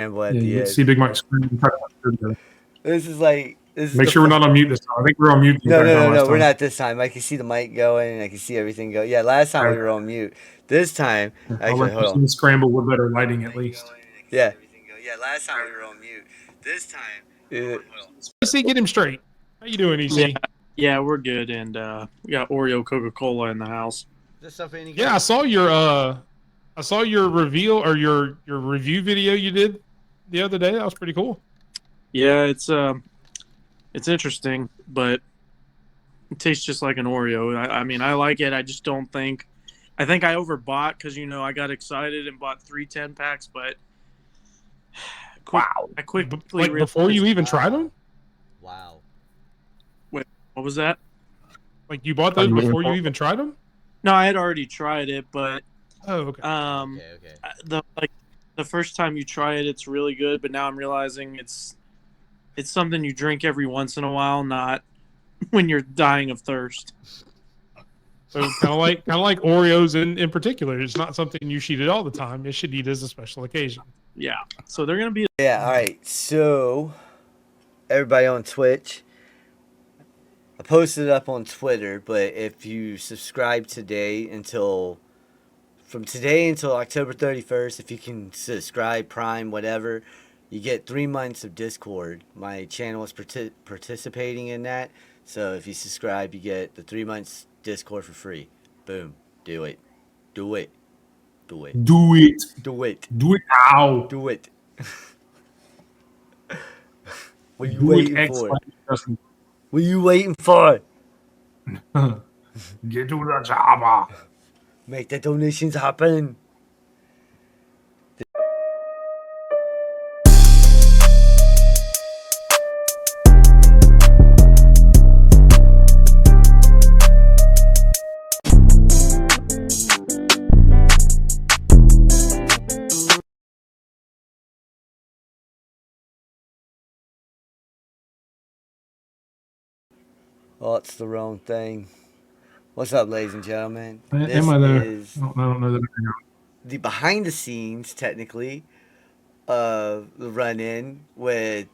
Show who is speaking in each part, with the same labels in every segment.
Speaker 1: scramble at
Speaker 2: Yeah,
Speaker 1: the
Speaker 2: you
Speaker 1: end.
Speaker 2: see Big Mike screaming.
Speaker 1: This is like this is
Speaker 2: Make
Speaker 1: the
Speaker 2: sure we're not on mute this time. I think we were on mute the entire time last
Speaker 1: no, we're
Speaker 2: time.
Speaker 1: not this time. I can see the mic going and I can see everything go. Yeah, last time we were on mute. This time,
Speaker 2: I'll
Speaker 1: actually,
Speaker 2: let
Speaker 1: hold
Speaker 2: you
Speaker 1: on.
Speaker 2: scramble with better lighting at least.
Speaker 1: Yeah, last time we were on mute. This time, hold on.
Speaker 2: Sp3d, get him straight. How you doing, EC?
Speaker 3: Yeah, we're good, and we got Oreo Coca-Cola in the house.
Speaker 1: This stuff any good?
Speaker 2: Yeah, I saw your reveal or your review video you did the other day. That was pretty cool.
Speaker 3: Yeah, it's interesting, but it tastes just like an Oreo. I mean, I like it. I just don't think. I think I overbought because I got excited and bought 3 10-packs, but I quickly
Speaker 2: Like before you even tried them?
Speaker 1: Wow.
Speaker 3: Wait, what was that?
Speaker 2: Like you bought those before you even tried them?
Speaker 3: No, I had already tried it, but
Speaker 2: Oh, okay.
Speaker 3: the first time you try it, it's really good. But now I'm realizing it's something you drink every once in a while, not when you're dying of thirst.
Speaker 2: So kind of like Oreos in particular. It's not something you should eat all the time. You should eat as a special occasion.
Speaker 3: Yeah. So they're gonna be.
Speaker 1: Yeah. All right. So everybody on Twitch, I posted it up on Twitter, but if you subscribe from today until October 31st, if you can subscribe, Prime, whatever, you get 3 months of Discord. My channel is participating in that. So if you subscribe, you get the 3 months Discord for free. Boom. Do it. Do it. Do it.
Speaker 2: Do it.
Speaker 1: Do it.
Speaker 2: Do it now.
Speaker 1: Do it. What are you waiting for? What are you waiting for?
Speaker 2: Get to the job.
Speaker 1: Make the donations happen. Oh, it's the wrong thing. What's up, ladies and gentlemen?
Speaker 2: Am I there?
Speaker 1: Is
Speaker 2: I don't know that.
Speaker 1: the behind the scenes, technically, of the run-in with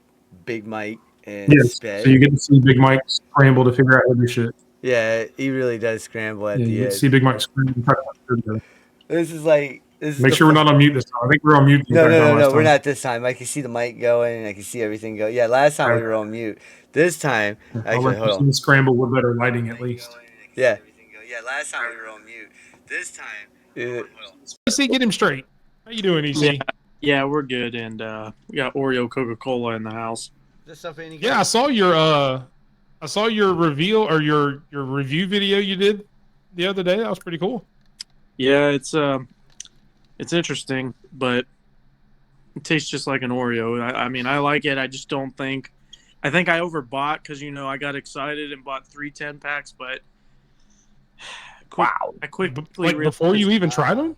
Speaker 1: Big Mike and Sped.
Speaker 2: So you get to see Big Mike scramble to figure out how to do shit.
Speaker 1: Yeah, he really does scramble at the end.
Speaker 2: You get to see Big Mike screaming.
Speaker 1: This is like
Speaker 2: Make sure we're not on mute this time. I think we were on mute the entire time last time.
Speaker 1: No, we're not this time. I can see the mic going and I can see everything go. Yeah, last time we were on mute. This time, actually, hold on.
Speaker 2: Scramble with better lighting at least.
Speaker 1: Yeah. Yeah, last time we were on mute. This time,
Speaker 2: Sp3d, get him straight. How you doing, EC?
Speaker 3: Yeah, we're good, and we got Oreo Coca-Cola in the house.
Speaker 1: This stuff any good?
Speaker 2: Yeah, I saw your reveal or your review video you did the other day. That was pretty cool.
Speaker 3: Yeah, it's interesting, but it tastes just like an Oreo. I mean, I like it. I just don't think. I think I overbought because I got excited and bought 3 10-packs, but I quickly
Speaker 2: like before you even tried them.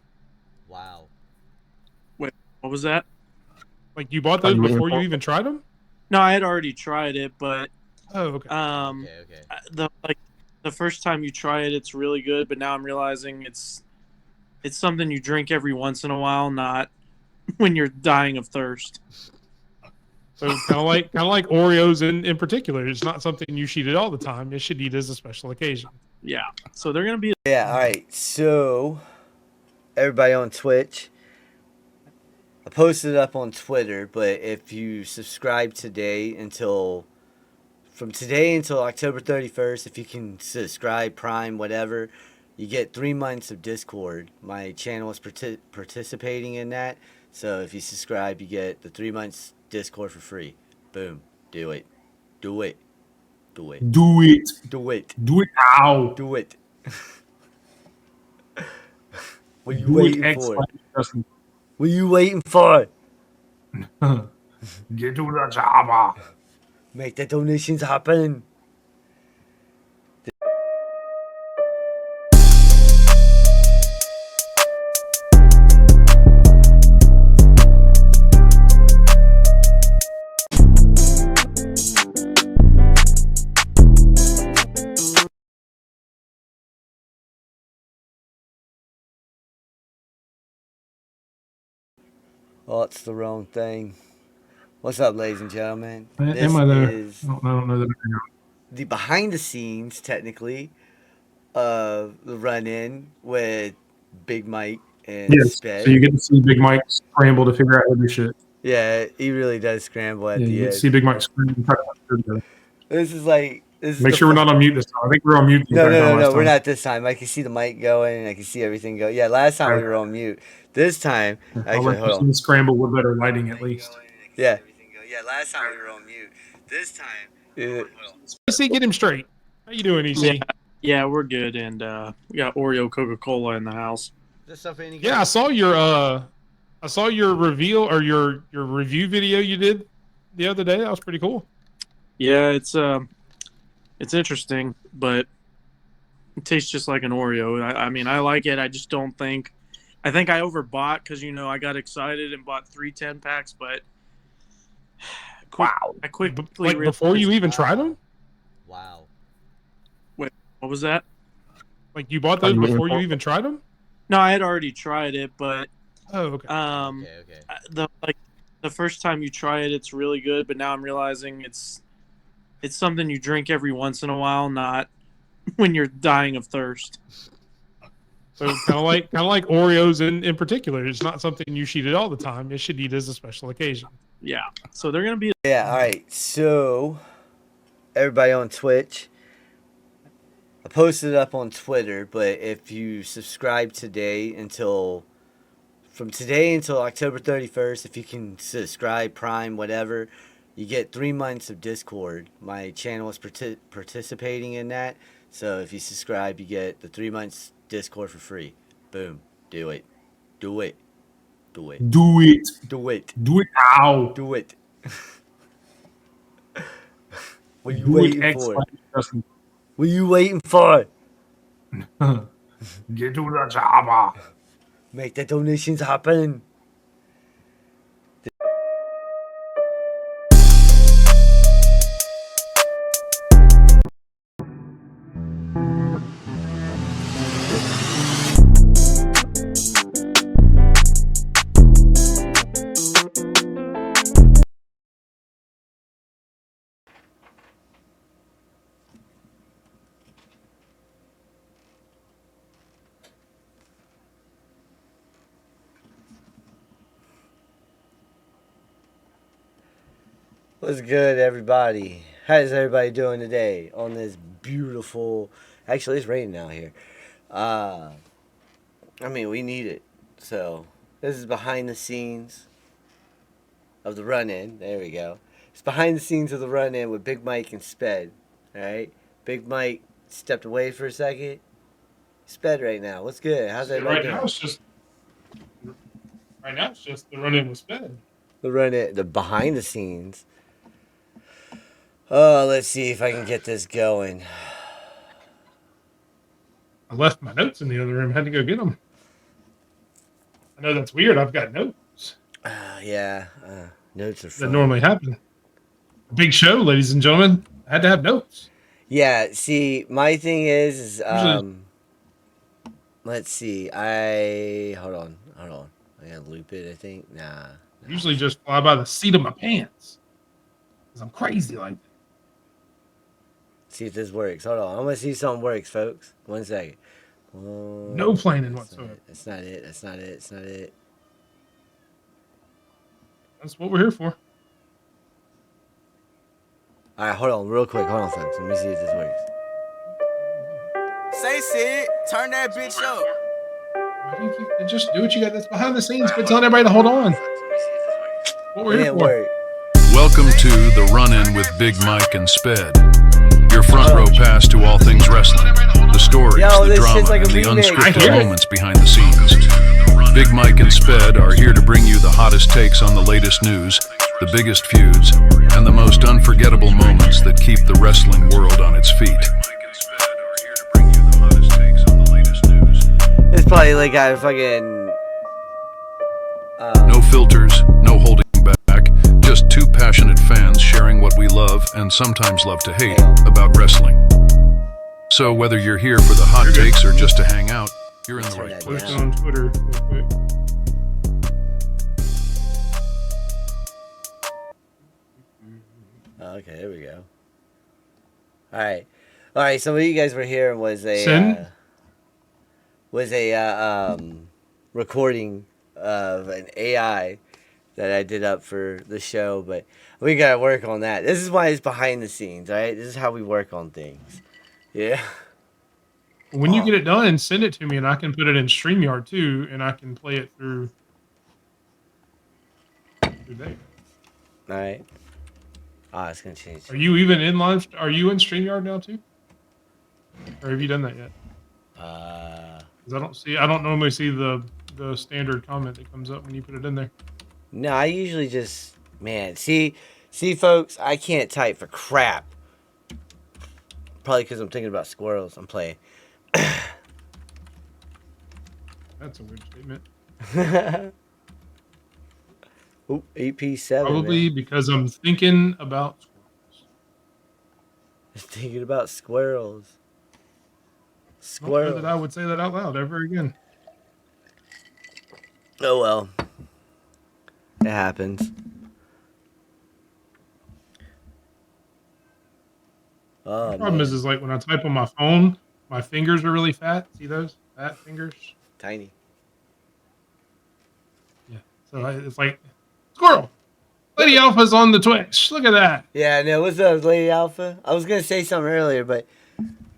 Speaker 1: Wow.
Speaker 3: Wait, what was that?
Speaker 2: Like you bought those before you even tried them?
Speaker 3: No, I had already tried it, but
Speaker 2: okay.
Speaker 3: The first time you try it, it's really good. But now I'm realizing it's something you drink every once in a while, not when you're dying of thirst.
Speaker 2: So kind of like Oreos in particular. It's not something you should eat all the time. You should eat as a special occasion.
Speaker 3: Yeah. So they're gonna be.
Speaker 1: Yeah. All right. So everybody on Twitch, I posted it up on Twitter, but if you subscribe from today until October 31st, if you can subscribe, Prime, whatever, you get 3 months of Discord. My channel is participating in that. So if you subscribe, you get the 3 months Discord for free. Boom. Do it. Do it. Do it.
Speaker 2: Do it.
Speaker 1: Do it.
Speaker 2: Do it now.
Speaker 1: Do it. What are you waiting for? What are you waiting for?
Speaker 2: Get to the job.
Speaker 1: Make the donations happen. Oh, it's the wrong thing. What's up, ladies and gentlemen?
Speaker 2: Am I there?
Speaker 1: Is
Speaker 2: I don't know that.
Speaker 1: the behind the scenes, technically, of the run-in with Big Mike and
Speaker 2: Yes.
Speaker 1: Sped.
Speaker 2: So you get to see Big Mike scramble to figure out how to do shit.
Speaker 1: Yeah, he really does scramble at
Speaker 2: Yeah,
Speaker 1: the
Speaker 2: you get
Speaker 1: end.
Speaker 2: to see Big Mike scramble.
Speaker 1: This is like this.
Speaker 2: Make
Speaker 1: is
Speaker 2: sure we're not on mute this time. I think we were on mute. The entire time last
Speaker 1: We're
Speaker 2: time.
Speaker 1: not this time. I can see the mic going. I can see everything go. Yeah, last time we were on mute. This time, actually, hold on.
Speaker 2: Scramble with better lighting at least.
Speaker 1: Yeah. Yeah, last time we were on mute. This time,
Speaker 2: EC, get him straight. How you doing, EC?
Speaker 3: Yeah, we're good, and we got Oreo Coca-Cola in the house.
Speaker 2: Yeah, I saw your reveal or your review video you did the other day. That was pretty cool.
Speaker 3: Yeah, it's interesting, but it tastes just like an Oreo. I mean, I like it. I just don't think. I think I overbought because I got excited and bought 3 10-packs, but
Speaker 2: Wow!
Speaker 3: I quickly
Speaker 2: like before you even tried them.
Speaker 1: Wow.
Speaker 3: Wait, what was that?
Speaker 2: Like you bought those before you even tried them?
Speaker 3: No, I had already tried it, but
Speaker 2: oh, okay.
Speaker 1: Okay.
Speaker 3: The first time you try it, it's really good, but now I'm realizing it's something you drink every once in a while, not when you're dying of thirst.
Speaker 2: So kind of like Oreos in particular. It's not something you should eat all the time. You should eat as a special occasion.
Speaker 3: Yeah. So they're gonna be.
Speaker 1: Yeah. All right. So everybody on Twitch, I posted it up on Twitter, but if you subscribe from today until October 31st, if you can subscribe, Prime, whatever, you get 3 months of Discord. My channel is participating in that. So if you subscribe, you get the 3 months Discord for free. Boom. Do it. Do it. Do it.
Speaker 2: Do it.
Speaker 1: Do it.
Speaker 2: Do it now.
Speaker 1: Do it. What are you waiting for? What are you waiting for?
Speaker 2: Get to the job.
Speaker 1: Make the donations happen. What's good, everybody? How's everybody doing today on this beautiful... Actually, it's raining out here. I mean, we need it. So, this is behind the scenes of the run-in. There we go. It's behind the scenes of the run-in with Big Mike and Sped. Alright? Big Mike stepped away for a second. Sped right now. What's good? How's everybody doing?
Speaker 2: Right now, it's just the run-in with Sped.
Speaker 1: The run-in, the behind the scenes. Oh, let's see if I can get this going.
Speaker 2: I left my notes in the other room. Had to go get them. I know that's weird. I've got notes.
Speaker 1: Yeah, notes are fun.
Speaker 2: That normally happen. Big show, ladies and gentlemen. I had to have notes.
Speaker 1: Yeah, see, my thing is let's see. Hold on. I gotta loop it, I think. Nah.
Speaker 2: Usually just fly by the seat of my pants. Because I'm crazy like that.
Speaker 1: See if this works. Hold on. I'm gonna see if something works, folks. 1 second.
Speaker 2: No planning whatsoever.
Speaker 1: That's not it. That's not it. That's not it.
Speaker 2: That's what we're here for.
Speaker 1: Alright, hold on, real quick. Hold on, folks. Let me see if this works.
Speaker 4: Say, Sid, turn that bitch up.
Speaker 2: Why do you keep just do what you got? That's behind the scenes, but telling everybody to hold on. What we're here for.
Speaker 1: Work.
Speaker 5: Welcome to the run-in with Big Mike and Sped. Your front row pass to all things wrestling, the stories, the drama,
Speaker 1: like
Speaker 5: and the
Speaker 1: remake.
Speaker 5: unscripted moments behind the scenes. Big Mike and Sped are here to bring you the hottest takes on the latest news, the biggest feuds, and the most unforgettable moments that keep the wrestling world on its feet.
Speaker 1: It's probably like a fucking...
Speaker 5: No filters, no holding back, just two passionate fans sharing what we love and sometimes love to hate about wrestling. So whether you're here for the hot takes or just to hang out, you're in the right place.
Speaker 2: Post it on Twitter real quick.
Speaker 1: Oh, okay, there we go. All right. So what you guys were hearing
Speaker 2: Sin?
Speaker 1: was a recording of an AI that I did up for the show, but we gotta work on that. This is why it's behind the scenes, all right? This is how we work on things. Yeah.
Speaker 2: When you get it done, send it to me, and I can put it in StreamYard too, and I can play it through there.
Speaker 1: All right. Ah, it's gonna change.
Speaker 2: Are you even in live? Are you in StreamYard now too? Or have you done that yet? 'Cause I don't normally see the standard comment that comes up when you put it in there.
Speaker 1: No, I usually just see, folks. I can't type for crap. Probably because I'm thinking about squirrels. I'm playing.
Speaker 2: That's a weird statement.
Speaker 1: Oop, AP7.
Speaker 2: Probably
Speaker 1: Man.
Speaker 2: because I'm thinking about squirrels.
Speaker 1: Thinking about squirrels.
Speaker 2: I don't know
Speaker 1: Squirrels.
Speaker 2: that I would say that out loud ever again.
Speaker 1: Oh well. It happens. Oh,
Speaker 2: The problem
Speaker 1: man.
Speaker 2: is like when I type on my phone, my fingers are really fat. See those fat fingers?
Speaker 1: Tiny.
Speaker 2: Yeah. So it's like squirrel. Lady Alpha's on the Twitch. Look at that.
Speaker 1: Yeah, no, what's up, Lady Alpha? I was gonna say something earlier, but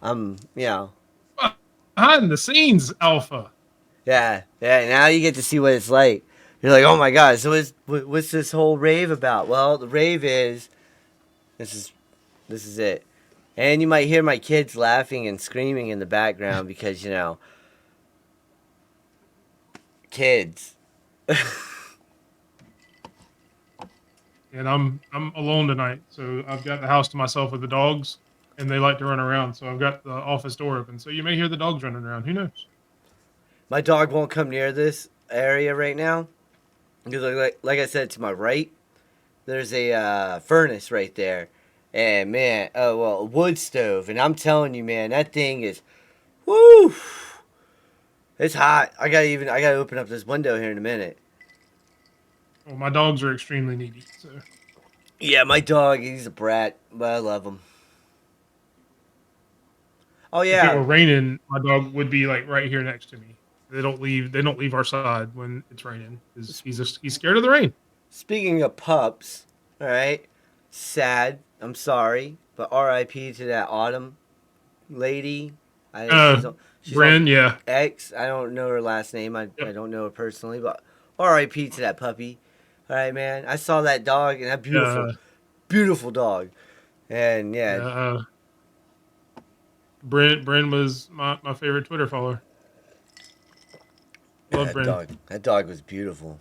Speaker 1: you know.
Speaker 2: Behind the scenes, Alpha.
Speaker 1: Yeah. Now you get to see what it's like. You're like, oh my god. So what's this whole rave about? Well, the rave is this is it, and you might hear my kids laughing and screaming in the background because kids.
Speaker 2: And I'm alone tonight, so I've got the house to myself with the dogs, and they like to run around. So I've got the office door open, so you may hear the dogs running around. Who knows?
Speaker 1: My dog won't come near this area right now because, like I said, to my right, there's a furnace right there, and man, a wood stove, and I'm telling you, man, that thing is, woo, it's hot. I gotta open up this window here in a minute.
Speaker 2: Well, my dogs are extremely needy, so
Speaker 1: Yeah, my dog, he's a brat, but I love him. Oh
Speaker 2: if it were
Speaker 1: yeah.
Speaker 2: raining, my dog would be like right here next to me. They don't leave our side when it's raining because he's scared of the rain.
Speaker 1: Speaking of pups, all right, sad. I'm sorry, but R.I.P. to that Autumn lady. She's
Speaker 2: Bryn,
Speaker 1: on
Speaker 2: yeah.
Speaker 1: X. I don't know her last name. I
Speaker 2: Yep.
Speaker 1: don't know her personally, but R.I.P. to that puppy. All right, man. I saw that dog and that beautiful dog, and yeah.
Speaker 2: Bryn was my favorite Twitter follower. Love Bryn.
Speaker 1: That dog was beautiful.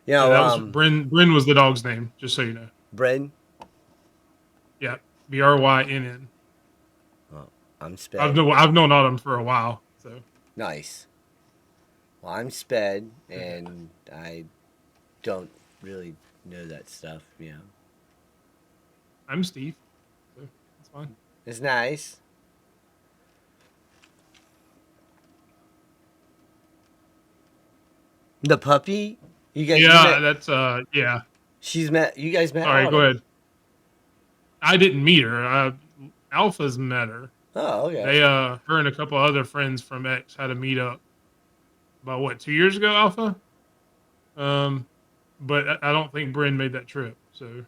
Speaker 2: Yeah, that was Bryn. Bryn was the dog's name, just so you know.
Speaker 1: Bryn.
Speaker 2: Yeah, Brynn.
Speaker 1: Well, I'm Sped.
Speaker 2: I've known Autumn for a while, so
Speaker 1: nice. Well, I'm Sped, and I don't really know that stuff,
Speaker 2: I'm Steve, so it's fine.
Speaker 1: It's nice. The puppy? You guys?
Speaker 2: Yeah, that's yeah.
Speaker 1: You guys met.
Speaker 2: All right,
Speaker 1: Autumn.
Speaker 2: go ahead. I didn't meet her. Alpha's met her.
Speaker 1: Oh, okay.
Speaker 2: They her and a couple other friends from X had a meetup about 2 years ago, Alpha. But I don't think Bryn made that trip. So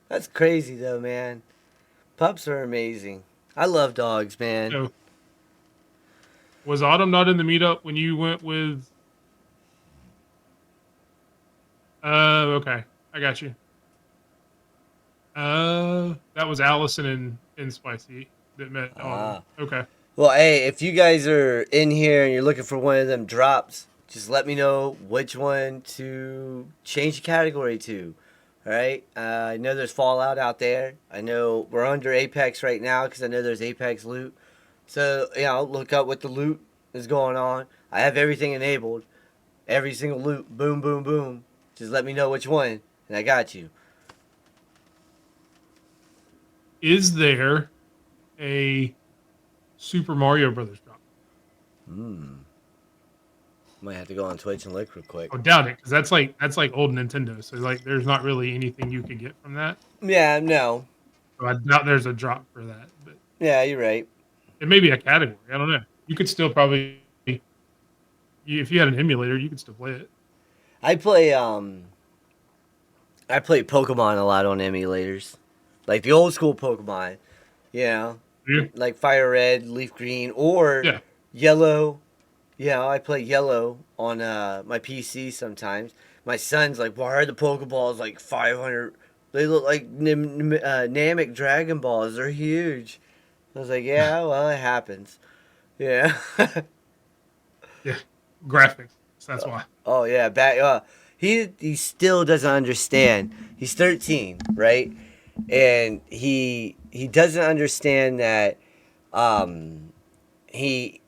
Speaker 1: That's crazy though, man. Pups are amazing. I love dogs, man.
Speaker 2: so, was Autumn not in the meetup when you went with? Okay, I got you. That was Allison and Spicy that met Autumn. Okay.
Speaker 1: Well, hey, if you guys are in here and you're looking for one of them drops, just let me know which one to change the category to. All right. I know there's Fallout out there. I know we're under Apex right now because I know there's Apex loot. So look up what the loot is going on. I have everything enabled. Every single loot. Boom, boom, boom. Just let me know which one, and I got you.
Speaker 2: Is there a Super Mario Brothers drop?
Speaker 1: Might have to go on Twitch and look real quick.
Speaker 2: I doubt it, because that's like old Nintendo. So like, there's not really anything you could get from that.
Speaker 1: Yeah, no.
Speaker 2: So I doubt there's a drop for that. But
Speaker 1: Yeah, you're right.
Speaker 2: it may be a category. I don't know. You could still probably, if you had an emulator, you could still play it.
Speaker 1: I play Pokemon a lot on emulators. Like the old school Pokemon. You know?
Speaker 2: Yeah.
Speaker 1: Like Fire Red, Leaf Green, or
Speaker 2: Yeah.
Speaker 1: Yellow. Yeah, I play Yellow on my PC sometimes. My son's like, why are the Pokeballs like 500? They look like Namek Dragon Balls. They're huge. I was like, yeah, well, it happens. Yeah.
Speaker 2: Yeah. Graphics. That's why.
Speaker 1: Oh yeah, he still doesn't understand. He's 13, right? And he doesn't understand that he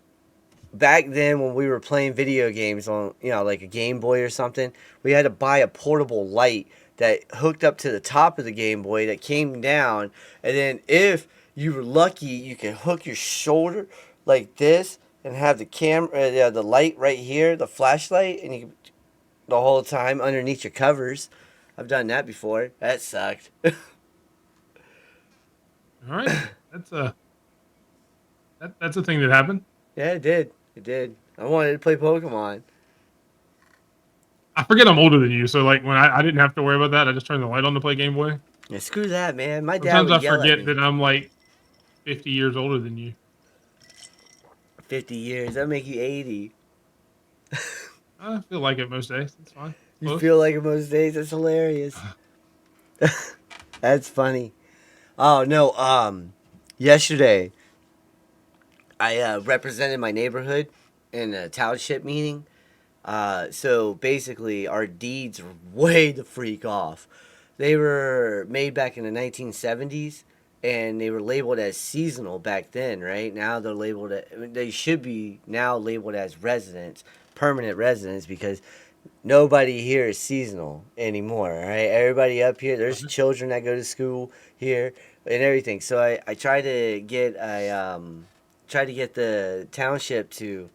Speaker 1: back then when we were playing video games on, you know, like a Game Boy or something, we had to buy a portable light that hooked up to the top of the Game Boy that came down, and then if you were lucky, you could hook your shoulder like this and have the camera, the light right here, the flashlight, and you the whole time underneath your covers. I've done that before. That sucked.
Speaker 2: All right. That's a thing that happened.
Speaker 1: Yeah, it did. It did. I wanted to play Pokemon.
Speaker 2: I forget I'm older than you, so like when I didn't have to worry about that, I just turned the light on to play Game Boy.
Speaker 1: Yeah, screw that, man. My dad
Speaker 2: Sometimes
Speaker 1: would
Speaker 2: I
Speaker 1: yell at
Speaker 2: forget
Speaker 1: me.
Speaker 2: that I'm like 50 years older than you.
Speaker 1: 50 years. That'd make you 80.
Speaker 2: I feel like it most days. It's fine.
Speaker 1: You
Speaker 2: Close.
Speaker 1: feel like it most days? That's hilarious. That's funny. Oh, no. Yesterday, I represented my neighborhood in a township meeting. So basically, our deeds were way the freak off. They were made back in the 1970s, and they were labeled as seasonal back then, right? Now they're labeled, they should be now labeled as residents, permanent residents, because nobody here is seasonal anymore, right? Everybody up here, there's children that go to school here and everything. So I try to get the township to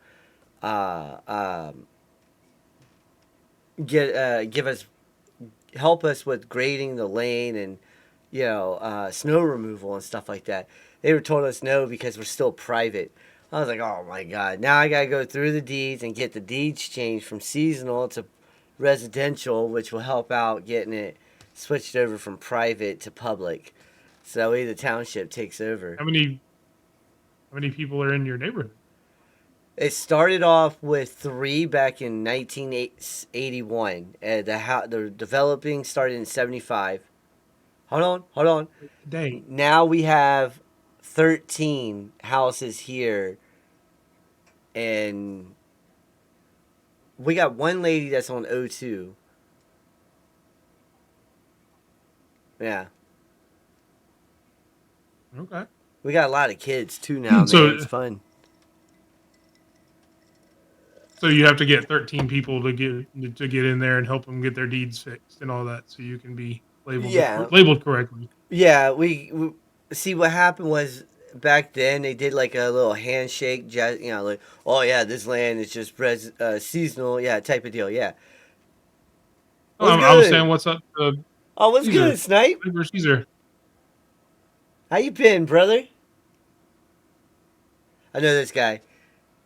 Speaker 1: help us with grading the lane and, you know, snow removal and stuff like that. They were told us no because we're still private. I was like, oh my god, now I gotta go through the deeds and get the deeds changed from seasonal to residential, which will help out getting it switched over from private to public. So that way the township takes over.
Speaker 2: How many people are in your neighborhood?
Speaker 1: It started off with 3 back in 1981. The developing started in 75. Hold on.
Speaker 2: Dang.
Speaker 1: Now we have 13 houses here, and we got one lady that's on O2. Yeah.
Speaker 2: Okay.
Speaker 1: We got a lot of kids too now, man.
Speaker 2: So-
Speaker 1: It's fun.
Speaker 2: So you have to get 13 people to get in there and help them get their deeds fixed and all that, so you can be labeled correctly.
Speaker 1: Yeah, we see what happened was back then they did like a little handshake, you know, like, oh yeah, this land is just seasonal, yeah, type of deal, yeah.
Speaker 2: I was saying, what's up?
Speaker 1: Oh, what's
Speaker 2: Caesar.
Speaker 1: good, Snipe?
Speaker 2: Caesar.
Speaker 1: How you been, brother? I know this guy.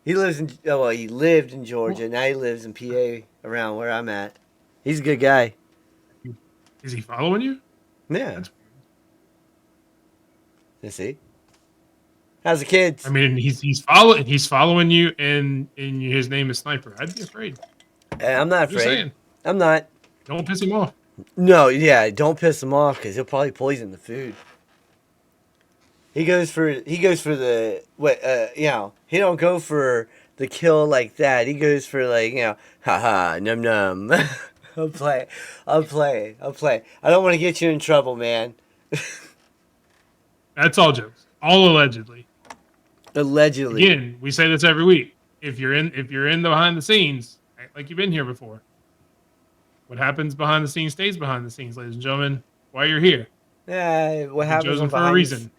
Speaker 1: He lived in Georgia. Now he lives in PA around where I'm at. He's a good guy.
Speaker 2: Is he following you?
Speaker 1: Yeah. You see? How's the kids?
Speaker 2: I mean, he's following you, and his name is Sniper. I'd be afraid.
Speaker 1: I'm not
Speaker 2: Just
Speaker 1: afraid.
Speaker 2: saying.
Speaker 1: I'm not.
Speaker 2: Don't piss him off.
Speaker 1: No, yeah, don't piss him off because he'll probably poison the food. He goes for the you know, he don't go for the kill like that. He goes for like, you know, haha, num num. I'll play. I don't want to get you in trouble, man.
Speaker 2: That's all jokes. All allegedly.
Speaker 1: Allegedly.
Speaker 2: Again, we say this every week. If you're in the behind the scenes, act like you've been here before. What happens behind the scenes stays behind the scenes, ladies and gentlemen. Why you're here.
Speaker 1: Yeah, what happens
Speaker 2: chosen
Speaker 1: on
Speaker 2: for a reason.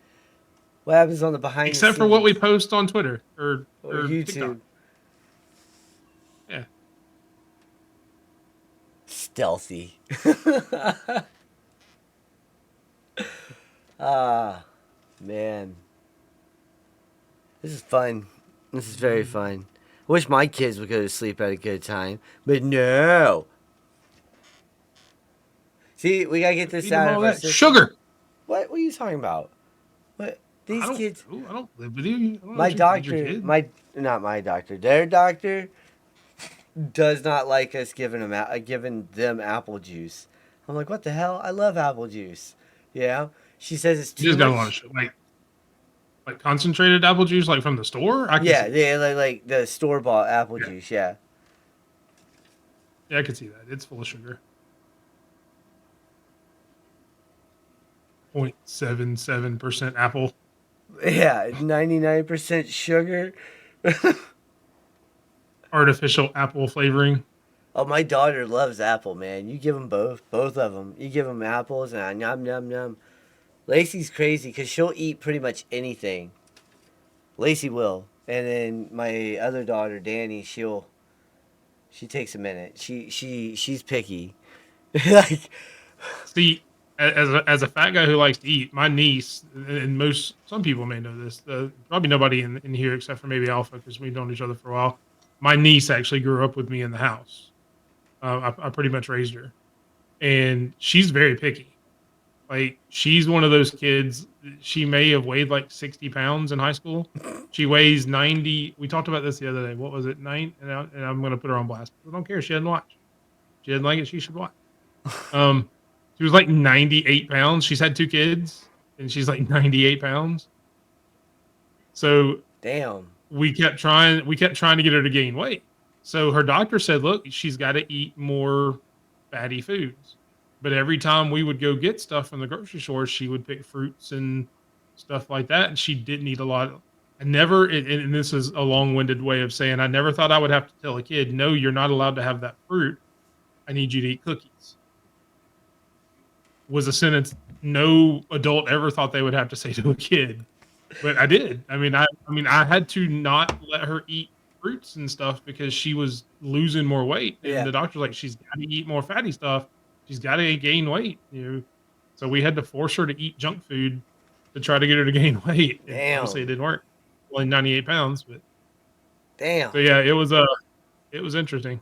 Speaker 1: What happens on the behind
Speaker 2: Except
Speaker 1: the
Speaker 2: for what we
Speaker 1: scenes?
Speaker 2: post on Twitter or
Speaker 1: Or YouTube.
Speaker 2: TikTok. Yeah.
Speaker 1: Stealthy. Ah, man. This is fun. This is very fun. I wish my kids would go to sleep at a good time, but no. See, we gotta get this
Speaker 2: Feed them
Speaker 1: out
Speaker 2: all
Speaker 1: of our
Speaker 2: that
Speaker 1: system.
Speaker 2: sugar.
Speaker 1: What are you talking about? What these kids?
Speaker 2: I don't live with you. I don't know
Speaker 1: My
Speaker 2: what you feed your
Speaker 1: doctor,
Speaker 2: kid.
Speaker 1: not my doctor. Their doctor does not like us giving them apple juice. I'm like, what the hell? I love apple juice. Yeah. She says it's
Speaker 2: You
Speaker 1: too
Speaker 2: just
Speaker 1: much.
Speaker 2: got a lot of shit. Like concentrated apple juice, like from the store. I can
Speaker 1: Yeah,
Speaker 2: see.
Speaker 1: they like the store bought apple
Speaker 2: Yeah.
Speaker 1: juice. Yeah.
Speaker 2: Yeah, I can see that. It's full of sugar. 0.77% apple.
Speaker 1: Yeah, 99% sugar.
Speaker 2: Artificial apple flavoring.
Speaker 1: Oh, my daughter loves apple, man. You give them both of them. You give them apples and yum yum yum. Lacey's crazy because she'll eat pretty much anything. Lacey will, and then my other daughter, Danny, she takes a minute. She's picky. Like,
Speaker 2: See, as a fat guy who likes to eat, my niece and some people may know this. Probably nobody in here except for maybe Alpha because we've known each other for a while. My niece actually grew up with me in the house. I pretty much raised her, and she's very picky. Like she's one of those kids. She may have weighed like 60 pounds in high school. She weighs 90. We talked about this the other day. What was it? And I'm going to put her on blast. I don't care. She didn't watch. She didn't like it. She should watch. She was like 98 pounds. She's had 2 kids, and she's like 98 pounds. So
Speaker 1: damn.
Speaker 2: we kept trying to get her to gain weight. So her doctor said, look, she's got to eat more fatty foods. But every time we would go get stuff from the grocery store, she would pick fruits and stuff like that. And she didn't eat a lot. I never, and this is a long-winded way of saying, I never thought I would have to tell a kid, no, you're not allowed to have that fruit. I need you to eat cookies. Was a sentence no adult ever thought they would have to say to a kid. But I did. I mean, I had to not let her eat fruits and stuff because she was losing more weight. And
Speaker 1: Yeah.
Speaker 2: the doctor's like, she's got to eat more fatty stuff. She's got to gain weight. So we had to force her to eat junk food to try to get her to gain weight. And
Speaker 1: Damn.
Speaker 2: obviously, it didn't work. Only 98 pounds, but
Speaker 1: Damn.
Speaker 2: so yeah, it was interesting.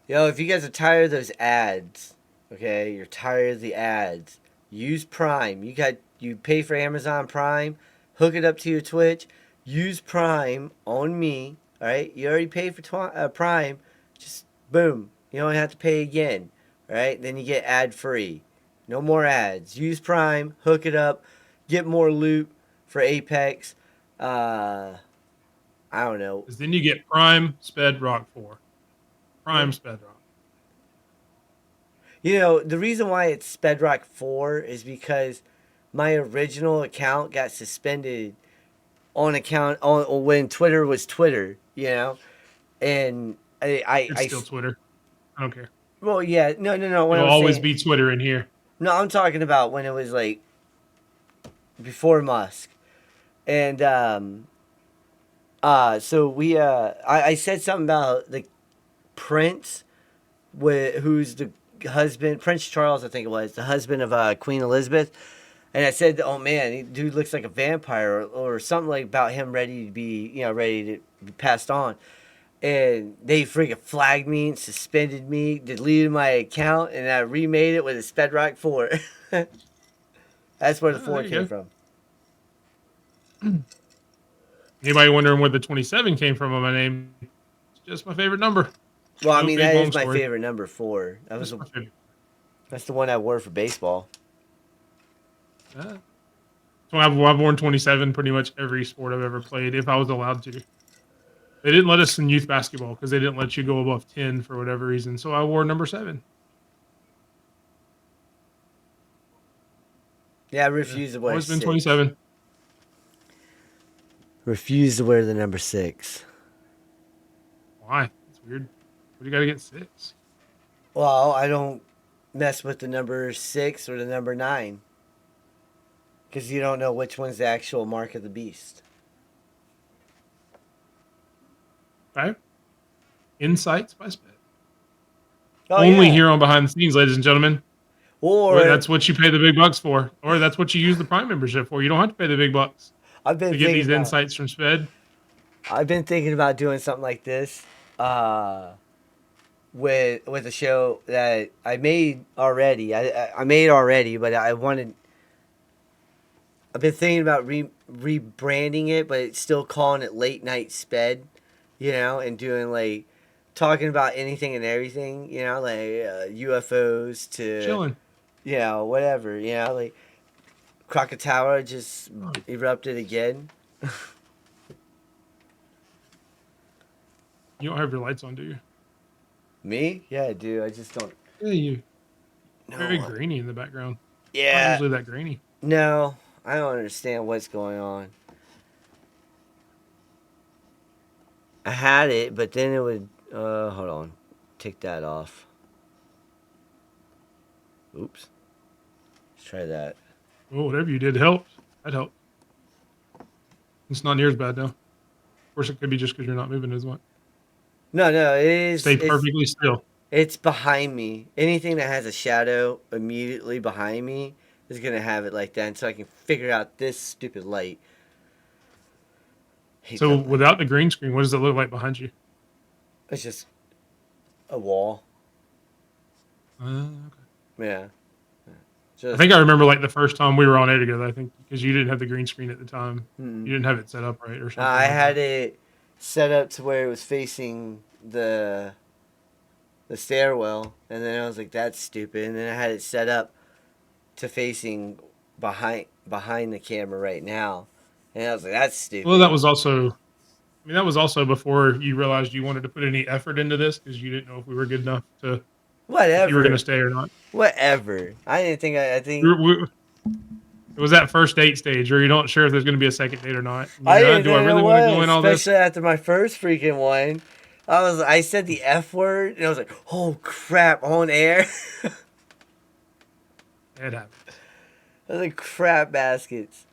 Speaker 1: Yo, if you guys are tired of those ads, okay, you're tired of the ads, use Prime. You pay for Amazon Prime, hook it up to your Twitch, use Prime on me, all right? You already paid for Prime, just boom, you don't have to pay again, all right? Then you get ad-free. No more ads. Use Prime, hook it up, get more loot for Apex. I don't know.
Speaker 2: Because then you get Prime Sped Rock 4. Prime Sped Rock.
Speaker 1: You know, the reason why it's Spedrock 4 is because my original account got suspended on when Twitter was Twitter, you know? And
Speaker 2: It's still Twitter. I don't care.
Speaker 1: well, yeah, no.
Speaker 2: It'll always be Twitter in here.
Speaker 1: No, I'm talking about when it was like before Musk. And so we I said something about the Prince who's the husband, Prince Charles, I think it was, the husband of Queen Elizabeth. And I said, oh man, dude looks like a vampire or something like about him ready to be passed on. And they freaking flagged me and suspended me, deleted my account, and I remade it with a Spedrock 4. That's where the 4
Speaker 2: there you
Speaker 1: came
Speaker 2: go.
Speaker 1: from.
Speaker 2: Anybody wondering where the 27 came from on my name? It's just my favorite number.
Speaker 1: Well, I
Speaker 2: No
Speaker 1: mean,
Speaker 2: big,
Speaker 1: that
Speaker 2: long
Speaker 1: is my
Speaker 2: story.
Speaker 1: favorite number 4.
Speaker 2: Just my favorite.
Speaker 1: That's the one I wore for baseball.
Speaker 2: So I've worn 27 pretty much every sport I've ever played, if I was allowed to. They didn't let us in youth basketball because they didn't let you go above 10 for whatever reason. So I wore number 7.
Speaker 1: Yeah, I refuse to wear
Speaker 2: Always been
Speaker 1: 6.
Speaker 2: 27.
Speaker 1: Refuse to wear the number 6.
Speaker 2: Why? It's weird. What do you got to get 6?
Speaker 1: Well, I don't mess with the number 6 or the number 9. Because you don't know which one's the actual mark of the beast.
Speaker 2: Okay. Insights by Sped.
Speaker 1: Oh,
Speaker 2: Only
Speaker 1: yeah.
Speaker 2: here on Behind the Scenes, ladies and gentlemen.
Speaker 1: Or
Speaker 2: That's what you pay the big bucks for, or that's what you use the Prime membership for. You don't have to pay the big bucks
Speaker 1: I've been
Speaker 2: to get
Speaker 1: thinking
Speaker 2: these
Speaker 1: about
Speaker 2: insights from Sped.
Speaker 1: I've been thinking about doing something like this, with a show that I made already. I made already, but I wanted. I've been thinking about rebranding it, but it's still calling it Late Night Sped, and doing like talking about anything and everything, like UFOs to
Speaker 2: Chilling.
Speaker 1: whatever, like Krakatoa just erupted again.
Speaker 2: You don't have your lights on, do you?
Speaker 1: Me? Yeah, I do. I just don't.
Speaker 2: Yeah, you.
Speaker 1: No.
Speaker 2: Very grainy in the background. Not
Speaker 1: Yeah.
Speaker 2: usually that grainy.
Speaker 1: No, I don't understand what's going on. I had it, but then it would. Hold on. Take that off. Oops. Let's try that.
Speaker 2: Well, whatever you did helped. That helped. It's not near as bad now. Of course, it could be just because you're not moving as much.
Speaker 1: No, it is.
Speaker 2: Stay perfectly still.
Speaker 1: It's behind me. Anything that has a shadow immediately behind me is gonna have it like that, and so I can figure out this stupid light. Hate
Speaker 2: So
Speaker 1: that light.
Speaker 2: without the green screen, what does it look like behind you?
Speaker 1: It's just a wall.
Speaker 2: Okay.
Speaker 1: Yeah.
Speaker 2: I
Speaker 1: Just,
Speaker 2: think I remember like the first time we were on air together. I think because you didn't have the green screen at the time,
Speaker 1: mm-mm.
Speaker 2: you didn't have it set up right or something.
Speaker 1: I
Speaker 2: like
Speaker 1: had
Speaker 2: that.
Speaker 1: it set up to where it was facing the stairwell, and then I was like, "That's stupid." And then I had it set up to facing behind the camera right now, and I was like, "That's stupid."
Speaker 2: Well, that was also. I mean, that was also before you realized you wanted to put any effort into this because you didn't know if we were good enough to if you were going to
Speaker 1: whatever.
Speaker 2: stay or not.
Speaker 1: Whatever. I didn't think. I think.
Speaker 2: It was that first date stage where you're not sure if there's going to be a second date or not.
Speaker 1: I
Speaker 2: You're
Speaker 1: didn't
Speaker 2: not, do I
Speaker 1: think
Speaker 2: really
Speaker 1: it
Speaker 2: want to
Speaker 1: was,
Speaker 2: go in all this?
Speaker 1: especially after my first freaking one. I said the F word, and I was like, "Oh crap!" On air.
Speaker 2: It happens.
Speaker 1: I was like, "Crap baskets."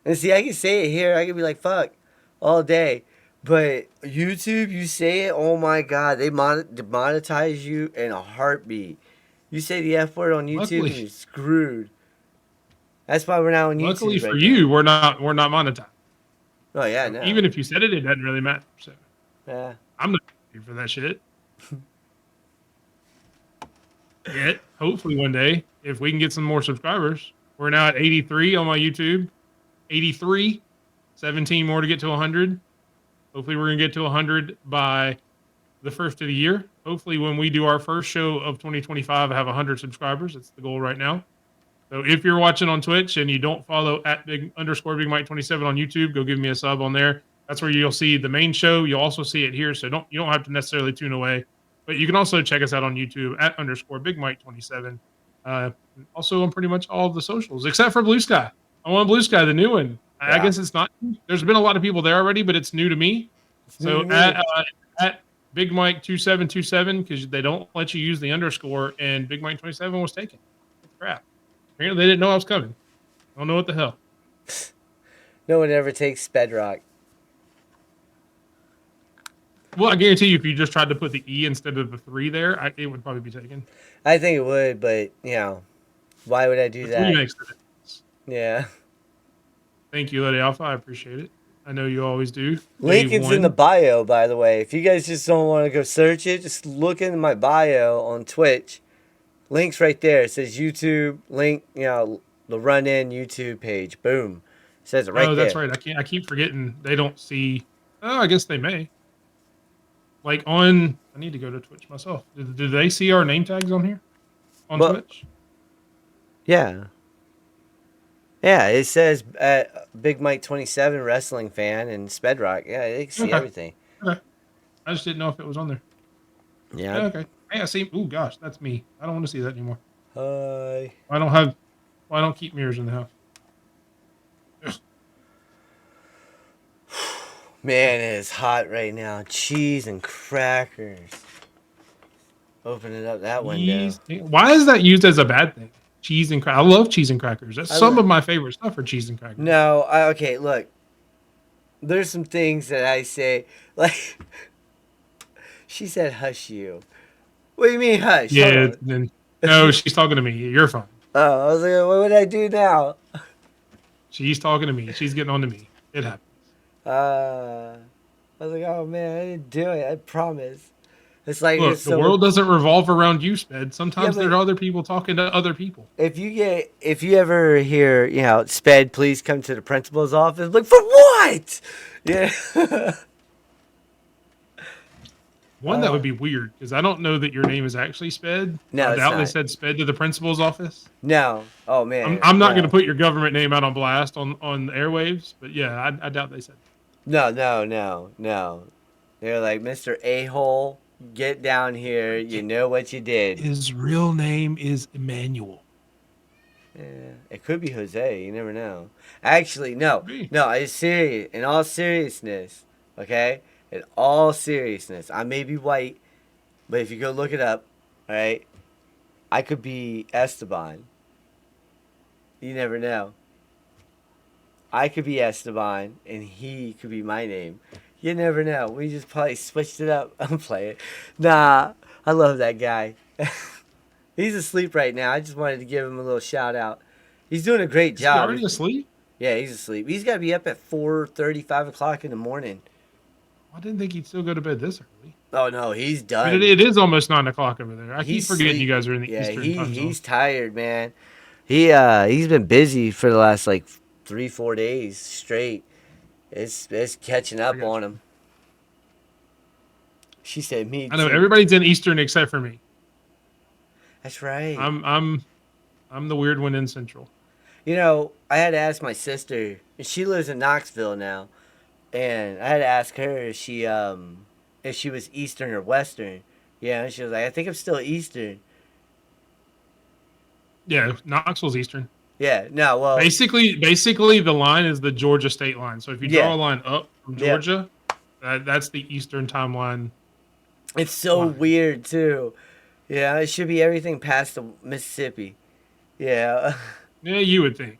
Speaker 1: And see, I can say it here. I can be like, "Fuck," all day. But YouTube, you say it. Oh my God, they demonetize you in a heartbeat. You say the F word on YouTube,
Speaker 2: Luckily-
Speaker 1: and you're screwed. That's why we're not on YouTube.
Speaker 2: Luckily for
Speaker 1: right
Speaker 2: you, we're not monetized.
Speaker 1: now. Oh yeah,
Speaker 2: So
Speaker 1: no.
Speaker 2: even if you said it, it doesn't really matter. So
Speaker 1: Yeah.
Speaker 2: I'm not here for that shit. Yet, hopefully one day, if we can get some more subscribers, we're now at 83 on my YouTube. 83, 17 more to get to 100. Hopefully, we're gonna get to 100 by the first of the year. Hopefully, when we do our first show of 2025, I have 100 subscribers. That's the goal right now. So if you're watching on Twitch and you don't follow at _Big Mike 27 on YouTube, go give me a sub on there. That's where you'll see the main show. You'll also see it here, so you don't have to necessarily tune away. But you can also check us out on YouTube at _Big Mike 27. Also on pretty much all of the socials, except for Blue Sky. I'm on Blue Sky, the new one. I
Speaker 1: Yeah.
Speaker 2: guess it's not. There's been a lot of people there already, but it's new to me.
Speaker 1: new
Speaker 2: So
Speaker 1: to me.
Speaker 2: at Big Mike 2727 because they don't let you use the underscore, and Big Mike 27 was taken. Crap. Apparently they didn't know I was coming. I don't know what the hell.
Speaker 1: No one ever takes Bedrock.
Speaker 2: Well, I guarantee you, if you just tried to put the E instead of the 3 there, it would probably be taken.
Speaker 1: I think it would, but why would I do
Speaker 2: The
Speaker 1: that?
Speaker 2: 3 makes sense.
Speaker 1: Yeah.
Speaker 2: Thank you, Lady Alpha. I appreciate it. I know you always do.
Speaker 1: Link
Speaker 2: Day
Speaker 1: is in the
Speaker 2: one.
Speaker 1: bio, by the way. If you guys just don't want to go search it, just look in my bio on Twitch. Link's right there. It says YouTube link. The Run In YouTube page. Boom. It says it right there.
Speaker 2: Oh, that's right. I keep forgetting they don't see. Oh, I guess they may. Like I need to go to Twitch myself. Do they see our name tags on here? On
Speaker 1: Well,
Speaker 2: Twitch?
Speaker 1: Yeah. Yeah, it says Big Mike 27 wrestling fan and Spedrock. Yeah, they can see
Speaker 2: Okay.
Speaker 1: everything.
Speaker 2: Okay. I just didn't know if it was on there.
Speaker 1: Yeah.
Speaker 2: Yeah, okay. Hey, I see. Oh gosh, that's me. I don't want to see that anymore.
Speaker 1: Hi.
Speaker 2: I don't keep mirrors in the house.
Speaker 1: Man, it is hot right now. Cheese and crackers. Open it up that window.
Speaker 2: Why is that used as a bad thing? Cheese and crackers. I love cheese and crackers. That's some of my favorite stuff for cheese and crackers.
Speaker 1: No, okay, look. There's some things that I say, like, She said, "Hush you." What do you mean, hush?
Speaker 2: Yeah.
Speaker 1: Hold on.
Speaker 2: Then no, she's talking to me. You're fine.
Speaker 1: Oh, I was like, what would I do now?
Speaker 2: She's talking to me. She's getting on to me. It happens.
Speaker 1: I was like, oh man, I didn't do it. I promise. It's like
Speaker 2: Look,
Speaker 1: it's
Speaker 2: the world doesn't revolve around you, Sped. Sometimes
Speaker 1: Yeah,
Speaker 2: there
Speaker 1: but-
Speaker 2: are other people talking to other people.
Speaker 1: if you ever hear, Sped, please come to the principal's office. Like, for what? Yeah.
Speaker 2: One, that would be weird because I don't know that your name is actually Sped.
Speaker 1: No,
Speaker 2: I
Speaker 1: it's
Speaker 2: doubt they
Speaker 1: not.
Speaker 2: said Sped to the principal's office.
Speaker 1: No. Oh man.
Speaker 2: I'm not
Speaker 1: no.
Speaker 2: going to put your government name out on blast on the airwaves, but yeah, I doubt they said.
Speaker 1: No. They're like, Mr. A-hole, get down here. You know what you did.
Speaker 2: His real name is Emmanuel.
Speaker 1: Yeah, it could be Jose. You never know. Actually, no.
Speaker 2: Could be.
Speaker 1: No, it's serious. In all seriousness, okay? In all seriousness, I may be white, but if you go look it up, all right, I could be Esteban. You never know. I could be Esteban, and he could be my name. You never know. We just probably switched it up. I'm playing. Nah, I love that guy. He's asleep right now. I just wanted to give him a little shout out. He's doing a great
Speaker 2: Is he
Speaker 1: job.
Speaker 2: already asleep?
Speaker 1: Yeah, he's asleep. He's got to be up at 4:30, 5 o'clock in the morning.
Speaker 2: I didn't think he'd still go to bed this early.
Speaker 1: Oh, no, he's
Speaker 2: But
Speaker 1: done.
Speaker 2: it is almost 9 o'clock over there. I keep
Speaker 1: He's
Speaker 2: forgetting you
Speaker 1: sleeping.
Speaker 2: guys are in the
Speaker 1: Yeah,
Speaker 2: Eastern time zone.
Speaker 1: he's tired, man. He's been busy for the last, 3-4 days straight. It's catching up
Speaker 2: I got
Speaker 1: on him. She said, me
Speaker 2: I know
Speaker 1: too.
Speaker 2: everybody's in Eastern except for me.
Speaker 1: That's right.
Speaker 2: I'm the weird one in Central.
Speaker 1: I had to ask my sister. She lives in Knoxville now, and I had to ask her if she was Eastern or Western. Yeah, and she was like, I think I'm still Eastern.
Speaker 2: Yeah, Knoxville's Eastern.
Speaker 1: Yeah, no, well,
Speaker 2: Basically, the line is the Georgia state line. So if you draw
Speaker 1: Yeah.
Speaker 2: a line up from
Speaker 1: Yeah.
Speaker 2: Georgia, that's the Eastern timeline.
Speaker 1: it's so
Speaker 2: Why?
Speaker 1: weird too. Yeah, it should be everything past the Mississippi. Yeah,
Speaker 2: Yeah, you would think.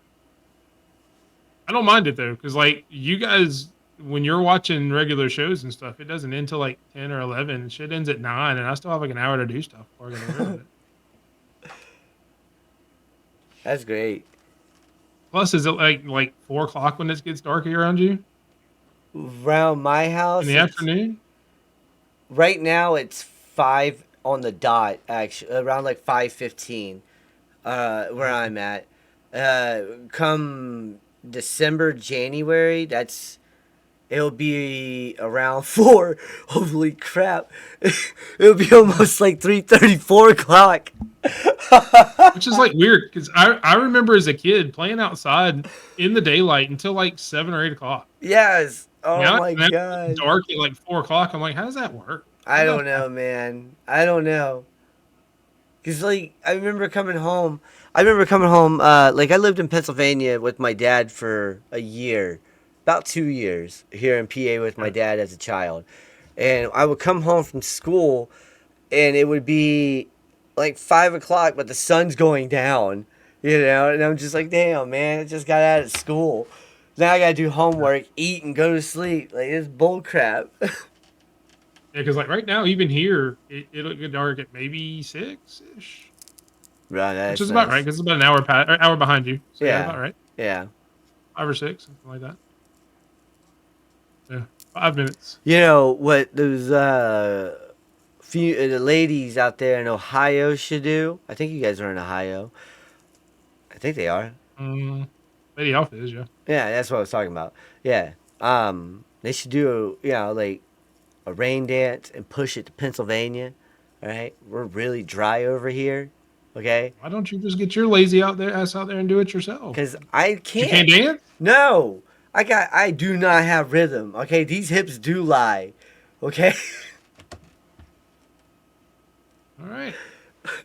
Speaker 2: I don't mind it though, because you guys, when you're watching regular shows and stuff, it doesn't end till 10 or 11. Shit ends at 9, and I still have an hour to do stuff before I get to bed.
Speaker 1: that's great.
Speaker 2: Plus, is it like 4 o'clock when it gets dark here around you
Speaker 1: Around my house,
Speaker 2: in the
Speaker 1: it's-
Speaker 2: afternoon?
Speaker 1: right now it's 5 on the dot. Actually, around 5:15. Where I'm at. Come December, January, it'll be around 4. Holy crap. It'll be almost 3:30, 4 o'clock.
Speaker 2: Which is weird because I remember as a kid playing outside in the daylight until 7 or 8 o'clock.
Speaker 1: Yes. Oh
Speaker 2: Now
Speaker 1: my
Speaker 2: it's
Speaker 1: god.
Speaker 2: dark at 4 o'clock. I'm like, how does that work?
Speaker 1: I don't know, man. I don't know. Cause I remember coming home. I lived in Pennsylvania with my dad for a year, about 2 years here in PA with my dad as a child, and I would come home from school, and it would be 5 o'clock, but the sun's going down, and I'm just like, damn, man, I just got out of school. Now I gotta do homework, eat, and go to sleep. It's bull crap.
Speaker 2: Yeah, because right now, even here, it'll get dark at maybe 6-ish.
Speaker 1: Right, that's
Speaker 2: Which is about
Speaker 1: nice.
Speaker 2: right, because it's about an hour behind you. So
Speaker 1: Yeah.
Speaker 2: about right.
Speaker 1: Yeah.
Speaker 2: 5 or 6, something like that. Yeah, 5 minutes.
Speaker 1: What those the ladies out there in Ohio should do? I think you guys are in Ohio. I think they are.
Speaker 2: Lady Alpha is, yeah.
Speaker 1: Yeah, that's what I was talking about. Yeah. They should do a rain dance and push it to Pennsylvania. All right, we're really dry over here. Okay,
Speaker 2: Why don't you just get your lazy ass out there and do it yourself?
Speaker 1: because I
Speaker 2: You
Speaker 1: can't.
Speaker 2: can't dance?
Speaker 1: No, I do not have rhythm. Okay, these hips do lie. Okay.
Speaker 2: All right.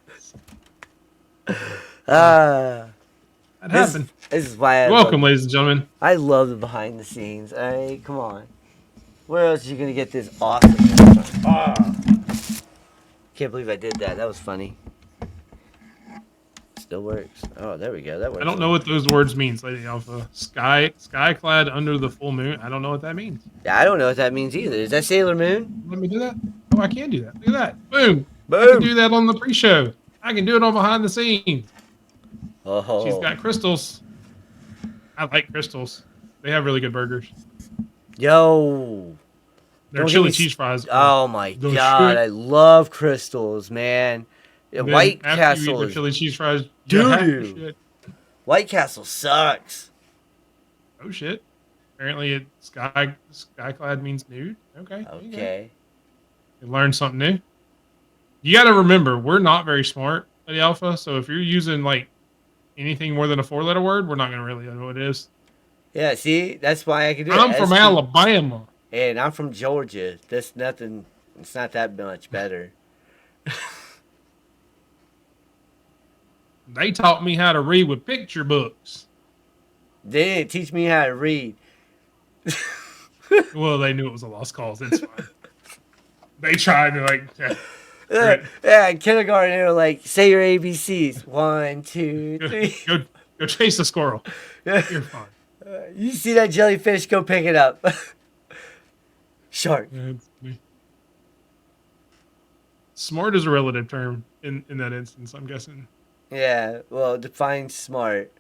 Speaker 1: This,
Speaker 2: That happened.
Speaker 1: this is why I
Speaker 2: Welcome,
Speaker 1: love,
Speaker 2: ladies and gentlemen.
Speaker 1: I love the behind the scenes. All right, come on. Where else are you gonna get this awesome? Can't believe I did that. That was funny. Still works. Oh, there we go. That works.
Speaker 2: I don't know what those words means, Lady Alpha. Skyclad under the full moon. I don't know what that means.
Speaker 1: Yeah, I don't know what that means either. Is that Sailor Moon?
Speaker 2: Let me do that. Oh, I can do that. Look at that. Boom. I
Speaker 1: Boom.
Speaker 2: can do that on the pre-show. I can do it on behind the scenes.
Speaker 1: Oh.
Speaker 2: She's got crystals. I like crystals. They have really good burgers.
Speaker 1: Yo.
Speaker 2: Their
Speaker 1: Don't
Speaker 2: chili
Speaker 1: get me
Speaker 2: cheese fries.
Speaker 1: Oh my
Speaker 2: the
Speaker 1: god,
Speaker 2: shit.
Speaker 1: I love Crystals, man. Yeah,
Speaker 2: Then
Speaker 1: White
Speaker 2: after
Speaker 1: Castle
Speaker 2: you eat the
Speaker 1: is
Speaker 2: chili cheese fries. You have
Speaker 1: doo-doo.
Speaker 2: to shit.
Speaker 1: White Castle sucks.
Speaker 2: Oh shit. Apparently, skyclad means nude. Okay. there you go.
Speaker 1: Okay.
Speaker 2: You learn something new. You got to remember, we're not very smart at the Alpha. So if you're using like anything more than a 4-letter word, we're not gonna really know what it is.
Speaker 1: Yeah, see, that's why I can do it.
Speaker 2: I'm from
Speaker 1: SP
Speaker 2: Alabama.
Speaker 1: And I'm from Georgia. That's nothing. It's not that much better.
Speaker 2: They taught me how to read with picture books.
Speaker 1: They didn't teach me how to read.
Speaker 2: Well, they knew it was a lost cause. It's fine. They tried to like. Yeah,
Speaker 1: Yeah, in kindergarten they were like, say your ABCs. 1, 2, 3.
Speaker 2: go chase the squirrel. You're fine.
Speaker 1: You see that jellyfish? Go pick it up. Shark.
Speaker 2: Yeah, it's me. Smart is a relative term in that instance, I'm guessing.
Speaker 1: Yeah, well, define smart.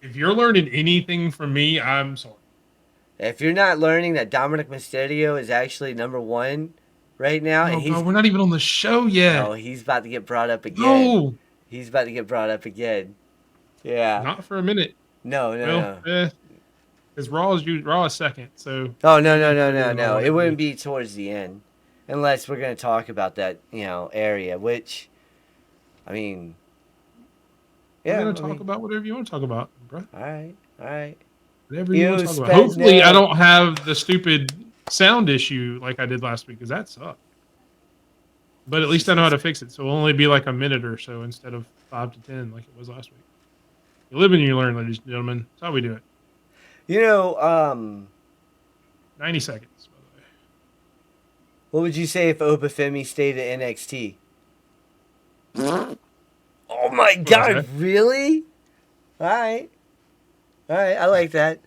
Speaker 2: If you're learning anything from me, I'm sorry.
Speaker 1: If you're not learning that Dominic Mysterio is actually #1 right now,
Speaker 2: Oh,
Speaker 1: and he's
Speaker 2: bro, we're not even on the show yet.
Speaker 1: oh, he's about to get brought up again.
Speaker 2: No,
Speaker 1: He's about to get brought up again. Yeah.
Speaker 2: not for a minute.
Speaker 1: No.
Speaker 2: Well, because Raw is second, so
Speaker 1: Oh no. It wouldn't be towards the end, unless we're gonna talk about that area. Which, I mean, yeah.
Speaker 2: we're gonna talk about whatever you want to talk about, bro.
Speaker 1: All right.
Speaker 2: Whatever you want to
Speaker 1: You
Speaker 2: talk about.
Speaker 1: spent
Speaker 2: Hopefully, I
Speaker 1: now.
Speaker 2: don't have the stupid sound issue like I did last week, because that sucked. But at least I know how to fix it, so it'll only be like a minute or so instead of 5 to 10 like it was last week. You live and you learn, ladies and gentlemen. That's how we do it. 90 seconds, by the way.
Speaker 1: What would you say if Obafemi stayed at NXT? Oh my God!
Speaker 2: that?
Speaker 1: Really? All right. I like that.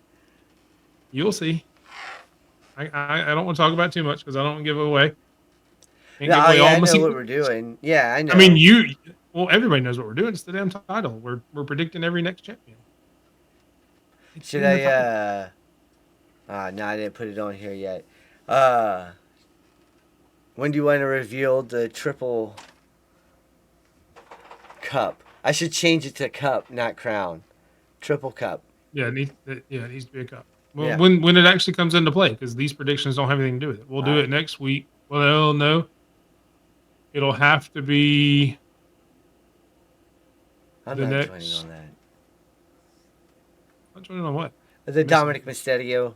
Speaker 2: You'll see. I don't want to talk about it too much because I don't want to give it away. Can't
Speaker 1: No,
Speaker 2: give away
Speaker 1: yeah, I
Speaker 2: my
Speaker 1: know what
Speaker 2: secrets.
Speaker 1: we're doing. Yeah, I know.
Speaker 2: I mean, well, everybody knows what we're doing. It's the damn title. We're predicting every next champion. It's
Speaker 1: Should
Speaker 2: in the title.
Speaker 1: no, I didn't put it on here yet. When do you want to reveal the triple cup? I should change it to cup, not crown. Triple cup.
Speaker 2: Yeah, it needs to be a cup. Well,
Speaker 1: Yeah.
Speaker 2: when it actually comes into play, because these predictions don't have anything to do with it. We'll do
Speaker 1: Alright.
Speaker 2: it next week. Well, no. It'll have to be.
Speaker 1: I'm
Speaker 2: The
Speaker 1: not
Speaker 2: next-
Speaker 1: joining on that.
Speaker 2: I'm joining on what?
Speaker 1: The Dominic Mysterio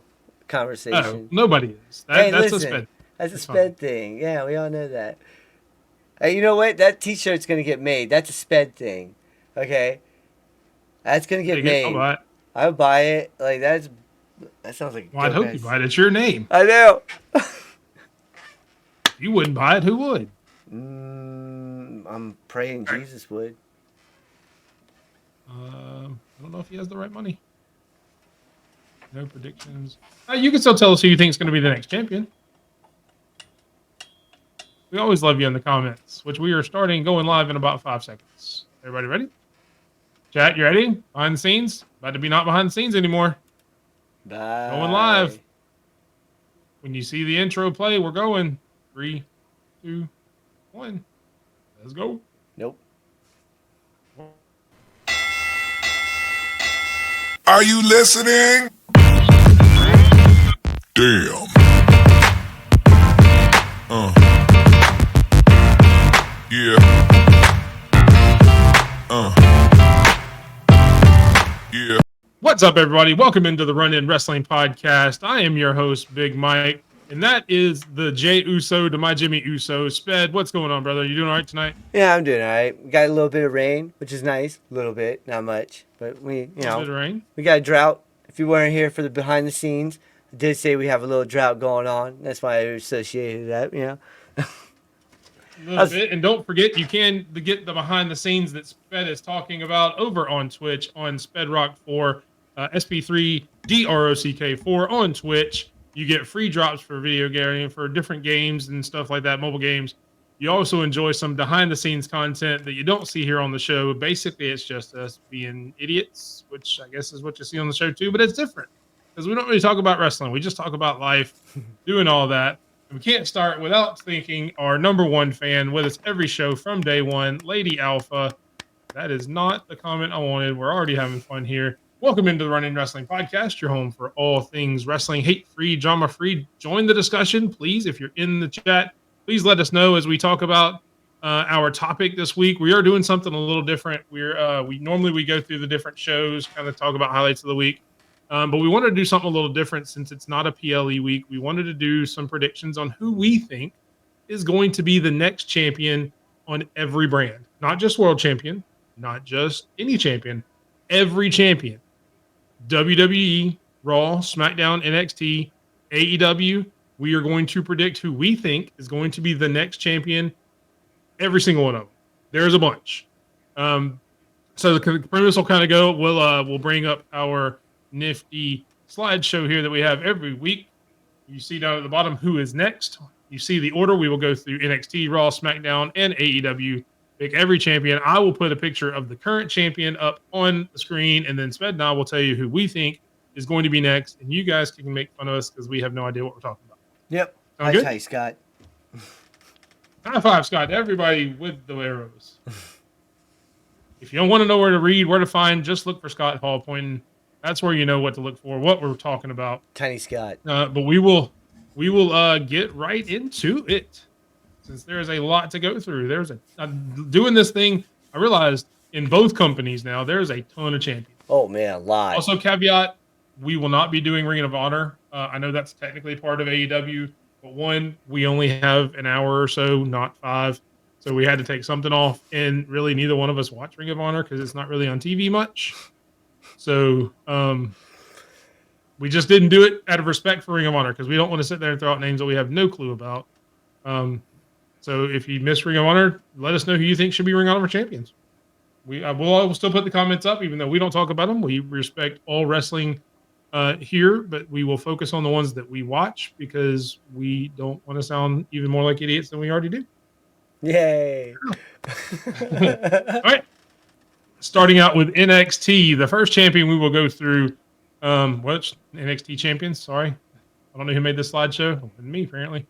Speaker 1: conversation.
Speaker 2: Oh, nobody is.
Speaker 1: Hey,
Speaker 2: That's
Speaker 1: listen.
Speaker 2: a sped.
Speaker 1: That's a
Speaker 2: It's
Speaker 1: sped thing. Yeah, we all know that. Hey, you know what? That T-shirt's gonna get made. That's a sped thing. Okay, that's gonna get made.
Speaker 2: I'll buy it.
Speaker 1: I'll buy it. Like that sounds like. a
Speaker 2: Well, I'd
Speaker 1: dope
Speaker 2: hope you
Speaker 1: ass-
Speaker 2: buy it. It's your name.
Speaker 1: I know.
Speaker 2: If you wouldn't buy it, who would?
Speaker 1: I'm praying Jesus would.
Speaker 2: I don't know if he has the right money. No predictions. You can still tell us who you think is going to be the next champion. We always love you in the comments, which we are starting going live in about 5 seconds. Everybody ready? Chat, you ready? Behind the scenes? About to be not behind the scenes anymore.
Speaker 1: Bye.
Speaker 2: Going live. When you see the intro play, we're going. 3, 2, 1. Let's go.
Speaker 1: Nope.
Speaker 6: Are you listening? Damn. Yeah. Yeah.
Speaker 2: What's up, everybody? Welcome into the Run In Wrestling Podcast. I am your host, Big Mike, and that is the Jay Uso to my Jimmy Uso. Sped, what's going on, brother? You doing all right tonight?
Speaker 1: Yeah, I'm doing all right. We got a little bit of rain, which is nice. A little bit, not much, but we,
Speaker 2: Bit of rain.
Speaker 1: we got a drought. If you weren't here for the behind the scenes, I did say we have a little drought going on. That's why I associated that,
Speaker 2: a little bit. And don't forget, you can get the behind the scenes that Sped is talking about over on Twitch on SpedRock4, Sp3d ROCK4 on Twitch. You get free drops for video gaming for different games and stuff like that, mobile games. You also enjoy some behind the scenes content that you don't see here on the show. Basically, it's just us being idiots, which I guess is what you see on the show too, but it's different because we don't really talk about wrestling. We just talk about life, doing all that. And we can't start without thanking our number one fan with us every show from day one, Lady Alpha. That is not the comment I wanted. We're already having fun here. Welcome into the Running Wrestling Podcast, your home for all things wrestling, hate-free, drama-free. Join the discussion, please. If you're in the chat, please let us know as we talk about our topic this week. We are doing something a little different. We normally go through the different shows, kind of talk about highlights of the week. But we wanted to do something a little different since it's not a PLE week. We wanted to do some predictions on who we think is going to be the next champion on every brand. Not just world champion, not just any champion, every champion. WWE, Raw, SmackDown, NXT, AEW. We are going to predict who we think is going to be the next champion. Every single one of them. There's a bunch. So the premise will kind of go. We'll bring up our nifty slideshow here that we have every week. You see down at the bottom who is next. You see the order. We will go through NXT, Raw, SmackDown, and AEW. Pick every champion. I will put a picture of the current champion up on the screen, and then Sped and I will tell you who we think is going to be next, and you guys can make fun of us because we have no idea what we're talking about.
Speaker 1: Yep.
Speaker 2: Sound good?
Speaker 1: Hi, Scott.
Speaker 2: High five, Scott, to everybody with the arrows. If you don't want to know where to read, where to find, just look for Scott Hall pointing. That's where you know what to look for, what we're talking about.
Speaker 1: Tiny Scott.
Speaker 2: But we will get right into it. Since there's a lot to go through. Doing this thing, I realized in both companies now, there's a ton of champions.
Speaker 1: Oh, man, a lot.
Speaker 2: Also, caveat, we will not be doing Ring of Honor. I know that's technically part of AEW, but one, we only have an hour or so, not 5. So we had to take something off, and really neither one of us watch Ring of Honor because it's not really on TV much. So we just didn't do it out of respect for Ring of Honor because we don't want to sit there and throw out names that we have no clue about. So if you miss Ring of Honor, let us know who you think should be Ring of Honor champions. We'll still put the comments up, even though we don't talk about them. We respect all wrestling here, but we will focus on the ones that we watch because we don't want to sound even more like idiots than we already do.
Speaker 1: Yay.
Speaker 2: All right. Starting out with NXT, the first champion we will go through. What's NXT champions? Sorry. I don't know who made this slideshow. Me, apparently.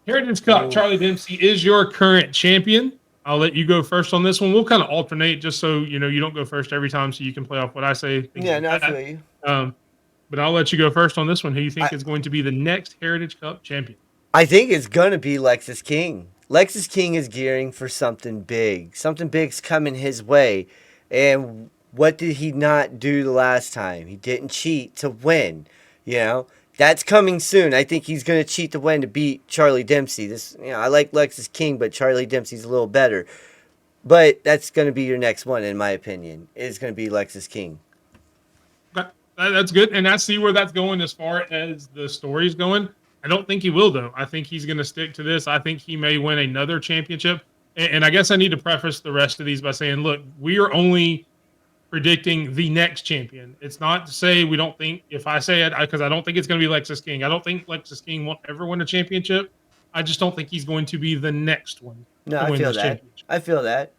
Speaker 2: Heritage Cup, Charlie Dempsey is your current champion. I'll let you go first on this one. We'll kind of alternate just so you know you don't go first every time so you can play off what I say.
Speaker 1: Yeah, no, I feel you.
Speaker 2: But I'll let you go first on this one. Who you think is going to be the next Heritage Cup champion?
Speaker 1: I think it's going to be Lexus King. Lexus King is gearing for something big. Something big's coming his way. And what did he not do the last time? He didn't cheat to win, you know? That's coming soon. I think he's going to cheat to win to beat Charlie Dempsey. I like Lexus King, but Charlie Dempsey's a little better. But that's going to be your next one, in my opinion. It's going to be Lexus King.
Speaker 2: That's good. And I see where that's going as far as the story's going. I don't think he will, though. I think he's going to stick to this. I think he may win another championship. And I guess I need to preface the rest of these by saying, look, we are only predicting the next champion. It's not to say we don't think, if I say it, because I don't think it's going to be Lexus King. I don't think Lexus King will ever win a championship. I just don't think he's going to be the next one.
Speaker 1: No, I feel that. I feel that.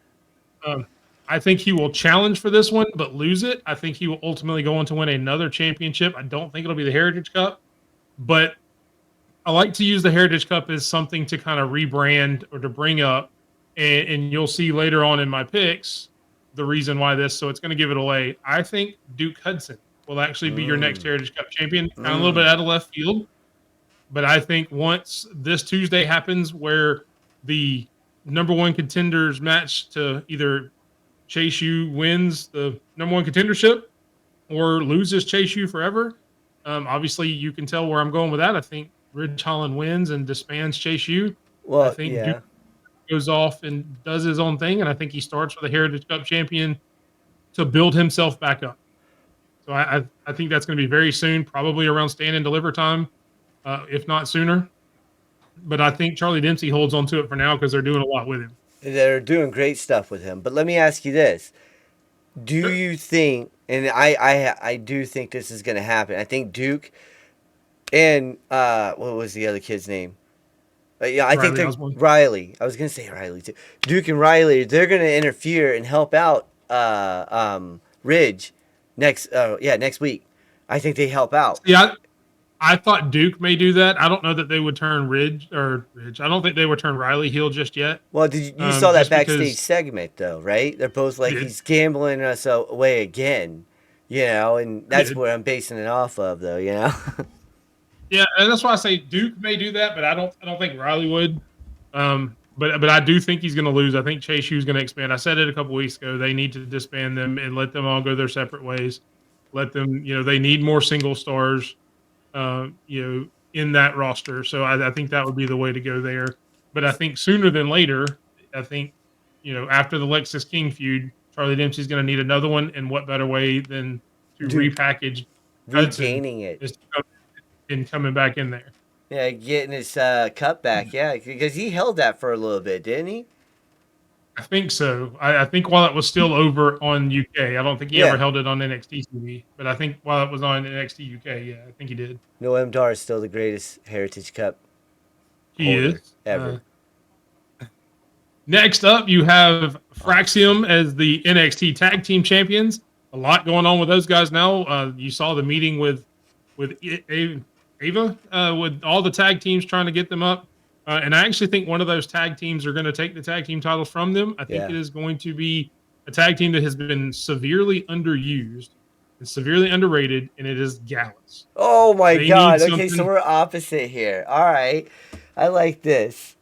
Speaker 2: I think he will challenge for this one, but lose it. I think he will ultimately go on to win another championship. I don't think it'll be the Heritage Cup, but I like to use the Heritage Cup as something to kind of rebrand or to bring up, and you'll see later on in my picks the reason why this, so it's going to give it away. I think Duke Hudson will actually be your next Heritage Cup champion. Kind of a little bit out of left field, but I think once this Tuesday happens where the number one contenders match to either Chase U wins the number one contendership or loses Chase U forever, obviously you can tell where I'm going with that. I think Ridge Holland wins and disbands Chase U.
Speaker 1: Well,
Speaker 2: I think Duke goes off and does his own thing, and I think he starts with a Heritage Cup champion to build himself back up. So I think that's going to be very soon, probably around stand and deliver time, if not sooner. but I think Charlie Dempsey holds on to it for now because they're doing a lot with him.
Speaker 1: They're doing great stuff with him. But let me ask you this: do
Speaker 2: Sure.
Speaker 1: you think? And I do think this is going to happen. I think Duke and what was the other kid's name? Yeah, I think
Speaker 2: Riley
Speaker 1: they're
Speaker 2: Osborne.
Speaker 1: Riley. I was gonna say Riley too. Duke and Riley, they're gonna interfere and help out Ridge next week. I think they help out.
Speaker 2: Yeah, I thought Duke may do that. I don't know that they would turn Ridge. I don't think they would turn Riley heel just yet.
Speaker 1: Well, you saw that
Speaker 2: Just
Speaker 1: backstage
Speaker 2: because
Speaker 1: segment though, right? They're both like
Speaker 2: did
Speaker 1: he's gambling us away again, and that's
Speaker 2: did.
Speaker 1: what I'm basing it off of though, you know.
Speaker 2: Yeah, and that's why I say Duke may do that, but I don't think Riley would. But I do think he's going to lose. I think Chase U's going to expand. I said it a couple weeks ago. They need to disband them and let them all go their separate ways. Let them, they need more single stars, in that roster. So I think that would be the way to go there. But I think sooner than later, I think, after the Lexus King feud, Charlie Dempsey's going to need another one. And what better way than to
Speaker 1: Dude,
Speaker 2: repackage Hudson
Speaker 1: Regaining it.
Speaker 2: is to come and coming back in there.
Speaker 1: Yeah, getting his cup back. Yeah, because he held that for a little bit, didn't he?
Speaker 2: I think so. I think while it was still over on UK, I don't think he
Speaker 1: Yeah.
Speaker 2: ever held it on NXT TV. But I think while it was on NXT UK, yeah, I think he did.
Speaker 1: Noam Dar is still the greatest Heritage Cup
Speaker 2: He
Speaker 1: holder
Speaker 2: is.
Speaker 1: ever.
Speaker 2: Next up, you have Fraxium as the NXT Tag Team Champions. A lot going on with those guys now. You saw the meeting with Ava with all the tag teams trying to get them up. And I actually think one of those tag teams are going to take the tag team titles from them. I think
Speaker 1: Yeah.
Speaker 2: it is going to be a tag team that has been severely underused and severely underrated, and it is Gallus.
Speaker 1: Oh my
Speaker 2: They
Speaker 1: God!
Speaker 2: need
Speaker 1: Okay, so
Speaker 2: something-
Speaker 1: we're opposite here. All right, I like this.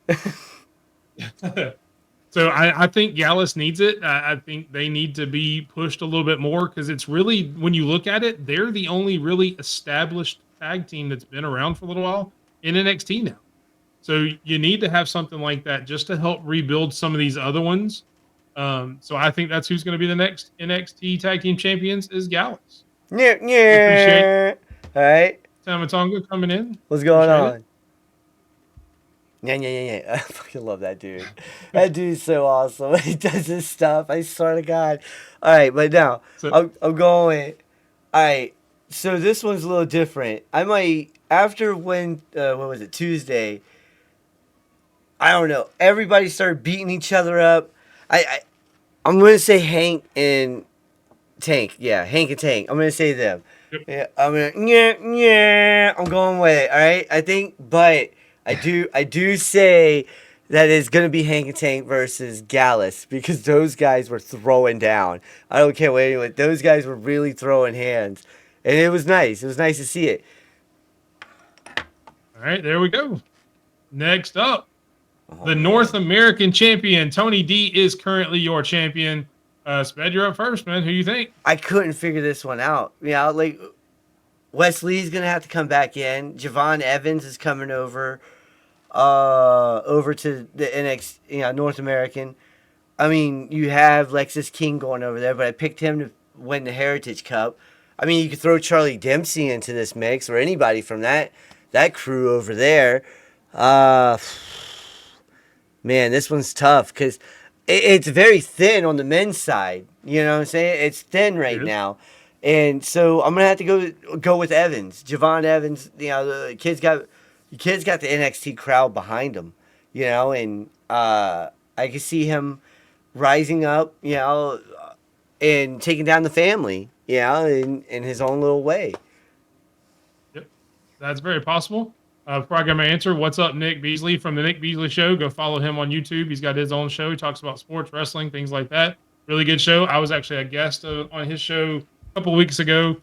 Speaker 2: So I think Gallus needs it. I think they need to be pushed a little bit more because it's really, when you look at it, they're the only really established tag team that's been around for a little while in NXT now. So you need to have something like that just to help rebuild some of these other ones. So I think that's who's going to be the next NXT Tag Team Champions is Gallus.
Speaker 1: Yeah, yeah. All right,
Speaker 2: Tamatonga coming in.
Speaker 1: what's going
Speaker 2: Appreciate
Speaker 1: on? Yeah. I fucking love that dude. That dude's so awesome. He does his stuff. I swear to God. All right, but now
Speaker 2: So-
Speaker 1: I'm going. All right, so this one's a little different. I might after when what was it, Tuesday? I don't know. Everybody started beating each other up. I'm gonna say Hank and Tank. Yeah, Hank and Tank. I'm gonna say them.
Speaker 2: Yep.
Speaker 1: Yeah, I'm going with it. All right, I think, but I do say that it's gonna be Hank and Tank versus Gallus because those guys were throwing down. I don't care what anyone. Those guys were really throwing hands, and it was nice. It was nice to see it.
Speaker 2: All right, there we go. Next up, the North American champion, Tony D, is currently your champion. Sped, you're up first, man. Who you think?
Speaker 1: I couldn't figure this one out. Like Wesley's gonna have to come back in. Javon Evans is coming over to the NXT, North American. I mean, you have Lexus King going over there, but I picked him to win the Heritage Cup. I mean, you could throw Charlie Dempsey into this mix or anybody from that crew over there. Man, this one's tough because it's very thin on the men's side. You know what I'm saying? It's thin right now. And so I'm gonna have to go with Evans, Javon Evans. The kid's got the NXT crowd behind him. And I can see him rising up. And taking down the family. In his own little way.
Speaker 2: Yep, that's very possible. Before I get my answer, what's up, Nick Beasley from the Nick Beasley Show? Go follow him on YouTube. He's got his own show. He talks about sports, wrestling, things like that. Really good show. I was actually a guest on his show a couple weeks ago.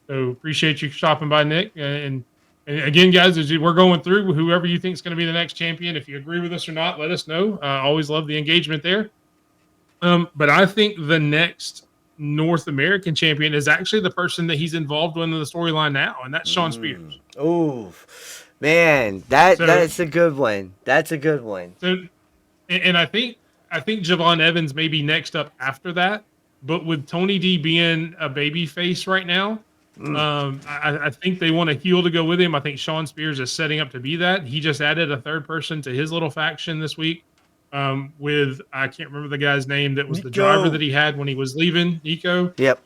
Speaker 2: So appreciate you stopping by, Nick. And again, guys, as we're going through, whoever you think is going to be the next champion, if you agree with us or not, let us know. Always love the engagement there. But I think the next North American champion is actually the person that he's involved in the storyline now, and that's Sean Spears.
Speaker 1: Ooh, man, that's a good one. That's a good one.
Speaker 2: So, and I think Javon Evans may be next up after that. But with Tony D being a baby face right now, I think they want a heel to go with him. I think Shawn Spears is setting up to be that. He just added a third person to his little faction this week with, I can't remember the guy's name, that was the driver that he had when he was leaving, Nico.
Speaker 1: Yep.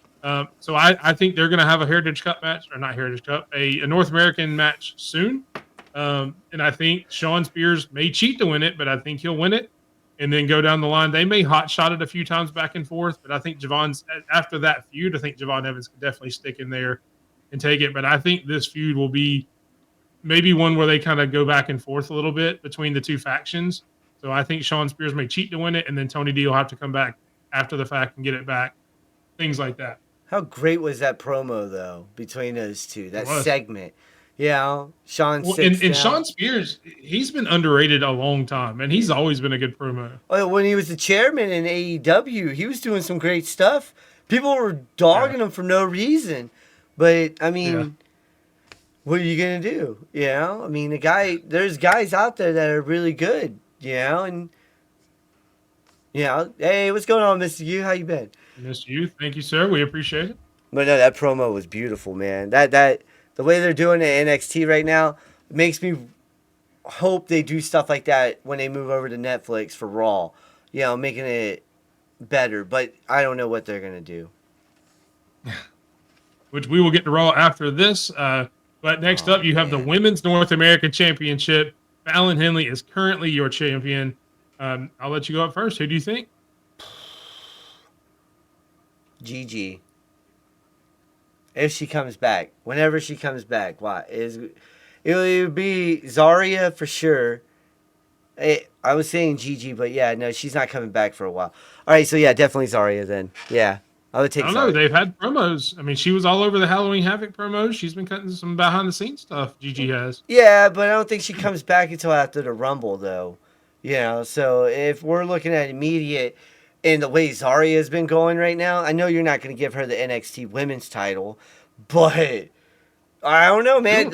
Speaker 2: So I think they're going to have a Heritage Cup match, or not Heritage Cup, a North American match soon. And I think Shawn Spears may cheat to win it, but I think he'll win it and then go down the line. They may hot shot it a few times back and forth, but I think Javon's, after that feud, I think Javon Evans can definitely stick in there and take it. But I think this feud will be maybe one where they kind of go back and forth a little bit between the two factions. So I think Shawn Spears may cheat to win it, and then Tony D will have to come back after the fact and get it back. Things like that.
Speaker 1: How great was that promo though between those two? That segment. You know, Sean sits
Speaker 2: and
Speaker 1: down.
Speaker 2: Shawn Spears, he's been underrated a long time, and he's always been a good promo.
Speaker 1: Oh, when he was the chairman in AEW, he was doing some great stuff. People were dogging him for no reason. But, I mean, what are you going to do? You know? I mean, there's guys out there that are really good, you know? And, you know, hey, what's going on, Mr. U? How you been?
Speaker 2: Mr. U, thank you, sir. We appreciate it.
Speaker 1: But no, that promo was beautiful, man. The way they're doing it in NXT right now makes me hope they do stuff like that when they move over to Netflix for Raw. You know, making it better. But I don't know what they're going to do.
Speaker 2: Which we will get to Raw after this. But next up, you have the Women's North American Championship. Fallon Henley is currently your champion. I'll let you go up first. Who do you think?
Speaker 1: GG. If she comes back. Whenever she comes back. It would be Zarya for sure. I was saying GG, but yeah, no, she's not coming back for a while. All right, so yeah, definitely Zarya then. Yeah, I would take
Speaker 2: I don't
Speaker 1: Zarya.
Speaker 2: know. They've had promos. I mean, she was all over the Halloween Havoc promos. She's been cutting some behind-the-scenes stuff, GG has.
Speaker 1: Yeah, but I don't think she comes back until after the Rumble, though. You know, so if we're looking at immediate, and the way Zarya has been going right now, I know you're not going to give her the NXT Women's title, but I don't know, man.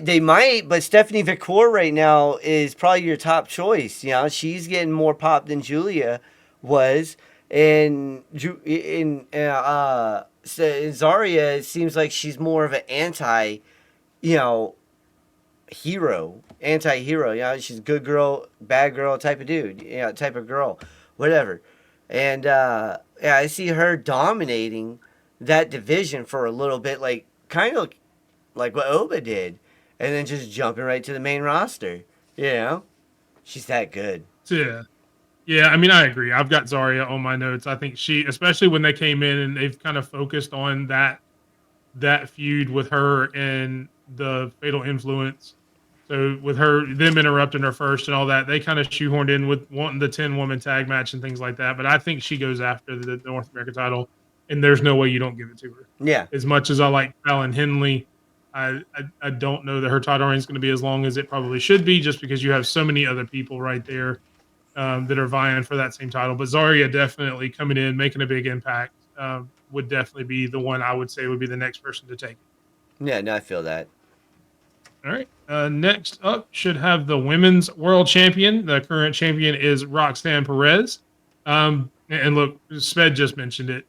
Speaker 1: They might, but Stephanie McCourt right now is probably your top choice. You know, she's getting more pop than Julia was, and Zarya, it seems like she's more of an anti-hero. You know, she's a good girl, bad girl type of dude. You know, type of girl, whatever. And I see her dominating that division for a little bit, like kind of like what Oba did. And then just jumping right to the main roster. You know? She's that good.
Speaker 2: Yeah, I mean, I agree. I've got Zarya on my notes. I think she, especially when they came in and they've kind of focused on that feud with her and the Fatal Influence. So with them interrupting her first and all that, they kind of shoehorned in with wanting the 10-woman tag match and things like that. But I think she goes after the North American title, and there's no way you don't give it to her.
Speaker 1: Yeah.
Speaker 2: As much as I like Fallon Henley, I don't know that her title reign is going to be as long as it probably should be, just because you have so many other people right there that are vying for that same title. But Zarya definitely coming in, making a big impact, would definitely be the one I would say would be the next person to take it.
Speaker 1: Yeah, no, I feel that.
Speaker 2: All right. Next up should have the Women's World Champion. The current champion is Roxanne Perez. And look, Sped just mentioned it.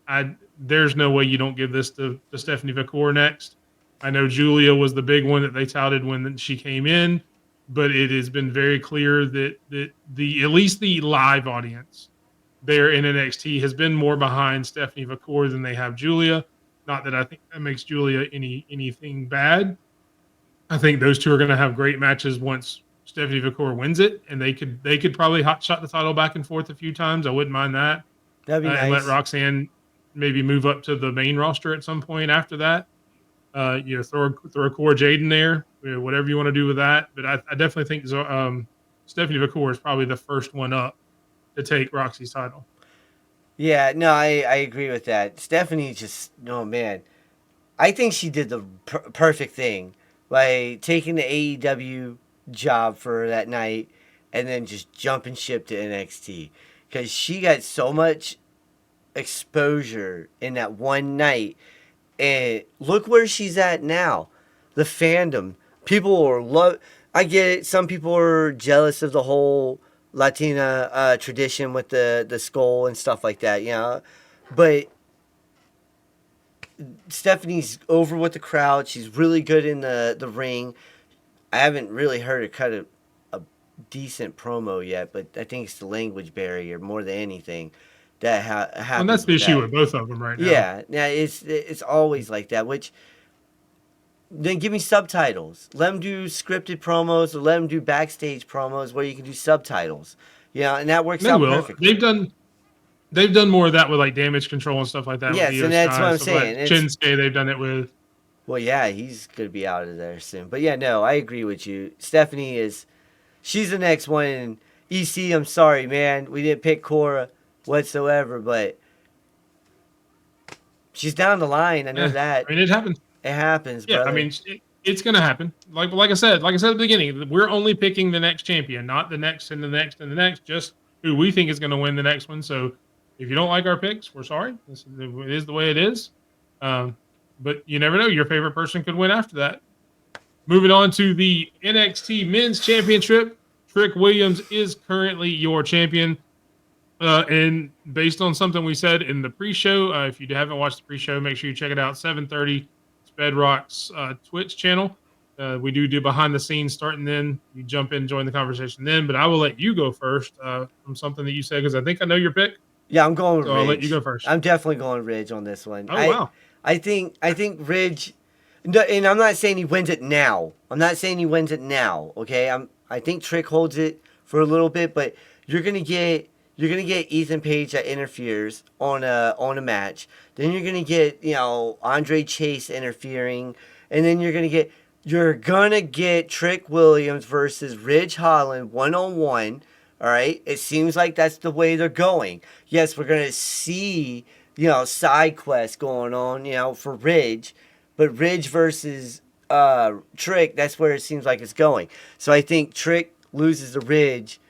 Speaker 2: There's no way you don't give this to Stephanie McCourt next. I know Julia was the big one that they touted when she came in, but it has been very clear that at least the live audience there in NXT has been more behind Stephanie McCourt than they have Julia. Not that I think that makes Julia anything bad. I think those two are going to have great matches once Stephanie McCourt wins it, and they could probably hotshot the title back and forth a few times. I wouldn't mind that.
Speaker 1: That'd be nice.
Speaker 2: And let Roxanne maybe move up to the main roster at some point after that. Throw a Cora Jade in there, whatever you want to do with that. But I definitely think Stephanie McCourt is probably the first one up to take Roxy's title.
Speaker 1: Yeah, no, I agree with that. Stephanie man. I think she did the perfect thing by taking the AEW job for that night and then just jumping ship to NXT. Because she got so much exposure in that one night. And look where she's at now. The fandom. People are I get it. Some people are jealous of the whole Latina tradition with the skull and stuff like that, you know. But Stephanie's over with the crowd. She's really good in the ring. I haven't really heard her cut a decent promo yet, but I think it's the language barrier more than anything that happens.
Speaker 2: And that's the
Speaker 1: with
Speaker 2: issue
Speaker 1: that.
Speaker 2: with both of them right now.
Speaker 1: Yeah, it's always like that. Which then give me subtitles. Let them do scripted promos, or let them do backstage promos where you can do subtitles. And that works
Speaker 2: They
Speaker 1: out
Speaker 2: will.
Speaker 1: perfectly.
Speaker 2: They've done more of that with like damage control and stuff like that.
Speaker 1: Yes,
Speaker 2: with
Speaker 1: and that's what I'm
Speaker 2: stuff like
Speaker 1: saying.
Speaker 2: Shinsuke, they've done it with.
Speaker 1: Well, yeah, he's gonna be out of there soon. But yeah, no, I agree with you. Stephanie she's the next one. And EC, I'm sorry, man, we didn't pick Cora whatsoever, but she's down the line. I know that.
Speaker 2: I mean, it happens.
Speaker 1: It happens.
Speaker 2: Yeah,
Speaker 1: brother.
Speaker 2: I mean, it's going to happen. Like I said at the beginning, we're only picking the next champion, not the next and the next and the next. Just who we think is going to win the next one. So, if you don't like our picks, we're sorry. It is the way it is. But you never know. Your favorite person could win after that. Moving on to the NXT Men's Championship, Trick Williams is currently your champion. And based on something we said in the pre-show, if you haven't watched the pre-show, make sure you check it out. 7:30, Bedrock's Twitch channel. We do behind the scenes starting then. You jump in, join the conversation then. But I will let you go first from something that you said because I think I know your pick.
Speaker 1: Yeah, I'm going with Ridge.
Speaker 2: I'll let you go first.
Speaker 1: I'm definitely going Ridge on this one.
Speaker 2: Oh, wow.
Speaker 1: I think Ridge, and I'm not saying he wins it now. Okay, I think Trick holds it for a little bit, but you're gonna get Ethan Page that interferes on a match. Then you're gonna get Andre Chase interfering, and then you're gonna get Trick Williams versus Ridge Holland 1-on-1. All right, it seems like that's the way they're going. Yes, we're gonna see side quests going on for Ridge, but Ridge versus Trick, that's where it seems like it's going. So I think Trick loses to Ridge,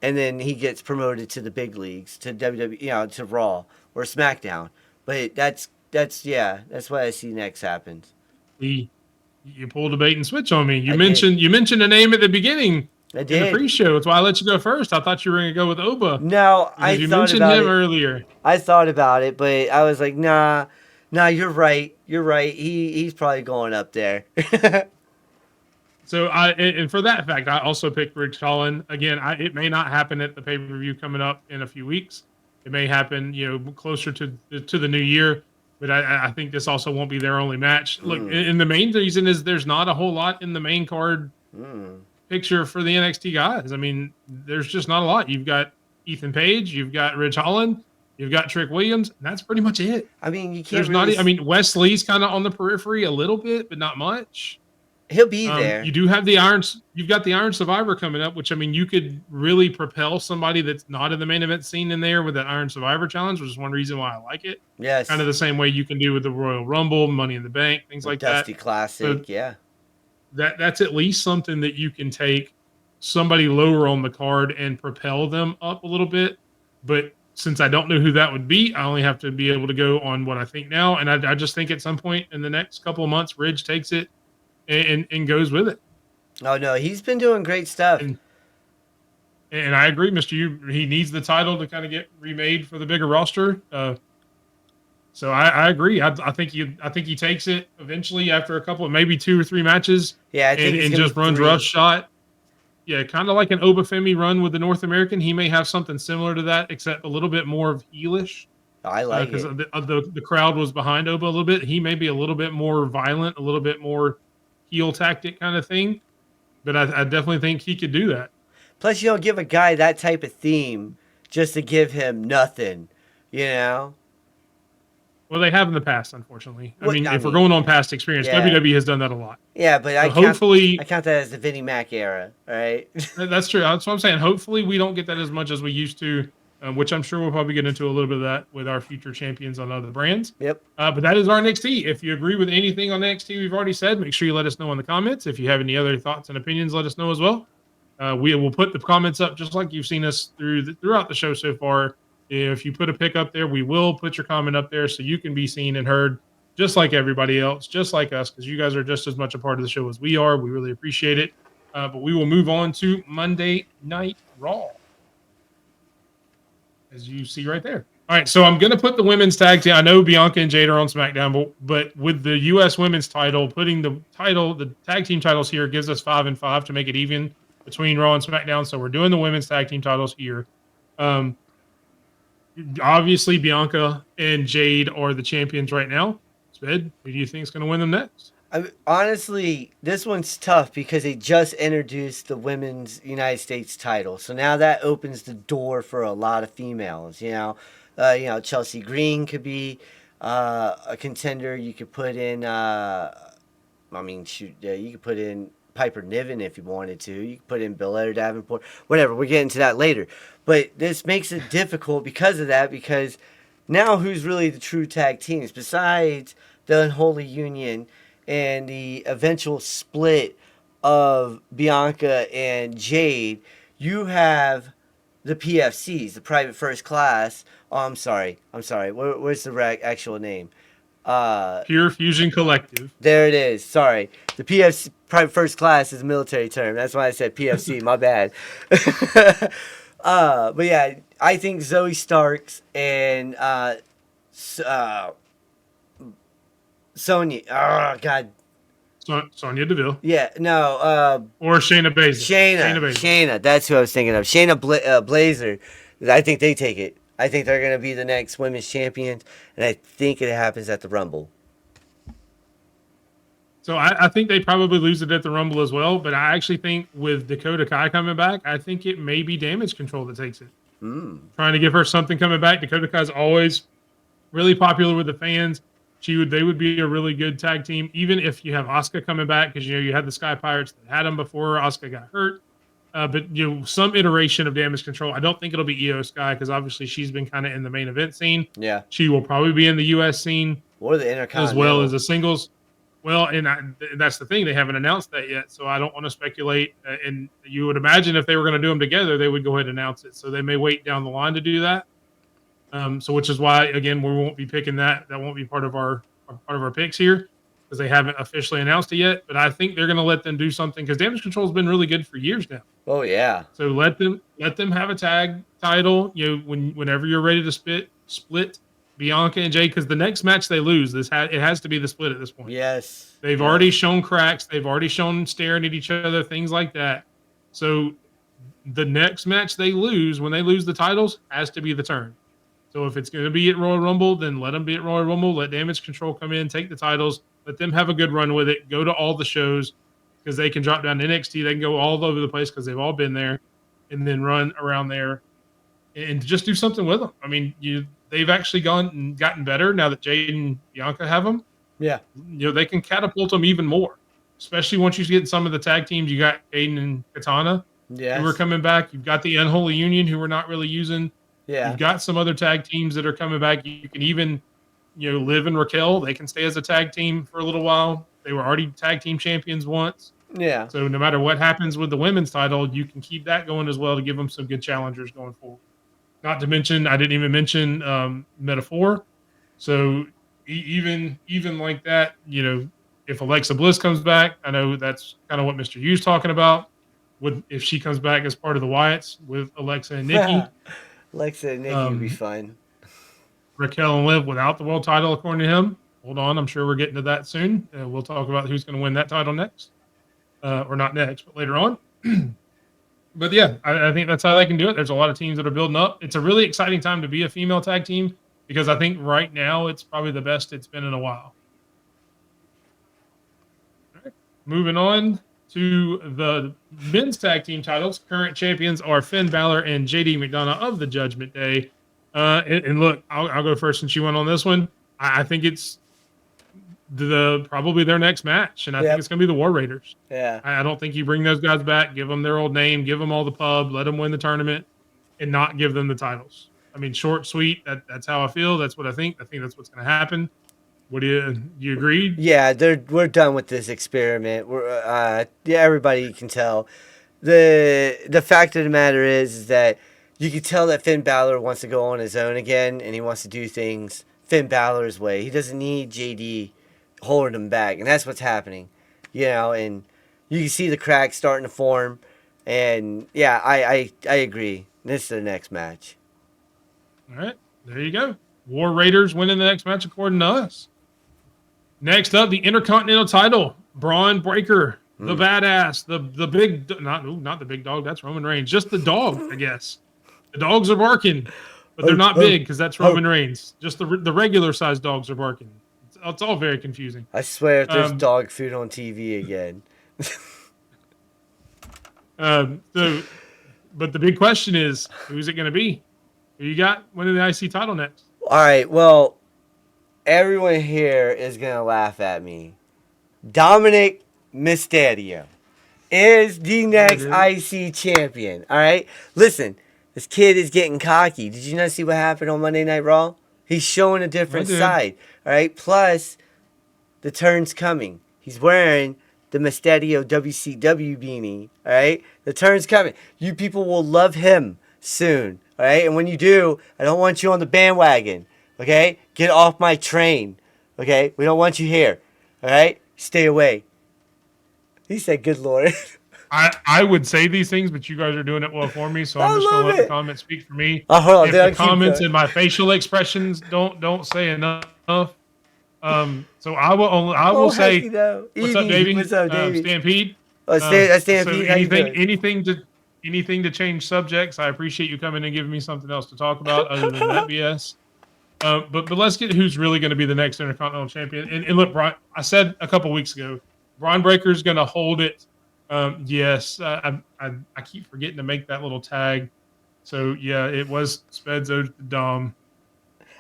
Speaker 1: and then he gets promoted to the big leagues, to WWE, to Raw or SmackDown. But that's what I see next happens.
Speaker 2: You pulled a bait and switch on me. You mentioned a name at the beginning.
Speaker 1: I did.
Speaker 2: In the pre-show. That's why I let you go first. I thought you were going to go with Oba.
Speaker 1: No,
Speaker 2: you mentioned him earlier.
Speaker 1: I thought about it, but I was like, nah, you're right. He's probably going up there.
Speaker 2: So and for that fact, I also picked Ridge Holland. Again, it may not happen at the pay-per-view coming up in a few weeks. It may happen, closer to the new year. But I think this also won't be their only match. Look, and the main reason is there's not a whole lot in the main card picture for the NXT guys. I mean, there's just not a lot. You've got Ethan Page, you've got Ridge Holland, you've got Trick Williams, and that's pretty much it.
Speaker 1: I mean, you can't.
Speaker 2: Wesley's kind of on the periphery a little bit, but not much.
Speaker 1: He'll be there.
Speaker 2: You do have the Irons. You've got the Iron Survivor coming up, which you could really propel somebody that's not in the main event scene in there with that Iron Survivor challenge, which is one reason why I like it.
Speaker 1: Yes.
Speaker 2: Kind of the same way you can do with the Royal Rumble, Money in the Bank, things like
Speaker 1: Dusty
Speaker 2: that.
Speaker 1: Classic,
Speaker 2: So
Speaker 1: yeah.
Speaker 2: That's at least something that you can take somebody lower on the card and propel them up a little bit. But since I don't know who that would be, I only have to be able to go on what I think now. And I just think at some point in the next couple of months, Ridge takes it and goes with it.
Speaker 1: Oh, no, he's been doing great stuff.
Speaker 2: And I agree, Mr. He needs the title to kind of get remade for the bigger roster. So I agree. I think he takes it eventually after a couple of maybe 2 or 3 matches.
Speaker 1: Yeah, I think
Speaker 2: and just runs roughshod. Yeah, kind of like an Obafemi run with the North American. He may have something similar to that, except a little bit more of heelish.
Speaker 1: I like
Speaker 2: because
Speaker 1: it.
Speaker 2: The crowd was behind Oba a little bit. He may be a little bit more violent, a little bit more heel tactic kind of thing. But I definitely think he could do that.
Speaker 1: Plus, you don't give a guy that type of theme just to give him nothing,
Speaker 2: Well, they have in the past, unfortunately.
Speaker 1: If
Speaker 2: we're going on past experience,
Speaker 1: yeah.
Speaker 2: WWE has done that a lot.
Speaker 1: Yeah, but I count that as the Vinnie Mac era, all right?
Speaker 2: That's true. That's what I'm saying. Hopefully, we don't get that as much as we used to, which I'm sure we'll probably get into a little bit of that with our future champions on other brands.
Speaker 1: Yep.
Speaker 2: But that is our NXT. If you agree with anything on NXT we've already said, make sure you let us know in the comments. If you have any other thoughts and opinions, let us know as well. We will put the comments up just like you've seen us throughout the show so far. If you put a pick up there, we will put your comment up there so you can be seen and heard just like everybody else, just like us, because you guys are just as much a part of the show as we are. We really appreciate it. But we will move on to Monday Night Raw, as you see right there. All right, so I'm going to put the women's tag team. I know Bianca and Jade are on SmackDown, but with the U.S. women's title, putting the tag team titles here gives us 5 and 5 to make it even between Raw and SmackDown. So we're doing the women's tag team titles here. Obviously, Bianca and Jade are the champions right now. Sped, who do you think is going to win them next?
Speaker 1: Honestly, this one's tough because they just introduced the women's United States title, so now that opens the door for a lot of females. Chelsea Green could be a contender. You could put in, you could put in Piper Niven if you wanted to. You could put in Belair Davenport, whatever. We'll get into that later. But this makes it difficult because of that. Because now, who's really the true tag teams besides the Unholy Union and the eventual split of Bianca and Jade? You have the PFCs, the Private First Class. Oh, I'm sorry. Where's the actual name?
Speaker 2: Pure Fusion Collective.
Speaker 1: There it is. Sorry. The PFC, Private First Class, is a military term. That's why I said PFC. My bad. But yeah, I think Zoe Starks and Sonya. Oh, God.
Speaker 2: Sonya Deville.
Speaker 1: Yeah, no.
Speaker 2: Or Shayna Baszler.
Speaker 1: Shayna. That's who I was thinking of. Shayna Blazer. I think they take it. I think they're going to be the next women's champions, and I think it happens at the Rumble.
Speaker 2: So I think they probably lose it at the Rumble as well, but I actually think with Dakota Kai coming back, I think it may be Damage Control that takes it. Trying to give her something coming back. Dakota Kai's always really popular with the fans. They would be a really good tag team, even if you have Asuka coming back, because you had the Sky Pirates that had them before Asuka got hurt. But some iteration of Damage Control. I don't think it'll be Io Sky because obviously she's been kind of in the main event scene.
Speaker 1: Yeah,
Speaker 2: she will probably be in the U.S. scene
Speaker 1: or the Intercontinental
Speaker 2: as well as the singles. Well, and that's the thing; they haven't announced that yet, so I don't want to speculate. And you would imagine if they were going to do them together, they would go ahead and announce it. So they may wait down the line to do that. So which is why again we won't be picking that. That won't be part of our picks here, because they haven't officially announced it yet. But I think they're going to let them do something because Damage Control has been really good for years now.
Speaker 1: Oh yeah.
Speaker 2: So let them have a tag title. Whenever you're ready to split Bianca and Jay, because the next match they lose, it has to be the split at this point.
Speaker 1: Yes.
Speaker 2: They've already shown cracks. They've already shown staring at each other, things like that. So the next match they lose, when they lose the titles, has to be the turn. So if it's going to be at Royal Rumble, then let them be at Royal Rumble. Let Damage Control come in, take the titles. Let them have a good run with it. Go to all the shows because they can drop down to NXT. They can go all over the place because they've all been there, and then run around there and just do something with them. I mean, they've actually gotten better now that Jade and Bianca have them.
Speaker 1: Yeah.
Speaker 2: They can catapult them even more, especially once you get some of the tag teams. You got Aiden and Katana who are coming back. You've got the Unholy Union who we're not really using.
Speaker 1: Yeah.
Speaker 2: You've got some other tag teams that are coming back. You can even, Liv and Raquel, they can stay as a tag team for a little while. They were already tag team champions once.
Speaker 1: Yeah.
Speaker 2: So no matter what happens with the women's title, you can keep that going as well to give them some good challengers going forward. Not to mention, I didn't even mention Metaphor. So even like that, if Alexa Bliss comes back, I know that's kind of what Mr. Hughes talking about. If she comes back as part of the Wyatts with Alexa and Nikki.
Speaker 1: Alexa and Nikki would be fun.
Speaker 2: Raquel and Liv without the world title, according to him. Hold on, I'm sure we're getting to that soon. We'll talk about who's going to win that title next. Or not next, but later on. But yeah, I think that's how they can do it. There's a lot of teams that are building up. It's a really exciting time to be a female tag team because I think right now it's probably the best it's been in a while. All right. Moving on to the men's tag team titles. Current champions are Finn Balor and JD McDonough of the Judgment Day. And look, I'll go first since you went on this one. I think it's probably their next match, and I think it's going to be the War Raiders.
Speaker 1: Yeah.
Speaker 2: I don't think you bring those guys back, give them their old name, give them all the pub, let them win the tournament, and not give them the titles. I mean, short, sweet. That's how I feel. That's what I think. I think that's what's going to happen. What do you agree?
Speaker 1: Yeah, we're done with this experiment. Everybody can tell. The fact of the matter is that you can tell that Finn Balor wants to go on his own again, and he wants to do things Finn Balor's way. He doesn't need JD holding him back, and that's what's happening. And you can see the cracks starting to form. And yeah, I agree. This is the next match.
Speaker 2: All right. There you go. War Raiders winning the next match according to us. Next up, the Intercontinental title. Braun Breaker, the badass, the big, not the big dog. That's Roman Reigns. Just the dog, I guess. The dogs are barking, but they're not big because that's Roman Reigns. Just the regular sized dogs are barking. It's all very confusing.
Speaker 1: I swear if there's dog food on TV again.
Speaker 2: But the big question is, who's it going to be? Who you got winning the IC title next?
Speaker 1: All right, well, everyone here is going to laugh at me. Dominic Mysterio is the next IC champion. All right? Listen, this kid is getting cocky. Did you not see what happened on Monday Night Raw? He's showing a different side. All right? Plus, the turn's coming. He's wearing the Mysterio WCW beanie. All right? The turn's coming. You people will love him soon. All right? And when you do, I don't want you on the bandwagon. Okay? Get off my train. Okay? We don't want you here. All right? Stay away. He said, good Lord.
Speaker 2: I would say these things, but you guys are doing it well for me, so I'm just going to let the comments speak for me.
Speaker 1: Hold on,
Speaker 2: if the comments and my facial expressions don't say enough, so I will say, what's up, Davey?
Speaker 1: What's up, Davey?
Speaker 2: Stampede.
Speaker 1: Stampede.
Speaker 2: So anything to change subjects. I appreciate you coming and giving me something else to talk about other than that BS. But let's get who's really going to be the next Intercontinental Champion. And look, Brian, I said a couple weeks ago, Braun Breaker is going to hold it. Yes, I keep forgetting to make that little tag. So, yeah, it was Speds Dom.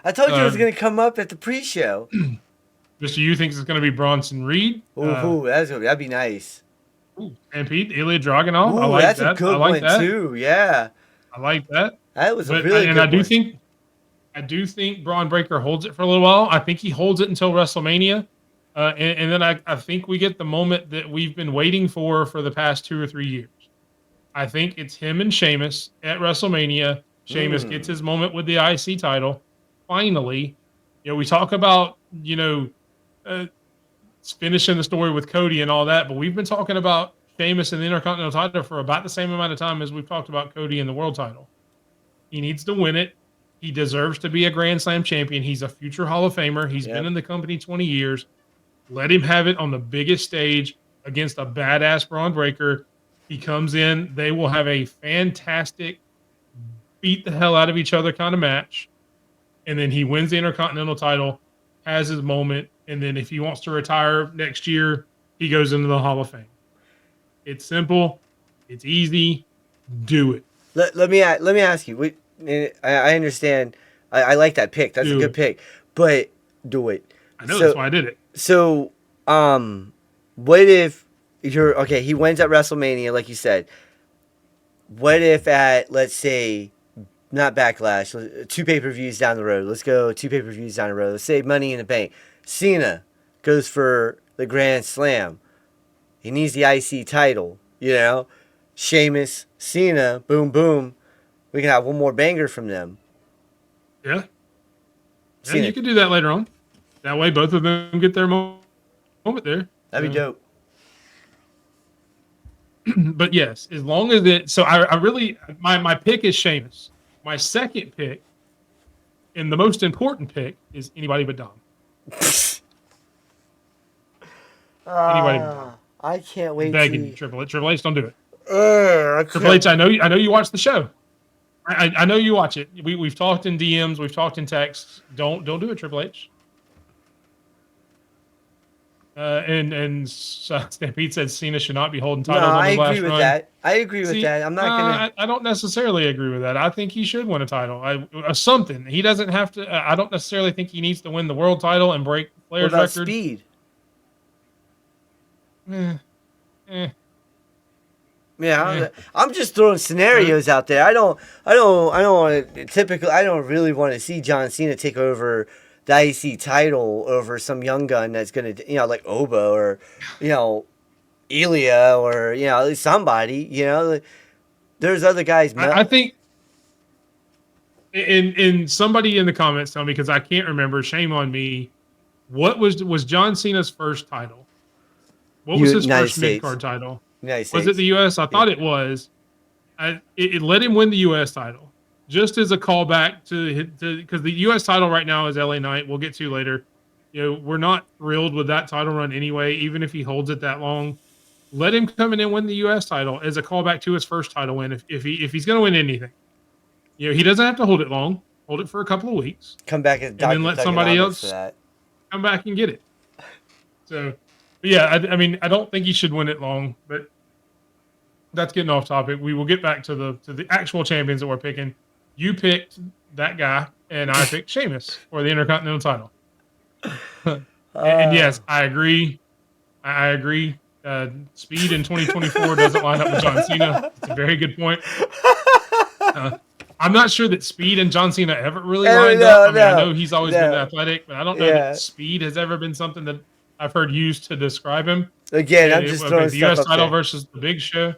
Speaker 1: I told you it was going to come up at the pre-show.
Speaker 2: Mr. You thinks it's going to be Bronson Reed.
Speaker 1: That'd be nice.
Speaker 2: Stampede, Ilya Dragunov. I like
Speaker 1: that's
Speaker 2: that.
Speaker 1: a good one, too. Yeah.
Speaker 2: I like that.
Speaker 1: That was a really good one.
Speaker 2: I do think Braun Breaker holds it for a little while. I think he holds it until WrestleMania. And then I think we get the moment that we've been waiting for the past 2 or 3 years. I think it's him and Sheamus at WrestleMania. Sheamus gets his moment with the IC title. Finally, we talk about, finishing the story with Cody and all that, but we've been talking about Sheamus and the Intercontinental title for about the same amount of time as we've talked about Cody and the world title. He needs to win it. He deserves to be a Grand Slam champion. He's a future Hall of Famer. He's been in the company 20 years. Let him have it on the biggest stage against a badass Braun Breaker. He comes in. They will have a fantastic beat the hell out of each other kind of match. And then he wins the Intercontinental title, has his moment. And then if he wants to retire next year, he goes into the Hall of Fame. It's simple. It's easy. Do it.
Speaker 1: Let me ask you. I understand. I like that pick. That's a good pick. But do it.
Speaker 2: I know, that's why I did it.
Speaker 1: So, what if he wins at WrestleMania, like you said. What if at, let's say, not Backlash, 2 pay-per-views down the road. Let's go 2 pay-per-views down the road. Let's say Money in the Bank. Cena goes for the Grand Slam. He needs the IC title, Sheamus, Cena, boom, boom. We can have one more banger from them.
Speaker 2: Yeah. Yeah, you can do that later on. That way, both of them get their moment there.
Speaker 1: That'd be dope.
Speaker 2: But yes, as long as it. So I really, my pick is Sheamus. My second pick, and the most important pick, is anybody but Dom. Anybody but Dom.
Speaker 1: I can't wait.
Speaker 2: Begging Triple H, don't do it. Triple H, I know you watch the show. I know you watch it. We've talked in DMs, we've talked in texts. Don't do it, Triple H. And Stampede said Cena should not be holding titles on his last run.
Speaker 1: I agree with that. I'm not gonna.
Speaker 2: I don't necessarily agree with that. I think he should win a title. Something. He doesn't have to. I don't necessarily think he needs to win the world title and break Flair's record.
Speaker 1: Speed? Yeah, I'm just throwing scenarios out there. I don't really want to see John Cena take over the IC title over some young gun that's gonna, like Obo or, Ilya or somebody. There's other guys.
Speaker 2: I think. And somebody in the comments tell me, because I can't remember. Shame on me. What was John Cena's first title? What was his first mid-card title? Was it the U.S.? I thought it was. It let him win the U.S. title. just as a callback to because the U.S. title right now is LA Knight. We'll get to later. We're not thrilled with that title run anyway. Even if he holds it that long, let him come in and win the U.S. title as a callback to his first title win. If he's going to win anything, he doesn't have to hold it long. Hold it for a couple of weeks.
Speaker 1: Come back as
Speaker 2: and
Speaker 1: Dr.
Speaker 2: then let somebody else
Speaker 1: for that.
Speaker 2: come back and get it. So, but yeah, I mean, I don't think he should win it long, but that's getting off topic. We will get back to the actual champions that we're picking. You picked that guy, and I picked Sheamus for the Intercontinental title. And yes, I agree. I agree. Speed in 2024 doesn't line up with John Cena. It's a very good point. I'm not sure that Speed and John Cena ever really lined up. I know he's always been athletic, but I don't know that Speed has ever been something that I've heard used to describe him.
Speaker 1: Again, I'm just throwing
Speaker 2: the
Speaker 1: stuff
Speaker 2: U.S.
Speaker 1: up
Speaker 2: title
Speaker 1: there.
Speaker 2: versus the Big Show.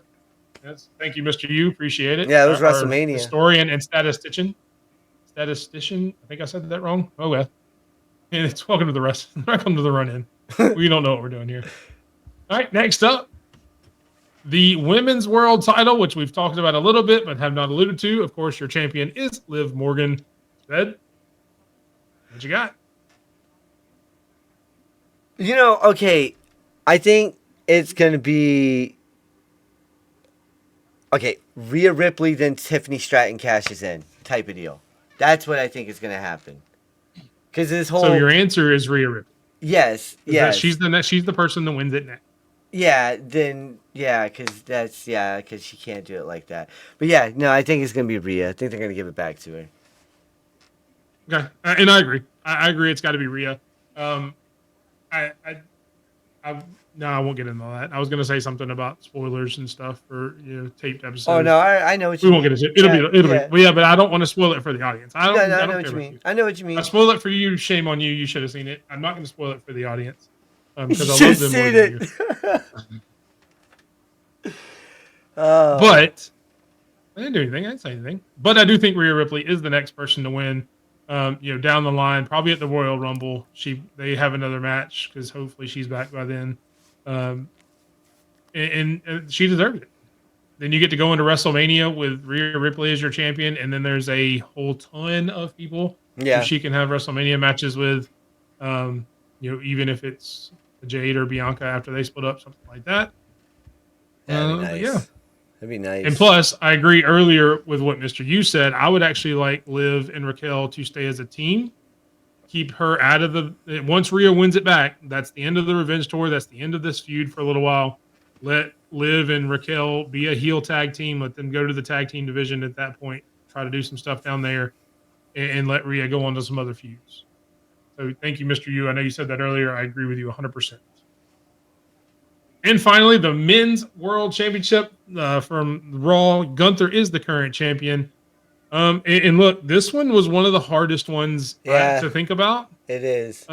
Speaker 2: Yes, thank you, Mr. U. Appreciate it.
Speaker 1: Yeah, it was
Speaker 2: Our
Speaker 1: WrestleMania.
Speaker 2: Historian and statistician. I think I said that wrong. Oh well. And it's welcome to the run-in. We don't know what we're doing here. All right, next up, the Women's World title, which we've talked about a little bit but have not alluded to. Of course, your champion is Liv Morgan. Ed, what you got?
Speaker 1: Okay, I think it's going to be... Okay, Rhea Ripley, then Tiffany Stratton cashes in type of deal. That's what I think is going to happen. Because this whole...
Speaker 2: So your answer is Rhea Ripley.
Speaker 1: Yes.
Speaker 2: She's the person that wins it next.
Speaker 1: Yeah, then, because she can't do it like that. But yeah, no, I think it's going to be Rhea. I think they're going to give it back to her.
Speaker 2: Okay, and I agree. I agree it's got to be Rhea. No, I won't get into that. I was going to say something about spoilers and stuff for taped episodes.
Speaker 1: Oh no, I know what you mean.
Speaker 2: We won't get into it. It'll be, but I don't want to spoil it for the audience. I know what you mean.
Speaker 1: I know what you mean.
Speaker 2: I spoil it for you. Shame on you. You should have seen it. I'm not going to spoil it for the audience because I love them more than you. But I didn't do anything. I didn't say anything. But I do think Rhea Ripley is the next person to win. Down the line, probably at the Royal Rumble. They have another match because hopefully she's back by then. And she deserved it. Then you get to go into WrestleMania with Rhea Ripley as your champion, and then there's a whole ton of people who she can have WrestleMania matches with. Even if it's Jade or Bianca after they split up, something like that.
Speaker 1: That'd be nice.
Speaker 2: Yeah.
Speaker 1: That'd be nice.
Speaker 2: And plus, I agree earlier with what Mr. Yu said. I would actually like Liv and Raquel to stay as a team. Keep her out of once Rhea wins it back, that's the end of the revenge tour. That's the end of this feud for a little while. Let Liv and Raquel be a heel tag team. Let them go to the tag team division at that point. Try to do some stuff down there and let Rhea go on to some other feuds. So thank you, Mr. Yu. I know you said that earlier. I agree with you 100%. And finally, the Men's World Championship from Raw. Gunther is the current champion. And look, this one was one of the hardest ones to think about.
Speaker 1: It is.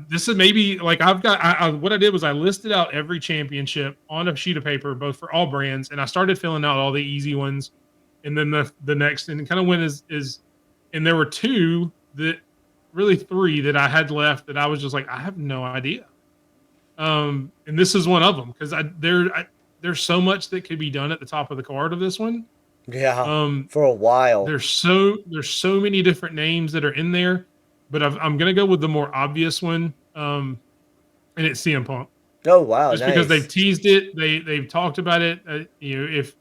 Speaker 2: This is maybe like what I did was I listed out every championship on a sheet of paper, both for all brands, and I started filling out all the easy ones, and then the next, and kind of went and there were three that I had left that I was just like, I have no idea. And this is one of them because there's so much that could be done at the top of the card of this one.
Speaker 1: Yeah. For a while.
Speaker 2: There's so many different names that are in there, but I'm gonna go with the more obvious one, and it's CM Punk.
Speaker 1: Oh wow!
Speaker 2: Just because they've teased it, they've talked about it. If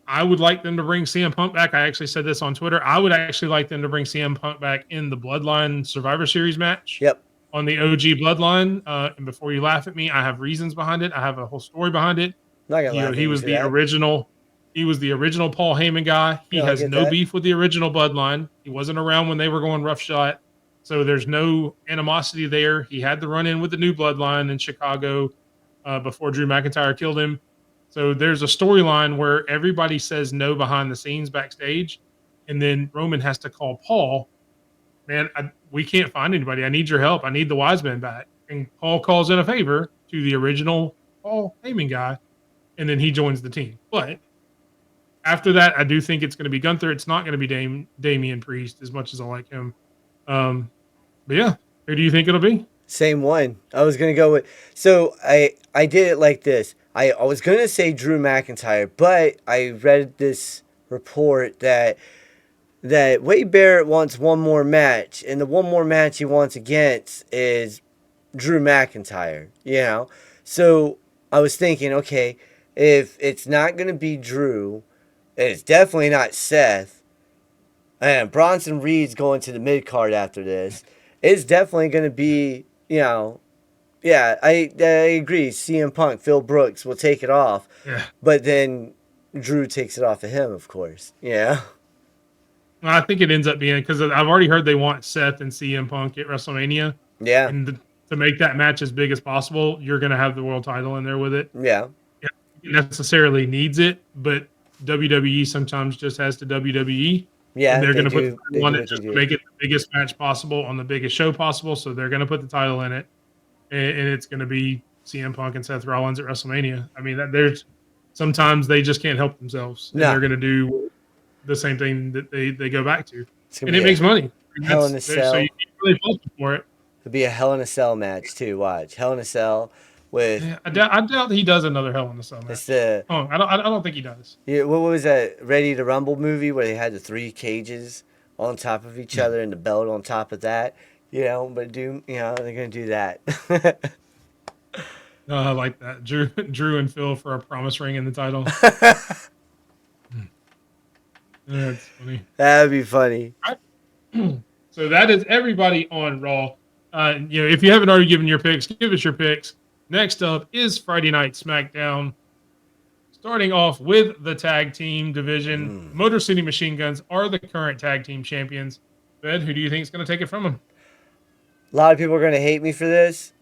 Speaker 2: I would like them to bring CM Punk back, I actually said this on Twitter. I would actually like them to bring CM Punk back in the Bloodline Survivor Series match.
Speaker 1: Yep.
Speaker 2: On the OG Bloodline, and before you laugh at me, I have reasons behind it. I have a whole story behind it.
Speaker 1: Not gonna laugh
Speaker 2: he was the original. He was the original Paul Heyman guy. He has no beef with the original Bloodline. He wasn't around when they were going roughshod. So there's no animosity there. He had the run-in with the new Bloodline in Chicago before Drew McIntyre killed him. So there's a storyline where everybody says no behind the scenes backstage. And then Roman has to call Paul. Man, we can't find anybody. I need your help. I need the wise men back. And Paul calls in a favor to the original Paul Heyman guy. And then he joins the team. But after that, I do think it's going to be Gunther. It's not going to be Damian Priest as much as I like him. But yeah, who do you think it'll be?
Speaker 1: Same one. I was going to go with... So I did it like this. I was going to say Drew McIntyre, but I read this report that that Wade Barrett wants one more match, and the one more match he wants against is Drew McIntyre, So I was thinking, okay, if it's not going to be Drew, it's definitely not Seth, and Bronson Reed's going to the mid card after this, it's definitely going to be, yeah, I agree. CM Punk, Phil Brooks will take it off,
Speaker 2: Yeah.
Speaker 1: but then Drew takes it off of him, of course. Yeah.
Speaker 2: Well, I think it ends up being because I've already heard they want Seth and CM Punk at WrestleMania.
Speaker 1: Yeah.
Speaker 2: And to make that match as big as possible, you're going to have the world title in there with it.
Speaker 1: Yeah.
Speaker 2: It necessarily needs it, but WWE sometimes just has to WWE.
Speaker 1: Yeah.
Speaker 2: And they're going to put
Speaker 1: they
Speaker 2: the title on
Speaker 1: do
Speaker 2: it
Speaker 1: what
Speaker 2: just
Speaker 1: they
Speaker 2: to
Speaker 1: do.
Speaker 2: make it the biggest match possible on the biggest show possible. So they're going to put the title in it, and it's going to be CM Punk and Seth Rollins at WrestleMania. I mean, there's sometimes they just can't help themselves, and
Speaker 1: No.
Speaker 2: they're going to do the same thing that they go back to,
Speaker 1: It's gonna
Speaker 2: and
Speaker 1: be
Speaker 2: it makes money.
Speaker 1: Hell in a
Speaker 2: So
Speaker 1: Cell.
Speaker 2: you can't really fault them for it.
Speaker 1: It'll be a Hell in a Cell match too. Watch Hell in a Cell with
Speaker 2: Yeah, I doubt he does another Hell in a Cell match.
Speaker 1: it's the
Speaker 2: I don't think he does.
Speaker 1: what was that Ready to Rumble movie where they had the 3 cages on top of each other and the belt on top of that. But they're gonna do that.
Speaker 2: I like that. Drew and Phil for a promise ring in the title. That's funny.
Speaker 1: That'd be funny.
Speaker 2: So that is everybody on Raw. If you haven't already given your picks, give us your picks. Next up is Friday Night SmackDown. Starting off with the tag team division. Motor City Machine Guns are the current tag team champions. Ben, who do you think is going to take it from them?
Speaker 1: A lot of people are gonna hate me for this.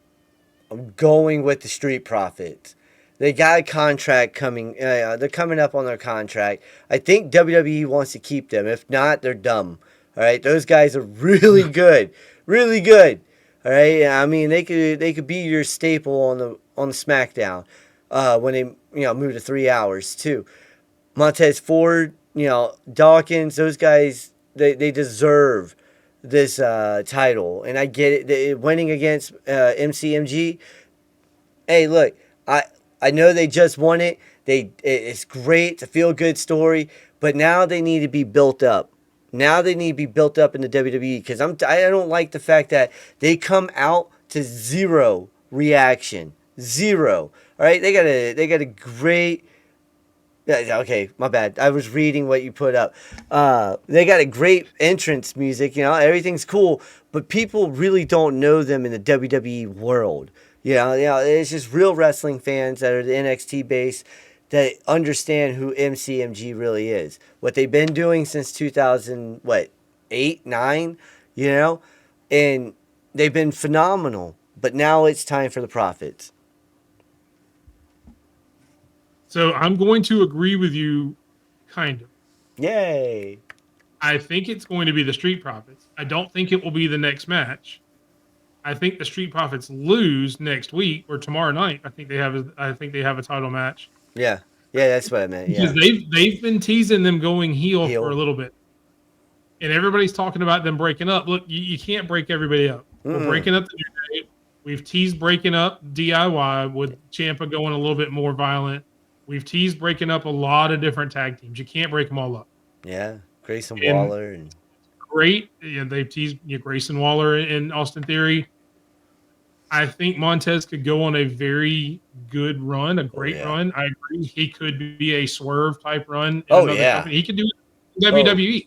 Speaker 1: I'm going with the Street Profits. They got a contract coming. They're coming up on their contract. I think WWE wants to keep them. If not, they're dumb. All right, those guys are really good, really good. All right, I mean they could be your staple on the SmackDown when they move to 3 hours too. Montez Ford, Dawkins, those guys they deserve this title, and I get it. Winning against MCMG. Hey, look, I know they just won it. It's great. It's a feel-good story. But now they need to be built up. Now they need to be built up in the WWE because I don't like the fact that they come out to zero reaction. Zero. All right, they got a great. Okay, my bad. I was reading what you put up. They got a great entrance music. Everything's cool, but people really don't know them in the WWE world. It's just real wrestling fans that are the NXT base that understand who MCMG really is. What they've been doing since 2008, 9, and they've been phenomenal. But now it's time for the Profits.
Speaker 2: So I'm going to agree with you, kind of.
Speaker 1: Yay!
Speaker 2: I think it's going to be the Street Profits. I don't think it will be the next match. I think the Street Profits lose next week or tomorrow night. I think they have a title match.
Speaker 1: Yeah, that's what I meant. Yeah,
Speaker 2: Because they've been teasing them going heel for a little bit, and everybody's talking about them breaking up. Look, you can't break everybody up. We're breaking up the New Day. We've teased breaking up DIY with Ciampa going a little bit more violent. We've teased breaking up a lot of different tag teams. You can't break them all up.
Speaker 1: Yeah, Grayson Waller and
Speaker 2: great. They've teased Grayson Waller and Austin Theory. I think Montez could go on a very good run, a great run. I agree. He could be a Swerve type run. Company. He could do it in WWE.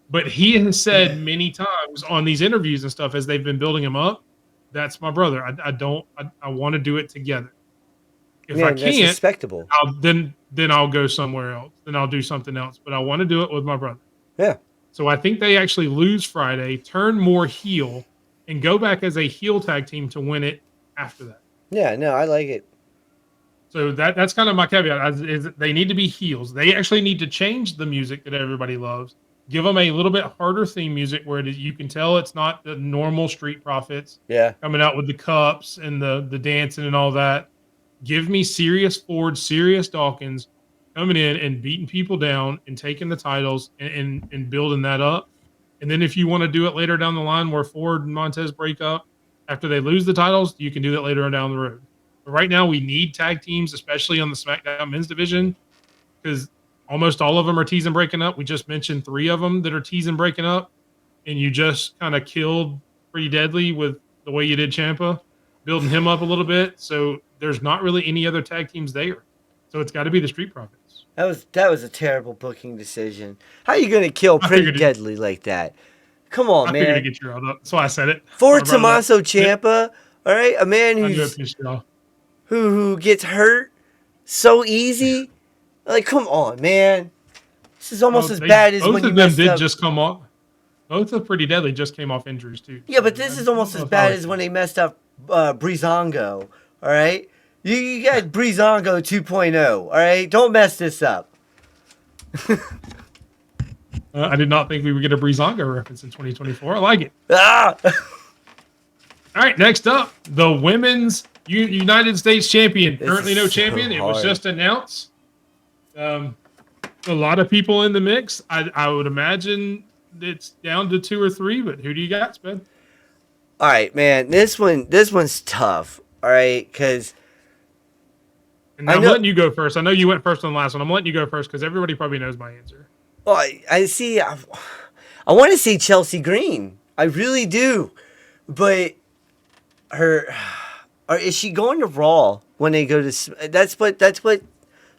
Speaker 2: But he has said many times on these interviews and stuff as they've been building him up, that's my brother. I want to do it together. If I
Speaker 1: that's
Speaker 2: can't,
Speaker 1: respectable.
Speaker 2: then I'll go somewhere else. Then I'll do something else. But I want to do it with my brother.
Speaker 1: Yeah.
Speaker 2: So I think they actually lose Friday, turn more heel, and go back as a heel tag team to win it after that.
Speaker 1: Yeah, no, I like it.
Speaker 2: So that's kind of my caveat. Is they need to be heels. They actually need to change the music that everybody loves. Give them a little bit harder theme music where you can tell it's not the normal Street Profits.
Speaker 1: Yeah.
Speaker 2: Coming out with the cups and the dancing and all that. Give me serious Ford, serious Dawkins coming in and beating people down and taking the titles and building that up. And then if you want to do it later down the line where Ford and Montez break up after they lose the titles, you can do that later on down the road. But right now we need tag teams, especially on the SmackDown men's division, because almost all of them are teasing breaking up. We just mentioned 3 of them that are teasing breaking up, and you just kind of killed Pretty Deadly with the way you did Ciampa, building him up a little bit. So there's not really any other tag teams there. So it's got to be the Street Profits.
Speaker 1: That was a terrible booking decision. How are you gonna kill
Speaker 2: I
Speaker 1: Pretty
Speaker 2: figured it-
Speaker 1: Deadly like that? Come on,
Speaker 2: I figured to
Speaker 1: man.
Speaker 2: get you riled up. That's why I said it.
Speaker 1: For
Speaker 2: I brought it up.
Speaker 1: Tommaso Ciampa, all right, a man
Speaker 2: I knew it
Speaker 1: who's
Speaker 2: pissed you off.
Speaker 1: who gets hurt so easy. Like, come on, man. This is almost as bad as
Speaker 2: both
Speaker 1: when you
Speaker 2: of them
Speaker 1: messed
Speaker 2: did
Speaker 1: up.
Speaker 2: just come off. Both of Pretty Deadly just came off injuries too.
Speaker 1: Yeah, but this is almost as bad as when they messed up Breezango. All right, you got Breezango 2.0. All right, don't mess this up.
Speaker 2: I did not think we would get a Breezango reference in 2024. I like it.
Speaker 1: Ah!
Speaker 2: All right, next up, the women's United States champion.
Speaker 1: This
Speaker 2: Currently
Speaker 1: is
Speaker 2: no
Speaker 1: so
Speaker 2: champion. It was
Speaker 1: hard.
Speaker 2: just announced. A lot of people in the mix. I would imagine it's down to 2 or 3, but who do you got, Sped?
Speaker 1: All right, man. This one's tough. All right, because
Speaker 2: And I'm letting you go first. I know you went first on the last one. I'm letting you go first because everybody probably knows my answer.
Speaker 1: well, I see. I want to say Chelsea Green. I really do, but is she going to Raw when they go to? That's what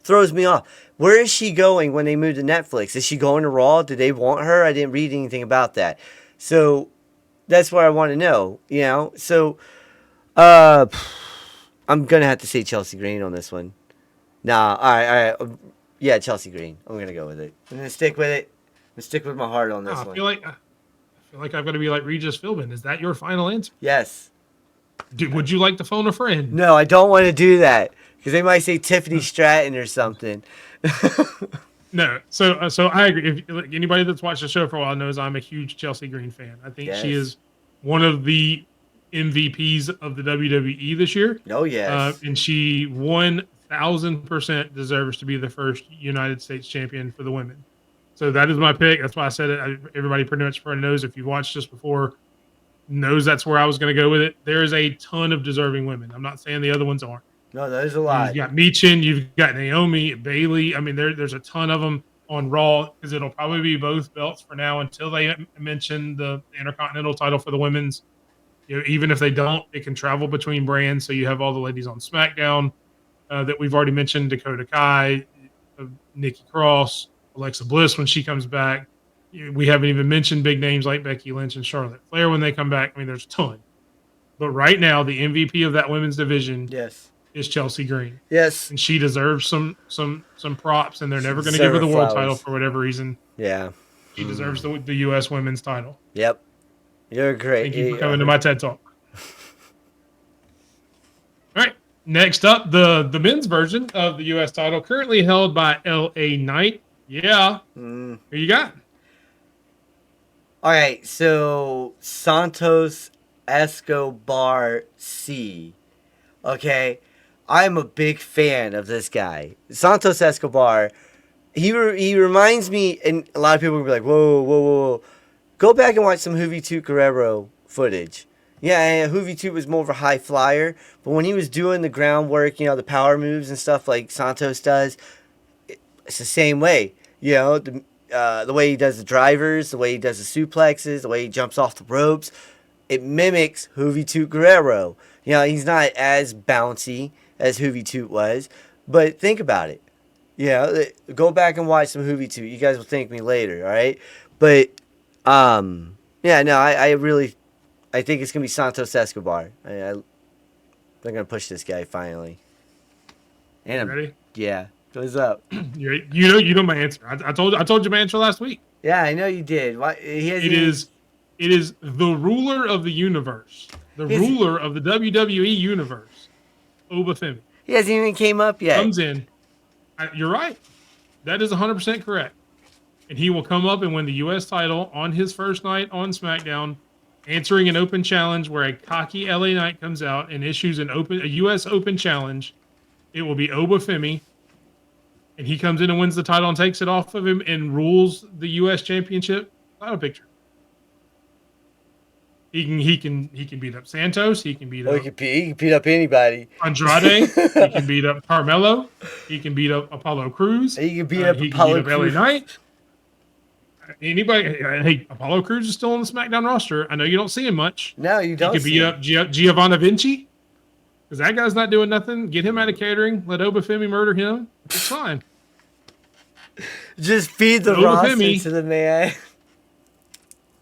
Speaker 1: throws me off. Where is she going when they move to Netflix? Is she going to Raw? Do they want her? I didn't read anything about that. So that's what I want to know, you know? So I'm going to have to say Chelsea Green on this one. Nah, all right. Yeah, Chelsea Green. I'm going to go with it. I'm going to stick with it. I'm going to stick with my heart on this
Speaker 2: I
Speaker 1: one.
Speaker 2: feel like I've got to be like Regis Philbin. Is that your final answer?
Speaker 1: Yes.
Speaker 2: Would you like to phone a friend?
Speaker 1: No, I don't want to do that because they might say Tiffany Stratton or something.
Speaker 2: No, so I agree. If like, anybody that's watched the show for a while knows I'm a huge Chelsea Green fan. I think she
Speaker 1: Yes.
Speaker 2: is one of the MVPs of the WWE this year.
Speaker 1: Oh, yes.
Speaker 2: And she 1,000% deserves to be the first United States champion for the women. So that is my pick. That's why I said it. Everybody pretty much knows, if you watched this before, knows that's where I was going to go with it. There is a ton of deserving women. I'm not saying the other ones aren't.
Speaker 1: No, there's a lot.
Speaker 2: You've got Meechin, you've got Naomi, Bailey. I mean, there's a ton of them on Raw because it'll probably be both belts for now until they mention the Intercontinental title for the women's. You know, even if they don't, it can travel between brands. So you have all the ladies on SmackDown that we've already mentioned: Dakota Kai, Nikki Cross, Alexa Bliss when she comes back. We haven't even mentioned big names like Becky Lynch and Charlotte Flair when they come back. I mean, there's a ton. But right now, the MVP of that women's division
Speaker 1: Yes.
Speaker 2: is Chelsea Green.
Speaker 1: Yes.
Speaker 2: And she deserves some props, and they're never going to give her the world title for whatever reason.
Speaker 1: Yeah.
Speaker 2: She deserves the U.S. women's title.
Speaker 1: Yep. You're great.
Speaker 2: Thank you for coming to my TED Talk. All right. Next up, the men's version of the U.S. title, currently held by L.A. Knight. Yeah. Who you got?
Speaker 1: All right. So Santos Escobar C. Okay. I'm a big fan of this guy. Santos Escobar. He reminds me, and a lot of people will be like, whoa. Go back and watch some Juventud Guerrero footage. Yeah, Juventud was more of a high flyer, but when he was doing the groundwork, you know, the power moves and stuff like Santos does, it's the same way. You know, the way he does the drivers, the way he does the suplexes, the way he jumps off the ropes, it mimics Juventud Guerrero. You know, he's not as bouncy as Juventud was, but think about it. You know, go back and watch some Juventud. You guys will thank me later, all right? But yeah, no, I think it's gonna be Santos Escobar. They're gonna push this guy finally. And
Speaker 2: Ready?
Speaker 1: Yeah, what's up?
Speaker 2: You know my answer. I told you my answer last week.
Speaker 1: Yeah, I know you did. Why?
Speaker 2: It is the ruler of the universe, the ruler of the WWE universe, Obafemi.
Speaker 1: He hasn't even came up yet.
Speaker 2: Comes in. You're right. That is 100% correct. And he will come up and win the U.S. title on his first night on SmackDown, answering an open challenge where a cocky LA Knight comes out and issues a U.S. Open challenge. It will be Obafemi, and he comes in and wins the title and takes it off of him and rules the U.S. Championship title picture. He can beat up Santos. He can beat
Speaker 1: Or
Speaker 2: up
Speaker 1: he can beat up anybody.
Speaker 2: Andrade. He can beat up Carmelo. He can beat up Apollo Crews.
Speaker 1: He can beat up
Speaker 2: He can
Speaker 1: Apollo
Speaker 2: beat up LA
Speaker 1: Crews.
Speaker 2: Knight. Anybody? Hey, Apollo Crews is still on the SmackDown roster. I know you don't see him much.
Speaker 1: No, you
Speaker 2: He
Speaker 1: don't
Speaker 2: could
Speaker 1: see
Speaker 2: beat
Speaker 1: him.
Speaker 2: up Giovanna Vinci because that guy's not doing nothing. Get him out of catering. Let Obafemi murder him. It's fine.
Speaker 1: Just feed the
Speaker 2: Obafemi-
Speaker 1: roster to the man.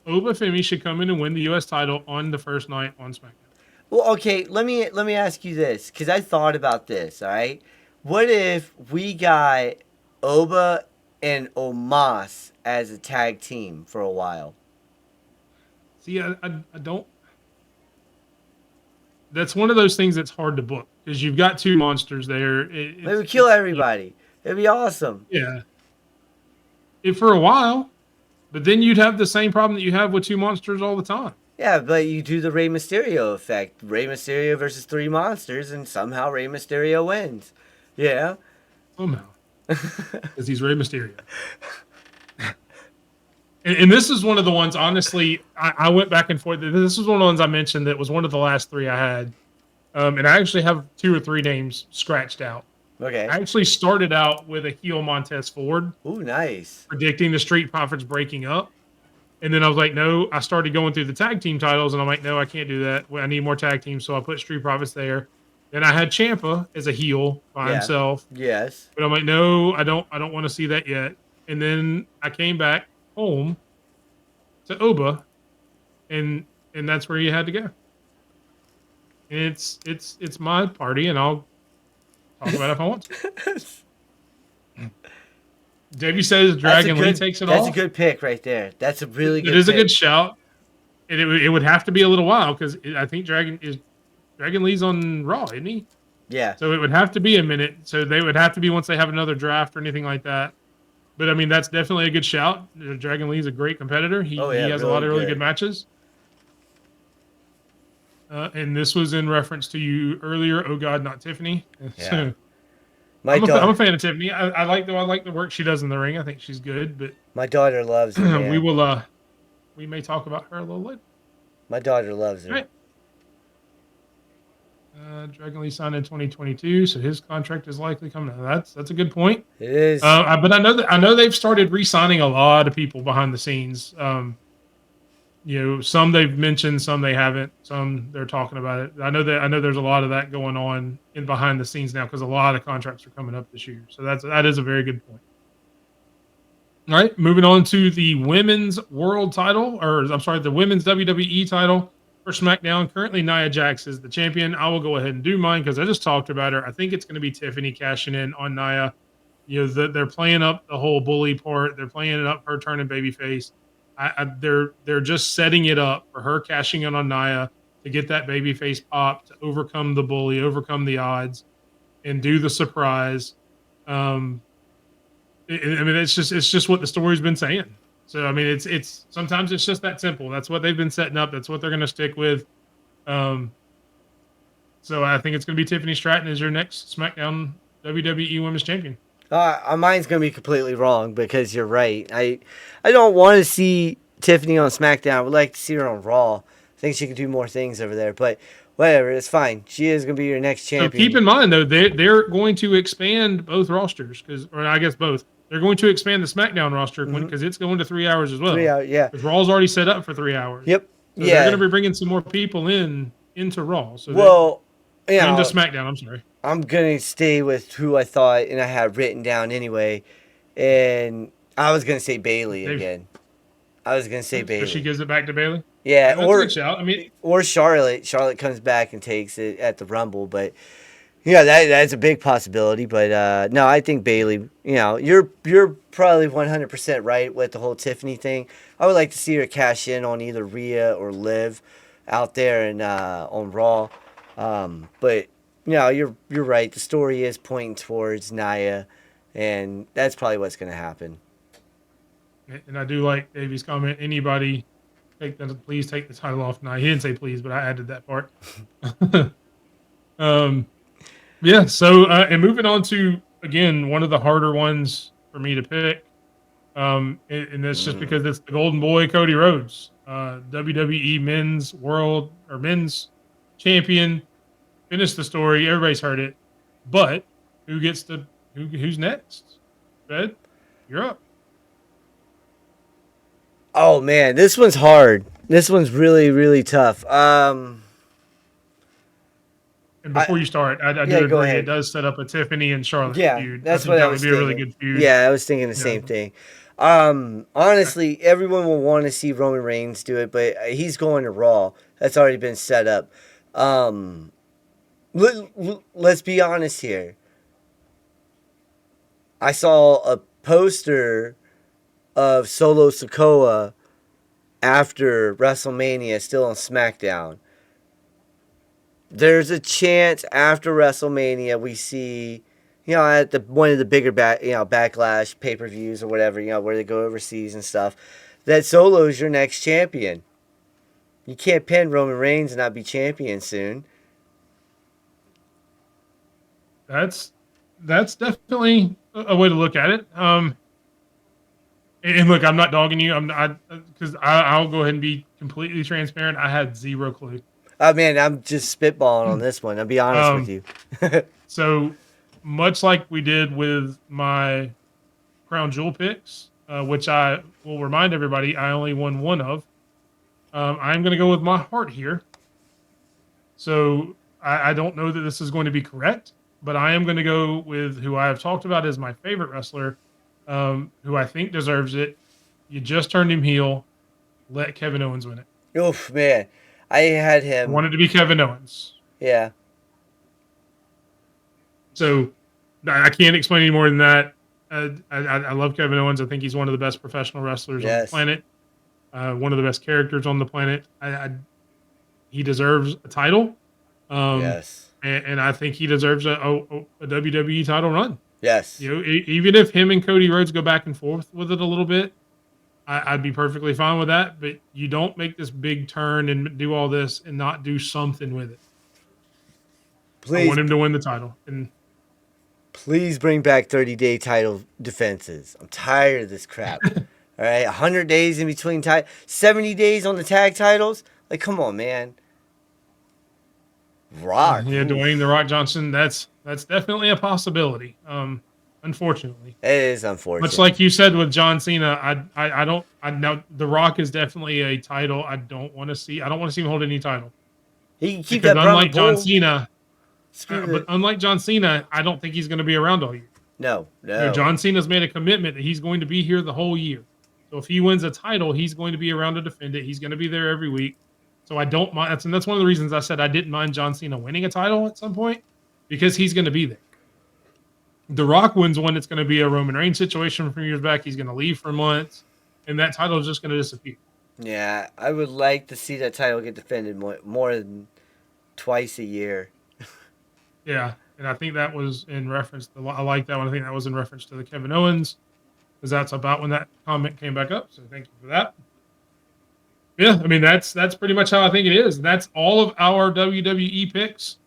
Speaker 2: Obafemi should come in and win the U.S. title on the first night on SmackDown.
Speaker 1: Well, okay, let me ask you this, because I thought about this, all right? What if we got Oba and Omos as a tag team for a while?
Speaker 2: See, I don't. That's one of those things that's hard to book because you've got two monsters there.
Speaker 1: They would kill everybody. It'd be awesome.
Speaker 2: Yeah. For a while, but then you'd have the same problem that you have with two monsters all the time.
Speaker 1: Yeah, but you do the Rey Mysterio effect. Rey Mysterio versus three monsters, and somehow Rey Mysterio wins. Yeah.
Speaker 2: Somehow. Because he's Rey Mysterio. And this is one of the ones, honestly, I went back and forth. This was one of the ones I mentioned that was one of the last three I had. And I actually have 2 or 3 names scratched out.
Speaker 1: Okay.
Speaker 2: I actually started out with a heel Montez Ford,
Speaker 1: Ooh, nice.
Speaker 2: predicting the Street Profits breaking up. And then I was like, no, I started going through the tag team titles, and I'm like, no, I can't do that. I need more tag teams, so I put Street Profits there. Then I had Ciampa as a heel by himself.
Speaker 1: Yes.
Speaker 2: But I'm like, no, I don't want to see that yet. And then I came back home to Oba, and that's where you had to go. And it's my party, and I'll talk about it if I want to. Davey says Dragon Lee takes it all.
Speaker 1: That's a good pick right there. That's a really good
Speaker 2: It is
Speaker 1: pick.
Speaker 2: a good shout. And it would have to be a little while because I think Dragon Lee's on Raw, isn't he?
Speaker 1: Yeah.
Speaker 2: So it would have to be a minute. So they would have to be once they have another draft or anything like that. But I mean, that's definitely a good shout. Dragon Lee's a great competitor. He has a lot of really good matches. And this was in reference to you earlier. Oh God, not Tiffany.
Speaker 1: Yeah.
Speaker 2: So, I'm a fan of Tiffany. I like the work she does in the ring. I think she's good. But
Speaker 1: My daughter loves her. Man.
Speaker 2: We may talk about her a little later.
Speaker 1: My daughter loves her.
Speaker 2: Right. Dragon Lee signed in 2022, so his contract is likely coming out. That's a good point.
Speaker 1: It is.
Speaker 2: But I know they've started re-signing a lot of people behind the scenes. Some they've mentioned, some they haven't, some they're talking about it. I know there's a lot of that going on in behind the scenes now because a lot of contracts are coming up this year. So that is a very good point. All right, moving on to the women's world title, the women's WWE title for SmackDown. Currently, Nia Jax is the champion. I will go ahead and do mine because I just talked about her. I think it's going to be Tiffany cashing in on Nia. They're playing up the whole bully part. They're playing it up her turning babyface. They're just setting it up for her cashing in on Nia to get that babyface pop, to overcome the bully, overcome the odds, and do the surprise. It's just what the story's been saying. So I mean, it's sometimes it's just that simple. That's what they've been setting up. That's what they're going to stick with. So I think it's going to be Tiffany Stratton as your next SmackDown WWE Women's Champion.
Speaker 1: Mine's gonna be completely wrong because you're right. I don't want to see Tiffany on SmackDown. I would like to see her on Raw. I think she could do more things over there. But whatever, it's fine. She is gonna be your next champion.
Speaker 2: So keep in mind though, they're going to expand both rosters or I guess both. They're going to expand the SmackDown roster because it's going to 3 hours as well.
Speaker 1: 3 hours, yeah.
Speaker 2: Because Raw's already set up for 3 hours.
Speaker 1: Yep.
Speaker 2: So they're going to be bringing some more people into Raw. So into SmackDown. I'm sorry.
Speaker 1: I'm gonna stay with who I thought and I had written down anyway, and I was gonna say Bailey again. I was gonna say Bailey.
Speaker 2: So she gives it back to Bailey.
Speaker 1: Yeah,
Speaker 2: That's a good shout. I mean,
Speaker 1: or Charlotte. Charlotte comes back and takes it at the Rumble, but yeah, that's a big possibility. But no, I think Bailey. You're probably 100% right with the whole Tiffany thing. I would like to see her cash in on either Rhea or Liv out there and on Raw. But you're right. The story is pointing towards Nia, and that's probably what's going to happen.
Speaker 2: And I do like Davey's comment. Anybody, please take the title off Nia. He didn't say please, but I added that part. Yeah. So and moving on to again one of the harder ones for me to pick. And that's just because it's the golden boy Cody Rhodes, WWE men's champion. Finished the story. Everybody's heard it, but who's next? Fed, you're up.
Speaker 1: Oh man, this one's hard. This one's really, really tough.
Speaker 2: And before you start, I
Speaker 1: yeah,
Speaker 2: do
Speaker 1: go
Speaker 2: agree.
Speaker 1: ahead.
Speaker 2: It does set up a Tiffany and Charlotte
Speaker 1: Yeah,
Speaker 2: feud.
Speaker 1: that's
Speaker 2: I think
Speaker 1: what
Speaker 2: that
Speaker 1: I
Speaker 2: would
Speaker 1: was
Speaker 2: be
Speaker 1: thinking.
Speaker 2: a really good feud.
Speaker 1: Yeah, I was thinking the same thing. Honestly, everyone will want to see Roman Reigns do it, but he's going to Raw. That's already been set up. Let's be honest here. I saw a poster of Solo Sikoa after WrestleMania, still on SmackDown. There's a chance after WrestleMania we see, at one of the bigger backlash pay-per-views or whatever, where they go overseas and stuff, that Solo's your next champion. You can't pin Roman Reigns and not be champion soon.
Speaker 2: That's definitely a way to look at it. And look, I'm not dogging you. Because I'll go ahead and be completely transparent. I had zero clue.
Speaker 1: Oh man, I'm just spitballing on this one. I'll be honest with you.
Speaker 2: So much like we did with my Crown Jewel picks, which I will remind everybody I only won one of. I'm going to go with my heart here. So I don't know that this is going to be correct, but I am going to go with who I have talked about as my favorite wrestler, who I think deserves it. You just turned him heel. Let Kevin Owens win it.
Speaker 1: Oof, man. I had
Speaker 2: I
Speaker 1: him.
Speaker 2: wanted to be Kevin Owens.
Speaker 1: Yeah.
Speaker 2: So I can't explain any more than that. I love Kevin Owens. I think he's one of the best professional wrestlers on the planet. One of the best characters on the planet. He deserves a title.
Speaker 1: Yes.
Speaker 2: And I think he deserves a WWE title run.
Speaker 1: Yes.
Speaker 2: Even if him and Cody Rhodes go back and forth with it a little bit, I'd be perfectly fine with that. But you don't make this big turn and do all this and not do something with it.
Speaker 1: Please,
Speaker 2: I want him to win the title. And
Speaker 1: please bring back 30-day title defenses. I'm tired of this crap. All right, 100 days in between 70 days on the tag titles. Like, come on, man. Rock.
Speaker 2: Yeah, Dwayne "The Rock" Johnson. That's definitely a possibility. Unfortunately,
Speaker 1: it is unfortunate.
Speaker 2: Much like you said with John Cena, I don't. Now The Rock is definitely a title I don't want to see. I don't want to see him hold any title.
Speaker 1: He can keep
Speaker 2: because
Speaker 1: that
Speaker 2: unlike John
Speaker 1: bull.
Speaker 2: Cena, but unlike John Cena, I don't think he's going to be around all year.
Speaker 1: No.
Speaker 2: John Cena's made a commitment that he's going to be here the whole year. So if he wins a title, he's going to be around to defend it. He's going to be there every week. So I don't mind. That's one of the reasons I said I didn't mind John Cena winning a title at some point, because he's going to be there. The Rock wins one. It's going to be a Roman Reigns situation from years back. He's going to leave for months, and that title is just going to disappear.
Speaker 1: Yeah, I would like to see that title get defended more than twice a year.
Speaker 2: Yeah, and I think that was in reference to, I like that one. I think that was in reference to the Kevin Owens, because that's about when that comment came back up. So thank you for that. Yeah, I mean, that's pretty much how I think it is. That's all of our WWE picks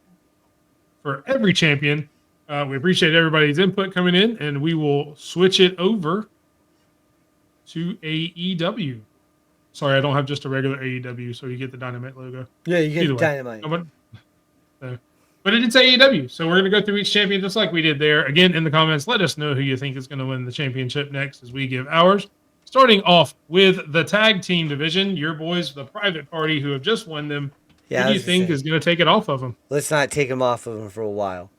Speaker 2: for every champion. We appreciate everybody's input coming in, and we will switch it over to AEW. Sorry, I don't have just a regular AEW, so you get the Dynamite logo.
Speaker 1: Yeah, you get
Speaker 2: Either
Speaker 1: the Dynamite.
Speaker 2: But it did say AEW, so we're going to go through each champion just like we did there. Again, in the comments, let us know who you think is going to win the championship next as we give ours. Starting off with the tag team division, your boys, the Private Party, who have just won them.
Speaker 1: Yeah,
Speaker 2: who do you think is going to take it off of them?
Speaker 1: Let's not take them off of them for a while.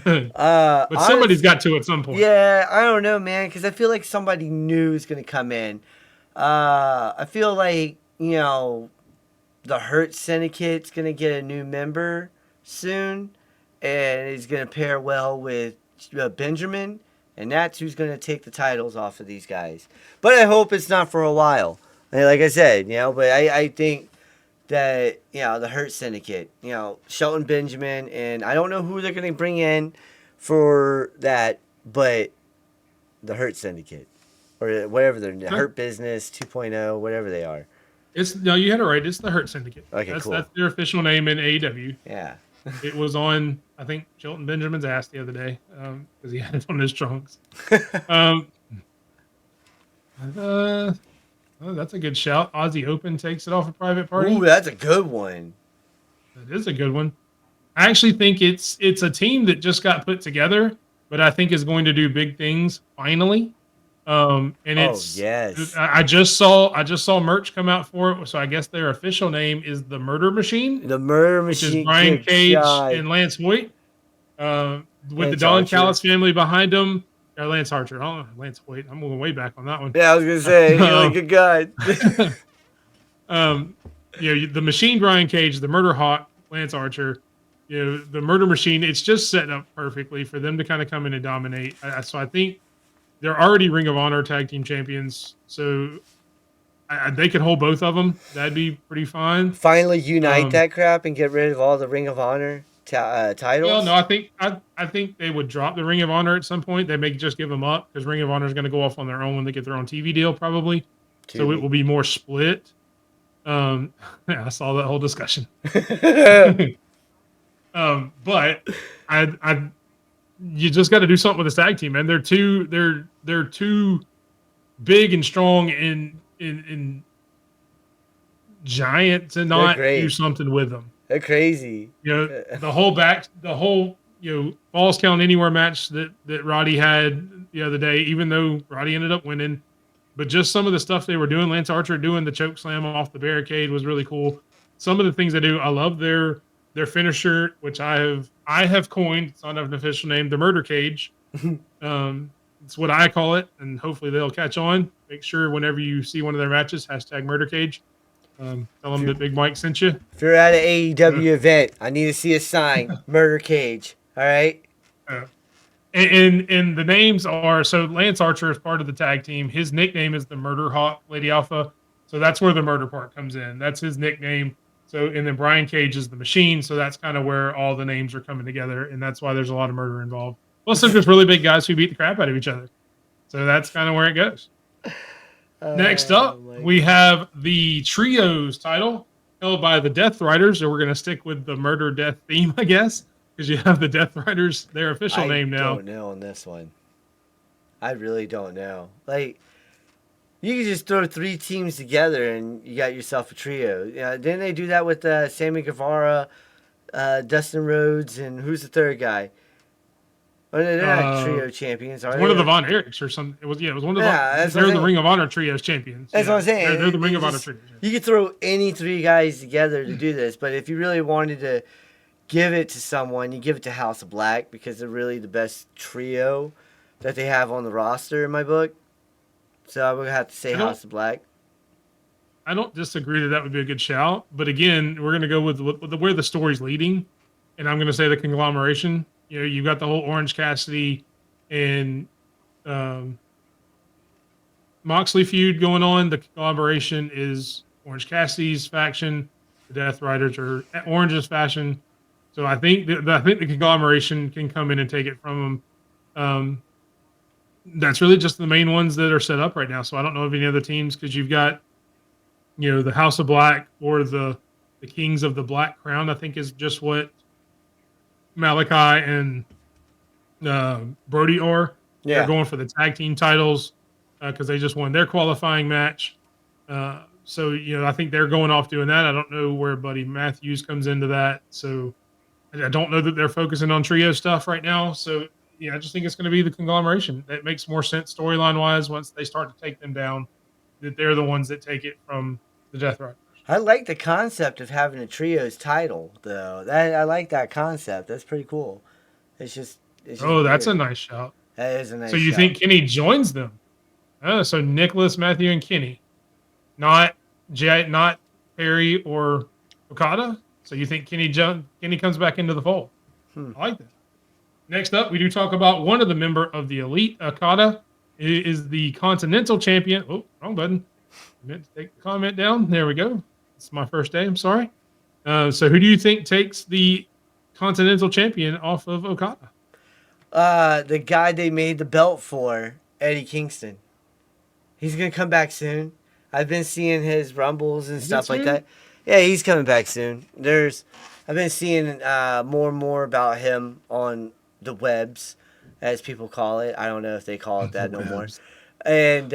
Speaker 2: But somebody's got to at some point.
Speaker 1: Yeah, I don't know, man, because I feel like somebody new is going to come in. I feel like, the Hurt Syndicate's going to get a new member soon, and he's going to pair well with Benjamin, and that's who's going to take the titles off of these guys. But I hope it's not for a while. Like I said, but I think that, the Hurt Syndicate, Shelton Benjamin, and I don't know who they're going to bring in for that, but the Hurt Syndicate, or whatever they're, Hurt Business 2.0, whatever they are.
Speaker 2: No, you had it right. It's the Hurt Syndicate.
Speaker 1: Okay,
Speaker 2: that's,
Speaker 1: cool.
Speaker 2: That's their official name in AEW.
Speaker 1: Yeah.
Speaker 2: It was on, I think, Shelton Benjamin's ass the other day because he had it on his trunks. Oh, that's a good shout. Aussie Open takes it off a private party.
Speaker 1: Ooh, that's a good one.
Speaker 2: That is a good one. I actually think it's a team that just got put together, but I think is going to do big things finally. And
Speaker 1: Oh, yes.
Speaker 2: I just saw merch come out for it, so I guess their official name is the Murder Machine,
Speaker 1: The Murder
Speaker 2: which is
Speaker 1: Machine.
Speaker 2: Brian
Speaker 1: Good
Speaker 2: Cage
Speaker 1: shot.
Speaker 2: and Lance Hoyt, with the
Speaker 1: Lance
Speaker 2: Don
Speaker 1: Archer.
Speaker 2: Callis family behind them. Or Lance Archer, oh, Lance Hoyt. I'm going way back on that one.
Speaker 1: Yeah, I was gonna say, really good guy.
Speaker 2: The Machine, Brian Cage, the Murder Hawk, Lance Archer, the Murder Machine. It's just set up perfectly for them to kind of come in and dominate. So I think they're already Ring of Honor tag team champions, so they could hold both of them. That'd be pretty fine.
Speaker 1: Finally unite that crap and get rid of all the Ring of Honor titles.
Speaker 2: Well, no, I think they would drop the Ring of Honor at some point. They may just give them up because Ring of Honor is going to go off on their own when they get their own TV deal, probably. So it will be more split. Yeah, I saw that whole discussion. But you just got to do something with this tag team, man. They're too big and strong and giant to not do something with them.
Speaker 1: They're crazy.
Speaker 2: The whole Falls Count Anywhere match that Roddy had the other day, even though Roddy ended up winning, but just some of the stuff they were doing, Lance Archer doing the choke slam off the barricade was really cool. Some of the things they do, I love their finisher, which I have coined. It's not an official name, the Murder Cage. It's what I call it, and hopefully they'll catch on. Make sure whenever you see one of their matches, # Murder Cage. Tell them that Big Mike sent you.
Speaker 1: If you're at an AEW event, I need to see a sign, Murder Cage. All right.
Speaker 2: And the names are, so Lance Archer is part of the tag team. His nickname is the Murder Hawk, Lady Alpha. So that's where the murder part comes in. That's his nickname. So, and then Brian Cage is the Machine. So that's kind of where all the names are coming together. And that's why there's a lot of murder involved. Plus, they're just really big guys who beat the crap out of each other. So that's kind of where it goes. Next up, we have the Trios title held by the Death Riders. So we're going to stick with the murder death theme, I guess, because you have the Death Riders, their official name now.
Speaker 1: I don't know on this one. I really don't know. Like, you can just throw 3 teams together and you got yourself a trio. Didn't they do that with Sammy Guevara, Dustin Rhodes, and who's the third guy? Oh, they're not trio champions, are they?
Speaker 2: One of the Von Erichs or something. It was one of the. They're the Ring of Honor Trios champions.
Speaker 1: That's what I'm saying.
Speaker 2: They're the Ring of Honor Trios.
Speaker 1: You could throw any 3 guys together to do this, but if you really wanted to give it to someone, you give it to House of Black because they're really the best trio that they have on the roster in my book. So I would have to say House of Black.
Speaker 2: I don't disagree that would be a good shout, but again, we're going to go with where the story's leading, and I'm going to say the conglomeration. You've got the whole Orange Cassidy and Moxley feud going on. The conglomeration is Orange Cassidy's faction. The Death Riders are Orange's faction. So I think the conglomeration can come in and take it from them. That's really just the main ones that are set up right now. So I don't know of any other teams because you've got, the House of Black or the Kings of the Black Crown, I think is just what Malachi and Brody are. Yeah. They're going for the tag team titles because they just won their qualifying match. So, I think they're going off doing that. I don't know where Buddy Matthews comes into that. So I don't know that they're focusing on trio stuff right now. So, I just think it's going to be the conglomeration. That makes more sense storyline-wise once they start to take them down, that they're the ones that take it from the Death Riders.
Speaker 1: I like the concept of having a trios title, though. I like that concept. That's pretty cool. It's just
Speaker 2: that's
Speaker 1: weird.
Speaker 2: A nice shout.
Speaker 1: That is a nice shout.
Speaker 2: So you think Kenny joins them? Oh, so Nicholas, Matthew, and Kenny. Not Perry or Okada? So you think Kenny comes back into the fold? I like that. Next up, we do talk about one of the member of the Elite, Okada. It is the Continental Champion. Oh, wrong button. I meant to take the comment down. There we go. It's my first day. I'm sorry. So who do you think takes the Continental Champion off of Okada?
Speaker 1: The guy they made the belt for, Eddie Kingston. He's going to come back soon. I've been seeing his rumbles and stuff like that. Yeah, he's coming back soon. I've been seeing more and more about him on the webs, as people call it. I don't know if they call it that no more. And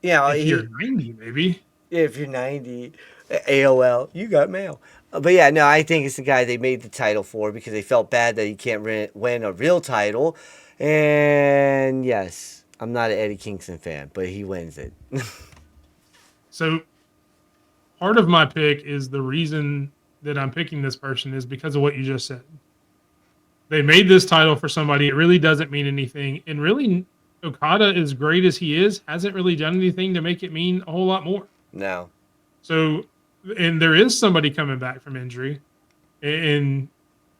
Speaker 2: If you're 90, maybe.
Speaker 1: If you're 90, AOL, you got mail. But yeah, no, I think it's the guy they made the title for because they felt bad that he can't win a real title. And yes, I'm not an Eddie Kingston fan, but he wins it.
Speaker 2: So part of my pick is the reason that I'm picking this person is because of what you just said. They made this title for somebody. It really doesn't mean anything. And really, Okada, as great as he is, hasn't really done anything to make it mean a whole lot more.
Speaker 1: No.
Speaker 2: So, and there is somebody coming back from injury. And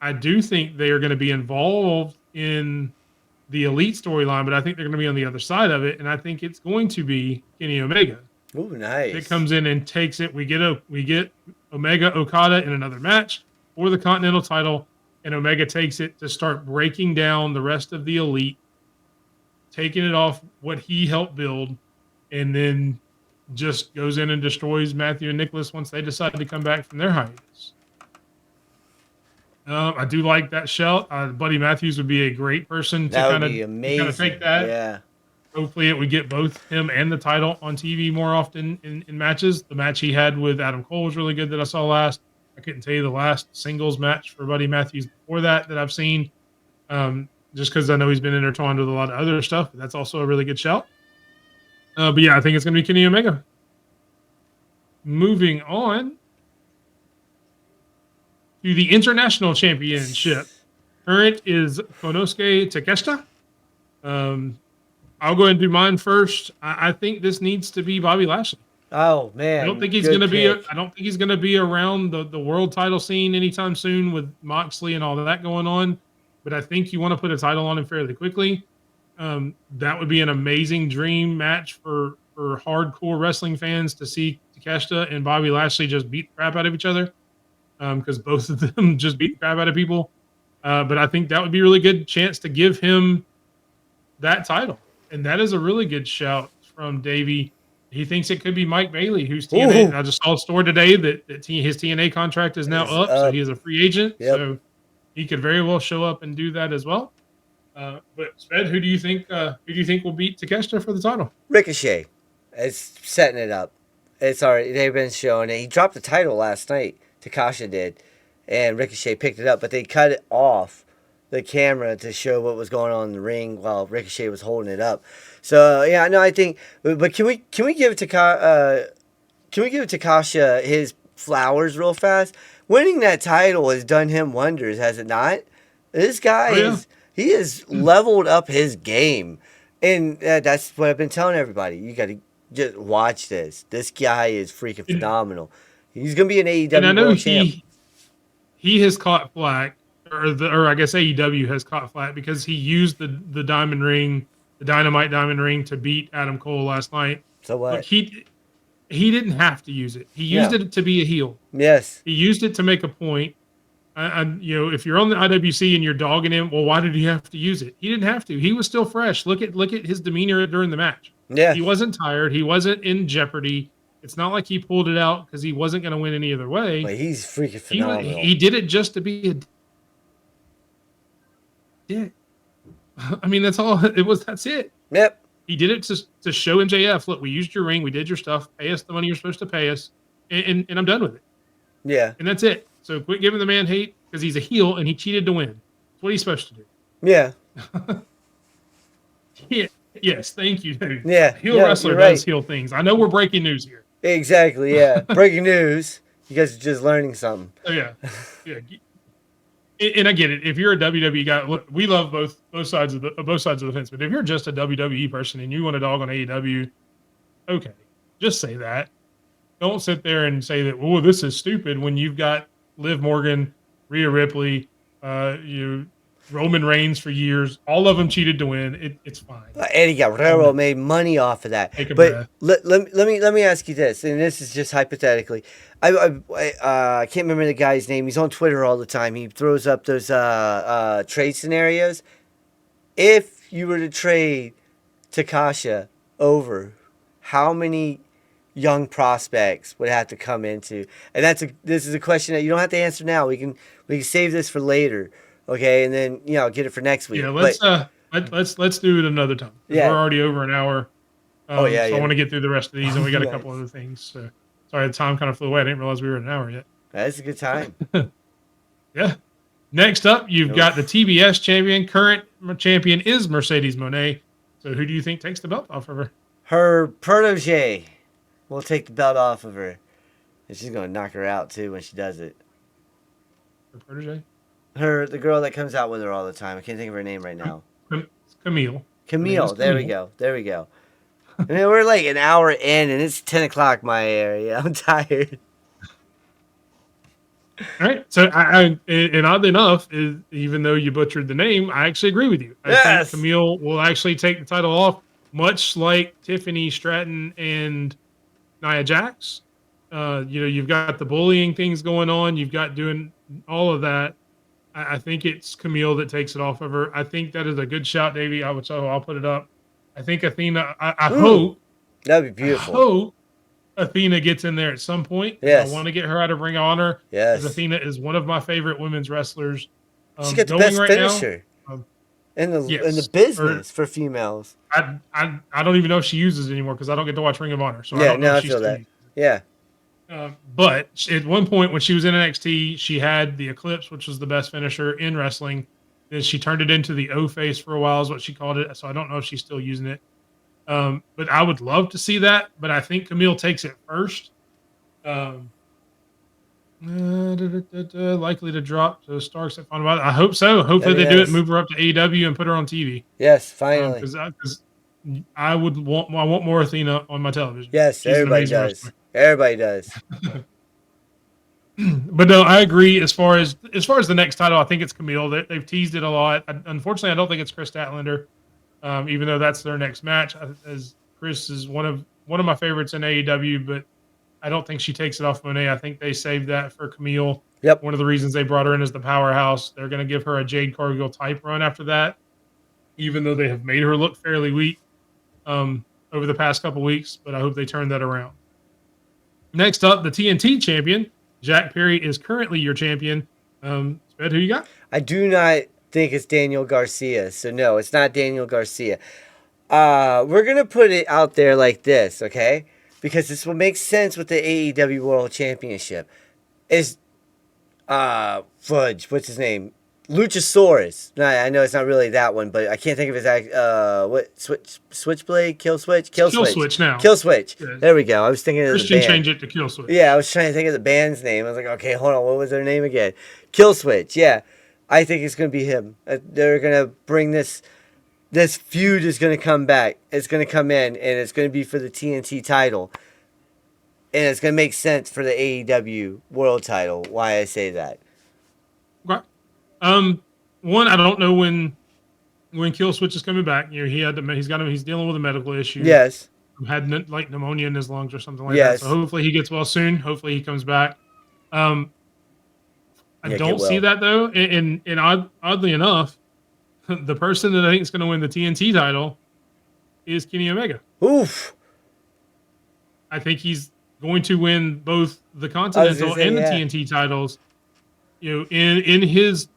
Speaker 2: I do think they are going to be involved in the Elite storyline, but I think they're going to be on the other side of it. And I think it's going to be Kenny Omega.
Speaker 1: Ooh, nice.
Speaker 2: It comes in and takes it. We get Omega Okada in another match for the Continental title, and Omega takes it to start breaking down the rest of the Elite, taking it off what he helped build, and then just goes in and destroys Matthew and Nicholas once they decide to come back from their hiatus. I do like that shout. Buddy Matthews would be a great person to kind of take that.
Speaker 1: Yeah.
Speaker 2: Hopefully, it would get both him and the title on TV more often in matches. The match he had with Adam Cole was really good that I saw last. I couldn't tell you the last singles match for Buddy Matthews before that I've seen, just because I know he's been intertwined with a lot of other stuff. But that's also a really good shout. But yeah, I think it's going to be Kenny Omega. Moving on to the International Championship. Current is Konosuke Takeshita. I'll go ahead and do mine first. I think this needs to be Bobby Lashley.
Speaker 1: Oh man,
Speaker 2: I don't think he's going to be. I don't think he's going to be around the world title scene anytime soon with Moxley and all of that going on. But I think you want to put a title on him fairly quickly. That would be an amazing dream match for hardcore wrestling fans to see Takeshita and Bobby Lashley just beat the crap out of each other. Because both of them just beat the crap out of people. But I think that would be a really good chance to give him that title. And that is a really good shout from Davey. He thinks it could be Mike Bailey, who's TNA. I just saw a story today that his TNA contract is now up, so he is a free agent.
Speaker 1: Yep.
Speaker 2: So he could very well show up and do that as well. But Sped, who do you think will beat Takeshita for the title?
Speaker 1: Ricochet is setting it up. It's already, they've been showing it. He dropped the title last night. Takasha did, and Ricochet picked it up, but they cut it off the camera to show what was going on in the ring while Ricochet was holding it up. So yeah, no, I think. But can we give Takasha his flowers real fast? Winning that title has done him wonders, has it not? This guy has leveled up his game, and that's what I've been telling everybody. You got to just watch this. This guy is freaking phenomenal. He's gonna be an AEW
Speaker 2: and I know
Speaker 1: world champ.
Speaker 2: He has caught flack, or I guess AEW has caught flack because he used the diamond ring, the dynamite diamond ring, to beat Adam Cole last night.
Speaker 1: So what?
Speaker 2: Look, he didn't have to use it. He used it to be a heel.
Speaker 1: Yes.
Speaker 2: He used it to make a point. If you're on the IWC and you're dogging him, well, why did he have to use it? He didn't have to. He was still fresh. Look at his demeanor during the match.
Speaker 1: Yeah.
Speaker 2: He wasn't tired. He wasn't in jeopardy. It's not like he pulled it out because he wasn't going to win any other way.
Speaker 1: But he's freaking phenomenal.
Speaker 2: He did it just to be a dick. I mean, that's all it was. That's it.
Speaker 1: Yep.
Speaker 2: He did it to show MJF, look, we used your ring. We did your stuff. Pay us the money you're supposed to pay us. And I'm done with it.
Speaker 1: Yeah.
Speaker 2: And that's it. So quit giving the man hate because he's a heel and he cheated to win. That's what he's supposed to do.
Speaker 1: Yeah.
Speaker 2: Yeah. Yes. Thank you, dude.
Speaker 1: Yeah.
Speaker 2: Heel wrestler does heel things. I know we're breaking news here.
Speaker 1: Exactly. Yeah. Breaking news. You guys are just learning something.
Speaker 2: Oh yeah. Yeah. And I get it. If you're a WWE guy, look, we love both sides of the fence. But if you're just a WWE person and you want to dog on AEW, okay, just say that. Don't sit there and say that. Oh, this is stupid when you've got Liv Morgan, Rhea Ripley, Roman Reigns for years. All of them cheated to win. It's fine.
Speaker 1: Eddie Guerrero made money off of that. But let me ask you this, and this is just hypothetically. I can't remember the guy's name. He's on Twitter all the time. He throws up those trade scenarios. If you were to trade Takasha over, how many young prospects would have to come into? And this is a question that you don't have to answer now. We can save this for later. Okay, and then get it for next week.
Speaker 2: Yeah, let's do it another time. Yeah. We're already over an hour.
Speaker 1: Oh, yeah,
Speaker 2: So I
Speaker 1: yeah.
Speaker 2: want to get through the rest of these, and we got a
Speaker 1: Nice.
Speaker 2: couple other things. So sorry, the time kind of flew away. I didn't realize we were at an hour yet.
Speaker 1: That's a good time.
Speaker 2: Yeah. Next up, you've got the
Speaker 1: Oof.
Speaker 2: TBS champion. Current champion is Mercedes Monet. So who do you think takes the belt off of her?
Speaker 1: Her protege will take the belt off of her. And she's going to knock her out, too, when she does it.
Speaker 2: Her protege?
Speaker 1: The girl that comes out with her all the time. I can't think of her name right now.
Speaker 2: Camille.
Speaker 1: Camille. There we go. There we go. I mean, we're like an hour in, and it's 10 o'clock my area. I'm tired.
Speaker 2: All right. So, and oddly enough, even though you butchered the name, I actually agree with you. I think Camille will actually take the title off, much like Tiffany Stratton and Nia Jax. You've got the bullying things going on. You've got doing all of that. I think it's Camille that takes it off of her. I think that is a good shout, Davey. I'll put it up. I think Athena. I hope
Speaker 1: that'd be beautiful.
Speaker 2: I hope Athena gets in there at some point.
Speaker 1: Yes.
Speaker 2: I want to get her out of Ring of Honor.
Speaker 1: Yes.
Speaker 2: Athena is one of my favorite women's wrestlers.
Speaker 1: She got the best finisher in the business for females.
Speaker 2: I don't even know if she uses it anymore because I don't get to watch Ring of Honor. So
Speaker 1: yeah,
Speaker 2: I don't know
Speaker 1: I
Speaker 2: if she's
Speaker 1: feel that. Yeah.
Speaker 2: But at one point when she was in NXT, she had the Eclipse, which was the best finisher in wrestling. Then she turned it into the O-face for a while is what she called it. So I don't know if she's still using it. But I would love to see that. But I think Camille takes it first. Likely to drop to Starks at Fun. I hope so. Hopefully they do it, move her up to AEW and put her on TV.
Speaker 1: Yes, finally.
Speaker 2: Because I want more Athena on my television.
Speaker 1: Yes, everybody does. Wrestler. Everybody does.
Speaker 2: But no, I agree. As far as the next title, I think it's Camille. They've teased it a lot. Unfortunately, I don't think it's Chris Statlander, even though that's their next match. As Chris is one of my favorites in AEW, but I don't think she takes it off Monet. I think they saved that for Camille.
Speaker 1: Yep.
Speaker 2: One of the reasons they brought her in as the powerhouse. They're going to give her a Jade Cargill type run after that, even though they have made her look fairly weak over the past couple weeks. But I hope they turn that around. Next up, the TNT champion, Jack Perry, is currently your champion. Sped, who you got?
Speaker 1: I do not think it's Daniel Garcia. So, no, it's not Daniel Garcia. We're going to put it out there like this, okay? Because this will make sense with the AEW World Championship. Is, Fudge, what's his name? Luchasaurus. I know it's not really that one, but I can't think of his Switchblade, Kill Switch now. Kill Switch. Yeah. There we go. I was thinking of
Speaker 2: Christian
Speaker 1: the band.
Speaker 2: Changed it to Kill Switch.
Speaker 1: Yeah, I was trying to think of the band's name. I was like, okay, hold on, what was their name again? Kill Switch. Yeah, I think it's gonna be him. They're gonna bring this feud is gonna come back. It's gonna come in, and it's gonna be for the TNT title, and it's gonna make sense for the AEW World title. Why I say that?
Speaker 2: Okay. One, I don't know when Kill Switch is coming back. He's dealing with a medical issue.
Speaker 1: Yes.
Speaker 2: Had pneumonia in his lungs or something like that. So hopefully he gets well soon. Hopefully he comes back. I don't see that though. And oddly enough, the person that I think is going to win the TNT title is Kenny Omega.
Speaker 1: Oof.
Speaker 2: I think he's going to win both the Continental and the TNT titles. In his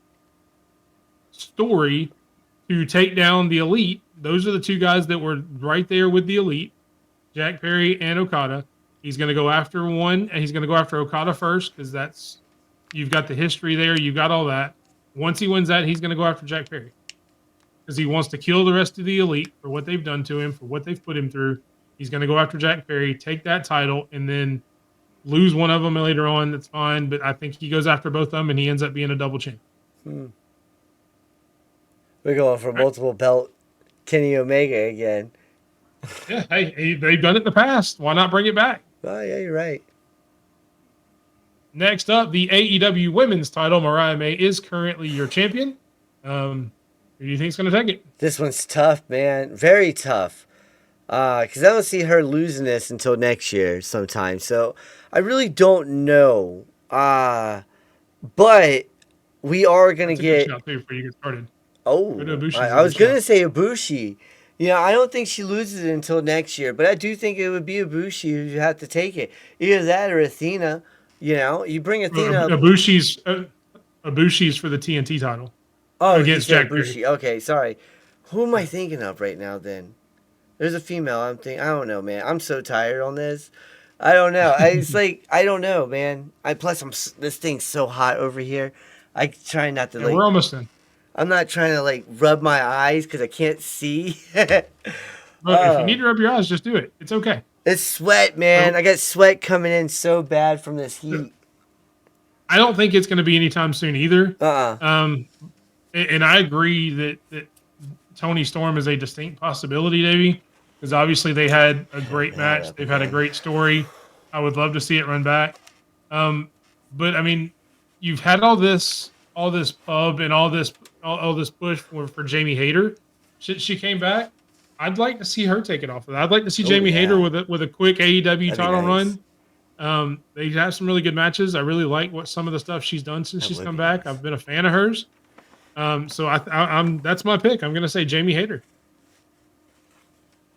Speaker 2: story to take down the Elite, those are the two guys that were right there with the Elite, Jack Perry and Okada. He's going to go after one, and he's going to go after Okada first because you've got the history there, you've got all that. Once he wins that, he's going to go after Jack Perry because he wants to kill the rest of the Elite for what they've done to him, for what they've put him through. He's going to go after Jack Perry, take that title, and then lose one of them later on. That's fine, but I think he goes after both of them, and he ends up being a double champ.
Speaker 1: We're going for multiple belt Kenny Omega again.
Speaker 2: Yeah, hey, they've done it in the past. Why not bring it back?
Speaker 1: Oh, yeah, you're right.
Speaker 2: Next up, the AEW Women's title. Mariah May is currently your champion. Who do you think is going to take it?
Speaker 1: This one's tough, man. Very tough. Because I don't see her losing this until next year sometime. So I really don't know. But we are going to get...
Speaker 2: Before you get started.
Speaker 1: Oh, I was going to say Ibushi. I don't think she loses it until next year. But I do think it would be Ibushi who have to take it. Either that or Athena. You bring Athena...
Speaker 2: Ibushi's for the TNT title.
Speaker 1: Oh,
Speaker 2: against Jack Perry.
Speaker 1: Ibushi. Okay, sorry. Who am I thinking of right now then? There's a female. I'm thinking. I don't know, man. I'm so tired on this. I don't know. It's like I don't know, man. Plus this thing's so hot over here. I try not to
Speaker 2: Yeah, we're almost done.
Speaker 1: I'm not trying to like rub my eyes because I can't see.
Speaker 2: Look, if you need to rub your eyes, just do it. It's okay.
Speaker 1: It's sweat, man. I got sweat coming in so bad from this heat.
Speaker 2: I don't think it's going to be anytime soon either.
Speaker 1: Uh-uh.
Speaker 2: And I agree that Tony Storm is a distinct possibility, Davey, because obviously they had a great match. They've had a great story. I would love to see it run back. But I mean, you've had all this pub and all this push for Jamie Hayter. She came back. I'd like to see her take it off of that. I'd like to see Jamie Hayter with a quick AEW title run. They have some really good matches. I really like what some of the stuff she's done since she's come back. I've been a fan of hers. So I'm that's my pick. I'm going to say Jamie Hayter.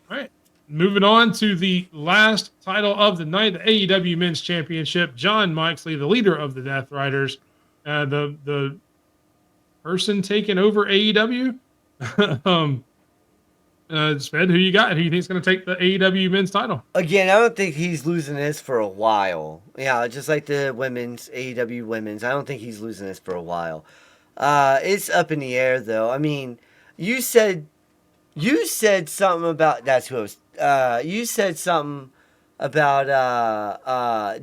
Speaker 2: All right. Moving on to the last title of the night, the AEW Men's Championship. Jon Moxley, the leader of the Death Riders, the person taking over AEW. Sped, who you got? Who you think is going to take the AEW Men's title?
Speaker 1: Again, I don't think he's losing this for a while. Yeah, just like the women's AEW women's. I don't think he's losing this for a while. It's up in the air though. I mean, you said something about that's who I was. You said something about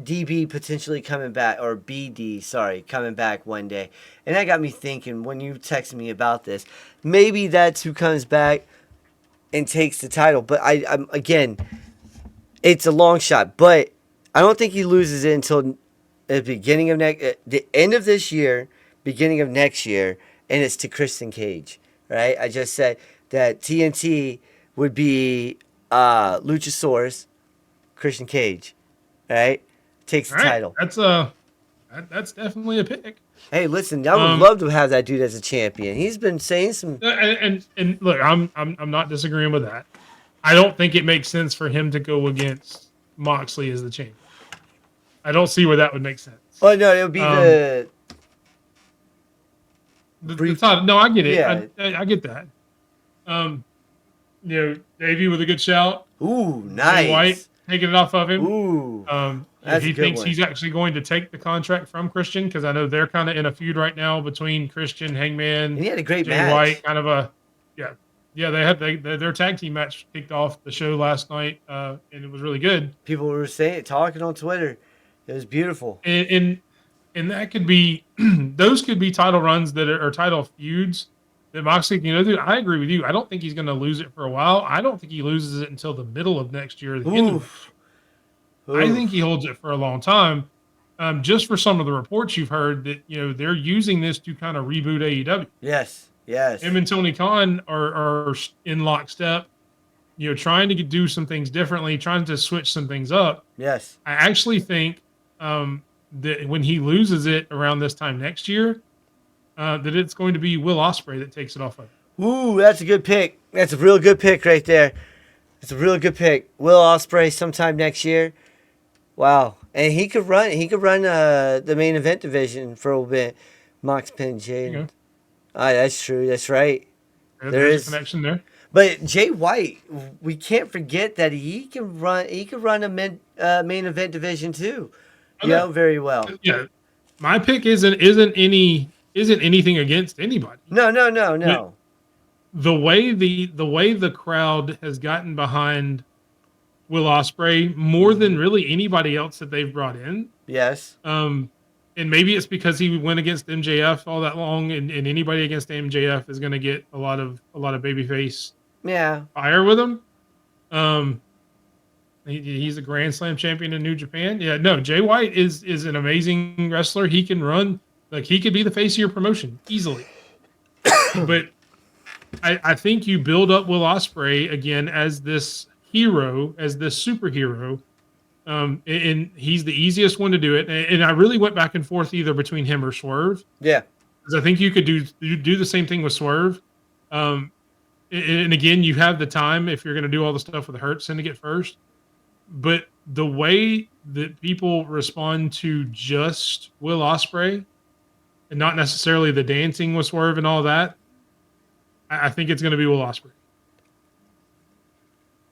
Speaker 1: DB potentially coming back, or BD, sorry, coming back one day, and that got me thinking when you texted me about this. Maybe that's who comes back and takes the title, but I'm again, it's a long shot, but I don't think he loses it until the beginning of the end of this year, beginning of next year, and it's to Christian Cage, right? I just said that TNT would be Luchasaurus, Christian Cage, right? Takes the title.
Speaker 2: That's definitely a pick.
Speaker 1: Hey, listen, I would love to have that dude as a champion. He's been saying some.
Speaker 2: And look, I'm not disagreeing with that. I don't think it makes sense for him to go against Moxley as the champion. I don't see where that would make sense.
Speaker 1: Oh no, it would be
Speaker 2: the top. No, I get it.
Speaker 1: Yeah.
Speaker 2: I get that. Davey with a good shout.
Speaker 1: Ooh, nice.
Speaker 2: Jay White taking it off of him.
Speaker 1: Ooh.
Speaker 2: If he thinks he's actually going to take the contract from Christian, because I know they're kind of in a feud right now between Christian, Hangman,
Speaker 1: and he had a great
Speaker 2: Jay
Speaker 1: match.
Speaker 2: White, kind of a their tag team match kicked off the show last night, and it was really good.
Speaker 1: People were talking on Twitter. It was beautiful.
Speaker 2: And that could be those could be title runs that are title feuds that Moxley can go through. I agree with you. I don't think he's going to lose it for a while. I don't think he loses it until the middle of next year. The end of I think he holds it for a long time. Just for some of the reports you've heard that they're using this to kind of reboot AEW.
Speaker 1: Yes.
Speaker 2: Him and Tony Khan are in lockstep. Trying to do some things differently, trying to switch some things up.
Speaker 1: Yes.
Speaker 2: I actually think that when he loses it around this time next year, that it's going to be Will Ospreay that takes it off of him.
Speaker 1: Ooh, that's a good pick. That's a real good pick right there. It's a real good pick. Will Ospreay sometime next year. Wow, and he could run the main event division for a little bit. Mox Pin Jay. That's true. That's right.
Speaker 2: There's a connection there.
Speaker 1: But Jay White, we can't forget that he can run. He could run a main event division too. Very well.
Speaker 2: Yeah, my pick isn't anything against anybody.
Speaker 1: No.
Speaker 2: The way the crowd has gotten behind Will Ospreay more than really anybody else that they've brought in.
Speaker 1: Yes.
Speaker 2: And maybe it's because he went against MJF all that long, and anybody against MJF is going to get a lot of babyface fire with him. He's a Grand Slam champion in New Japan. Yeah, no, Jay White is an amazing wrestler. He can run, like he could be the face of your promotion easily. But I think you build up Will Ospreay again as this hero, as this superhero. And he's the easiest one to do it. And I really went back and forth either between him or Swerve.
Speaker 1: Yeah.
Speaker 2: Because I think you could do the same thing with Swerve. And again, you have the time if you're going to do all the stuff with the Hurt Syndicate first. But the way that people respond to just Will Ospreay and not necessarily the dancing with Swerve and all that, I think it's going to be Will Ospreay.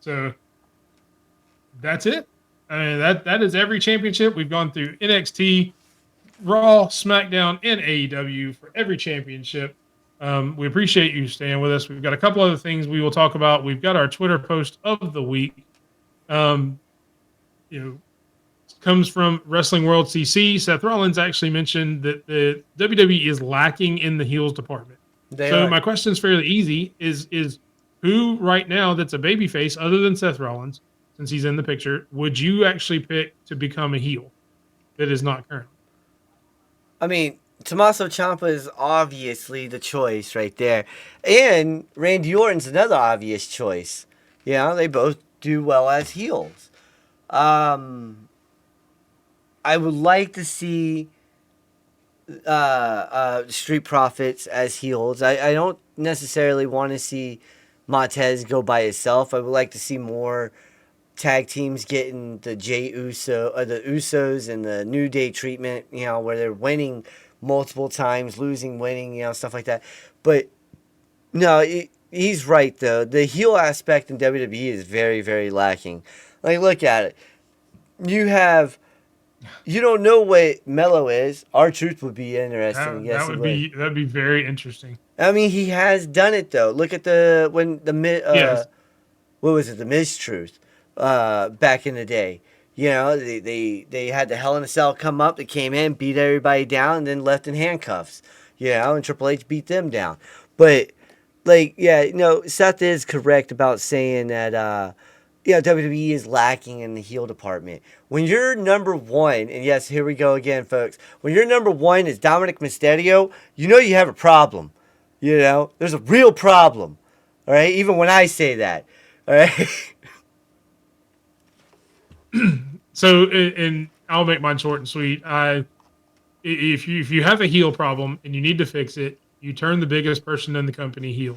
Speaker 2: So that's it. I mean, that is every championship. We've gone through NXT, Raw, SmackDown, and AEW for every championship. We appreciate you staying with us. We've got a couple other things we will talk about. We've got our Twitter post of the week. Um, you know, comes from Wrestling World CC. Seth Rollins actually mentioned that the WWE is lacking in the heels department. So my question is fairly easy: is who right now that's a babyface other than Seth Rollins, since he's in the picture, would you actually pick to become a heel that is not currently?
Speaker 1: I mean, Tommaso Ciampa is obviously the choice right there. And Randy Orton's another obvious choice. You know, they both do well as heels. I would like to see Street Profits as heels. I don't necessarily want to see Montez go by himself. I would like to see more tag teams getting the the Usos and the New Day treatment, you know, where they're winning multiple times, losing, winning, you know, stuff like that. But no, he's right though. The heel aspect in WWE is very, very lacking. Like, look at it. You don't know what Mello is. R-Truth would be interesting. Yes,
Speaker 2: That'd be very interesting.
Speaker 1: I mean, he has done it though. Look at
Speaker 2: Yes.
Speaker 1: what was it? The Miz Truth, back in the day. You know, they had the Hell in a Cell come up. They came in, beat everybody down, and then left in handcuffs. You know, and Triple H beat them down. But like, yeah, you know, Seth is correct about saying that. Yeah, WWE is lacking in the heel department. When you're number one, and yes, here we go again, folks. When your number one is Dominic Mysterio, you know you have a problem. You know, there's a real problem. All right, even when I say that. All right.
Speaker 2: So, and I'll make mine short and sweet. If you have a heel problem and you need to fix it, you turn the biggest person in the company heel.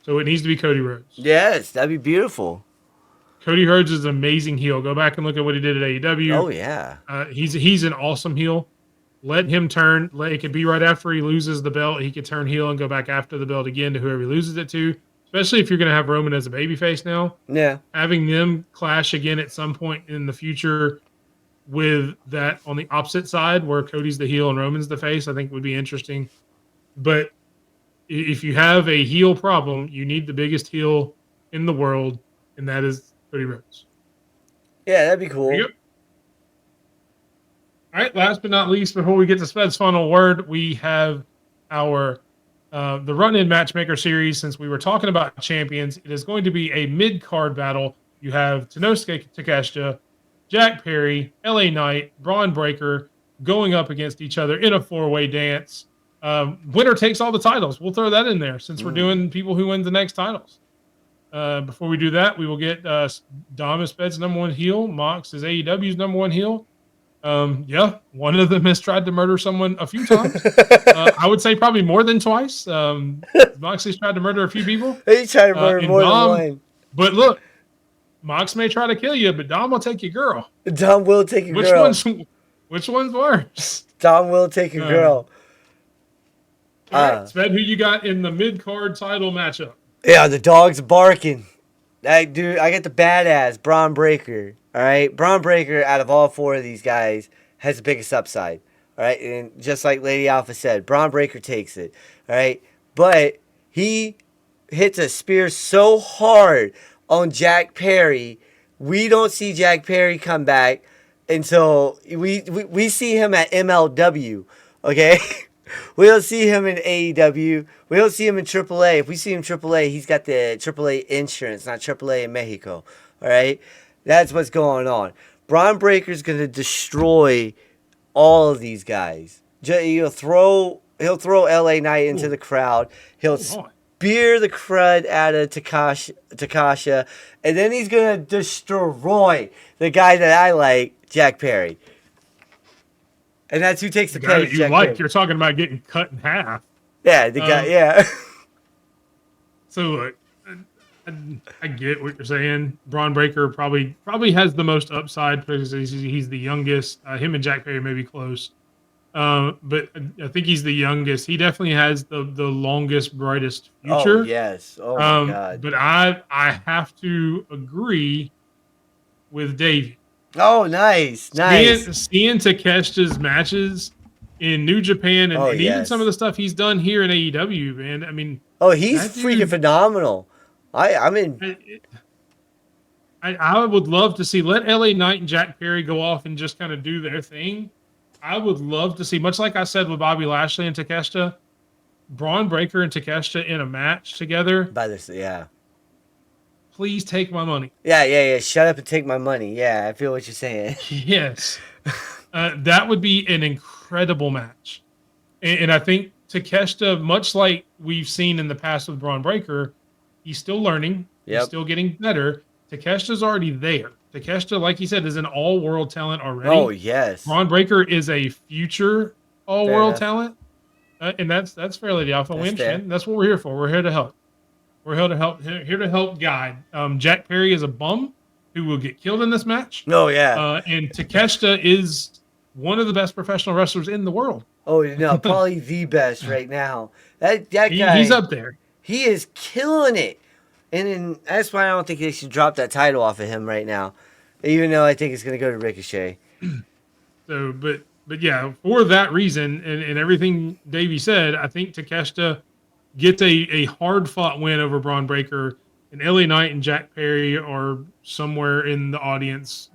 Speaker 2: So it needs to be Cody Rhodes.
Speaker 1: Yes, that'd be beautiful.
Speaker 2: Cody Rhodes is an amazing heel. Go back and look at what he did at AEW.
Speaker 1: Oh yeah.
Speaker 2: He's an awesome heel. Let him turn. It could be right after he loses the belt. He could turn heel and go back after the belt again to whoever he loses it to. Especially if you're going to have Roman as a babyface now.
Speaker 1: Yeah.
Speaker 2: Having them clash again at some point in the future with that on the opposite side where Cody's the heel and Roman's the face, I think would be interesting. But if you have a heel problem, you need the biggest heel in the world, and that is Cody Rhodes.
Speaker 1: Yeah, that'd be cool.
Speaker 2: Yep. All right, last but not least, before we get to Sped's final word, we have our the run-in matchmaker series. Since we were talking about champions, it is going to be a mid-card battle. You have Tanosuke Takeshita, Jack Perry, LA Knight, Braun Breaker going up against each other in a four-way dance. Winner takes all the titles. We'll throw that in there since we're doing people who win the next titles. Before we do that, we will get Dom is Sped's number one heel. Mox is AEW's number one heel. Yeah, one of them has tried to murder someone a few times. I would say probably more than twice. Moxley's tried to murder a few people.
Speaker 1: He tried to murder more than one.
Speaker 2: But look, Mox may try to kill you, but Dom will take your girl.
Speaker 1: Dom will take your girl.
Speaker 2: Which one's worse?
Speaker 1: Dom will take your girl.
Speaker 2: All right, Sped, who you got in the mid-card title matchup?
Speaker 1: Yeah, the dog's barking. I got the badass Braun Breaker. All right, Braun Breaker out of all four of these guys has the biggest upside. All right, and just like Lady Alpha said, Braun Breaker takes it. All right, but he hits a spear so hard on Jack Perry, we don't see Jack Perry come back until we see him at MLW. Okay. We don't see him in AEW. We don't see him in AAA. If we see him in AAA, he's got the AAA insurance, not AAA in Mexico. All right? That's what's going on. Braun Breaker's going to destroy all of these guys. He'll throw LA Knight into the crowd. He'll spear the crud out of Takasha. And then he's going to destroy the guy that I like, Jack Perry. And that's who takes the
Speaker 2: guy
Speaker 1: page.
Speaker 2: that you like. You're talking about getting cut in half.
Speaker 1: Yeah, the guy. Yeah.
Speaker 2: So look, I get what you're saying. Braun Breaker probably has the most upside because he's the youngest. Him and Jack Perry may be close. But I think he's the youngest. He definitely has the longest, brightest
Speaker 1: Oh
Speaker 2: future.
Speaker 1: yes. Oh my God.
Speaker 2: But I have to agree with Davey.
Speaker 1: Oh nice, nice.
Speaker 2: Seeing Takeshita's matches in New Japan
Speaker 1: Oh
Speaker 2: and even some of
Speaker 1: yes.
Speaker 2: the stuff he's done here in AEW, man. I mean,
Speaker 1: Oh, he's
Speaker 2: that
Speaker 1: freaking
Speaker 2: dude.
Speaker 1: phenomenal. I mean,
Speaker 2: I would love to see let LA Knight and Jack Perry go off and just kind of do their thing. I would love to see, much like I said with Bobby Lashley and Takeshita, Braun Breaker and Takeshita in a match together.
Speaker 1: by this, yeah.
Speaker 2: Please take my money.
Speaker 1: Yeah. Shut up and take my money. Yeah, I feel what you're saying.
Speaker 2: Yes. That would be an incredible match. And I think Takeshita, much like we've seen in the past with Braun Breaker, he's still learning. He's
Speaker 1: Yep.
Speaker 2: still getting better. Takeshita's already there. Takeshita, like he said, is an all-world talent already.
Speaker 1: Oh yes.
Speaker 2: Braun Breaker is a future all-world
Speaker 1: enough.
Speaker 2: talent. And that's fairly the alpha. We
Speaker 1: That's fair.
Speaker 2: understand. That's what we're here for. We're here to help. We're here to help guide. Jack Perry is a bum who will get killed in this match.
Speaker 1: Oh yeah.
Speaker 2: And Takeshita is one of the best professional wrestlers in the world.
Speaker 1: Oh no, probably the best right now. That guy.
Speaker 2: He's up there.
Speaker 1: He is killing it, and that's why I don't think they should drop that title off of him right now, even though I think it's gonna go to Ricochet.
Speaker 2: So, but yeah, for that reason and everything Davey said, I think Takeshita gets a hard fought win over Braun Breaker, and LA Knight and Jack Perry are somewhere in the audience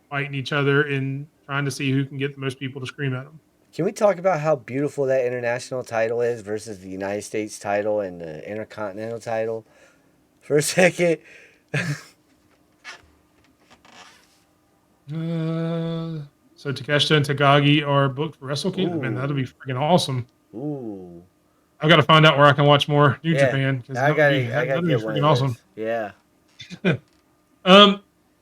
Speaker 2: fighting each other and trying to see who can get the most people to scream at them.
Speaker 1: Can we talk about how beautiful that international title is versus the United States title and the Intercontinental title for a second?
Speaker 2: So Takeshita and Takagi are booked for Wrestle Kingdom, and that'll be freaking awesome.
Speaker 1: Ooh.
Speaker 2: I've got to find out where I can watch more New
Speaker 1: Yeah,
Speaker 2: Japan because
Speaker 1: I gotta
Speaker 2: that'd be
Speaker 1: get one
Speaker 2: freaking
Speaker 1: of
Speaker 2: awesome.
Speaker 1: those. Yeah.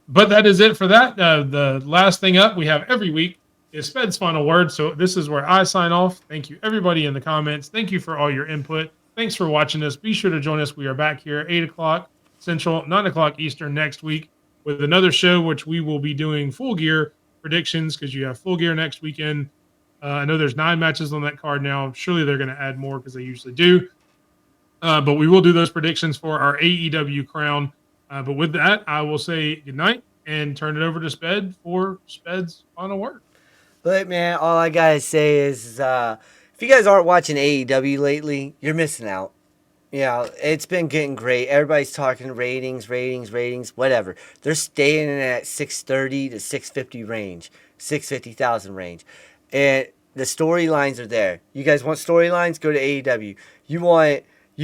Speaker 2: But that is it for that. The last thing up we have every week is Sped's final word. So this is where I sign off. Thank you, everybody in the comments. Thank you for all your input. Thanks for watching us. Be sure to join us. We are back here at 8 o'clock Central, 9 o'clock Eastern next week with another show, which we will be doing Full Gear predictions because you have Full Gear next weekend. I know there's 9 matches on that card now. Surely they're going to add more because they usually do. But we will do those predictions for our AEW crown. But with that, I will say goodnight and turn it over to Sped for Sped's final word.
Speaker 1: But man, all I gotta say is, if you guys aren't watching AEW lately, you're missing out. You know, it's been getting great. Everybody's talking ratings, whatever. They're staying in that 630 to 650 range, 650,000 range, and the storylines are there. You guys want storylines? Go to AEW. You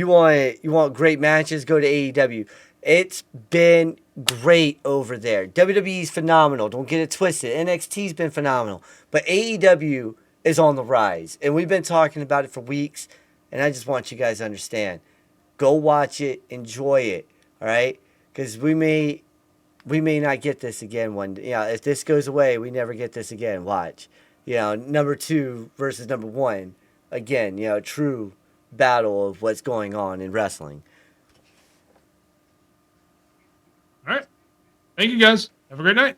Speaker 1: want great matches? Go to AEW. It's been great over there. WWE's phenomenal. Don't get it twisted. NXT's been phenomenal. But AEW is on the rise. And we've been talking about it for weeks. And I just want you guys to understand. Go watch it. Enjoy it. All right? Because we may not get this again one day. You know, if this goes away, we never get this again. Watch. You know, number 2 versus number 1. Again, you know, true battle of what's going on in wrestling.
Speaker 2: All right. Thank you, guys. Have a great night.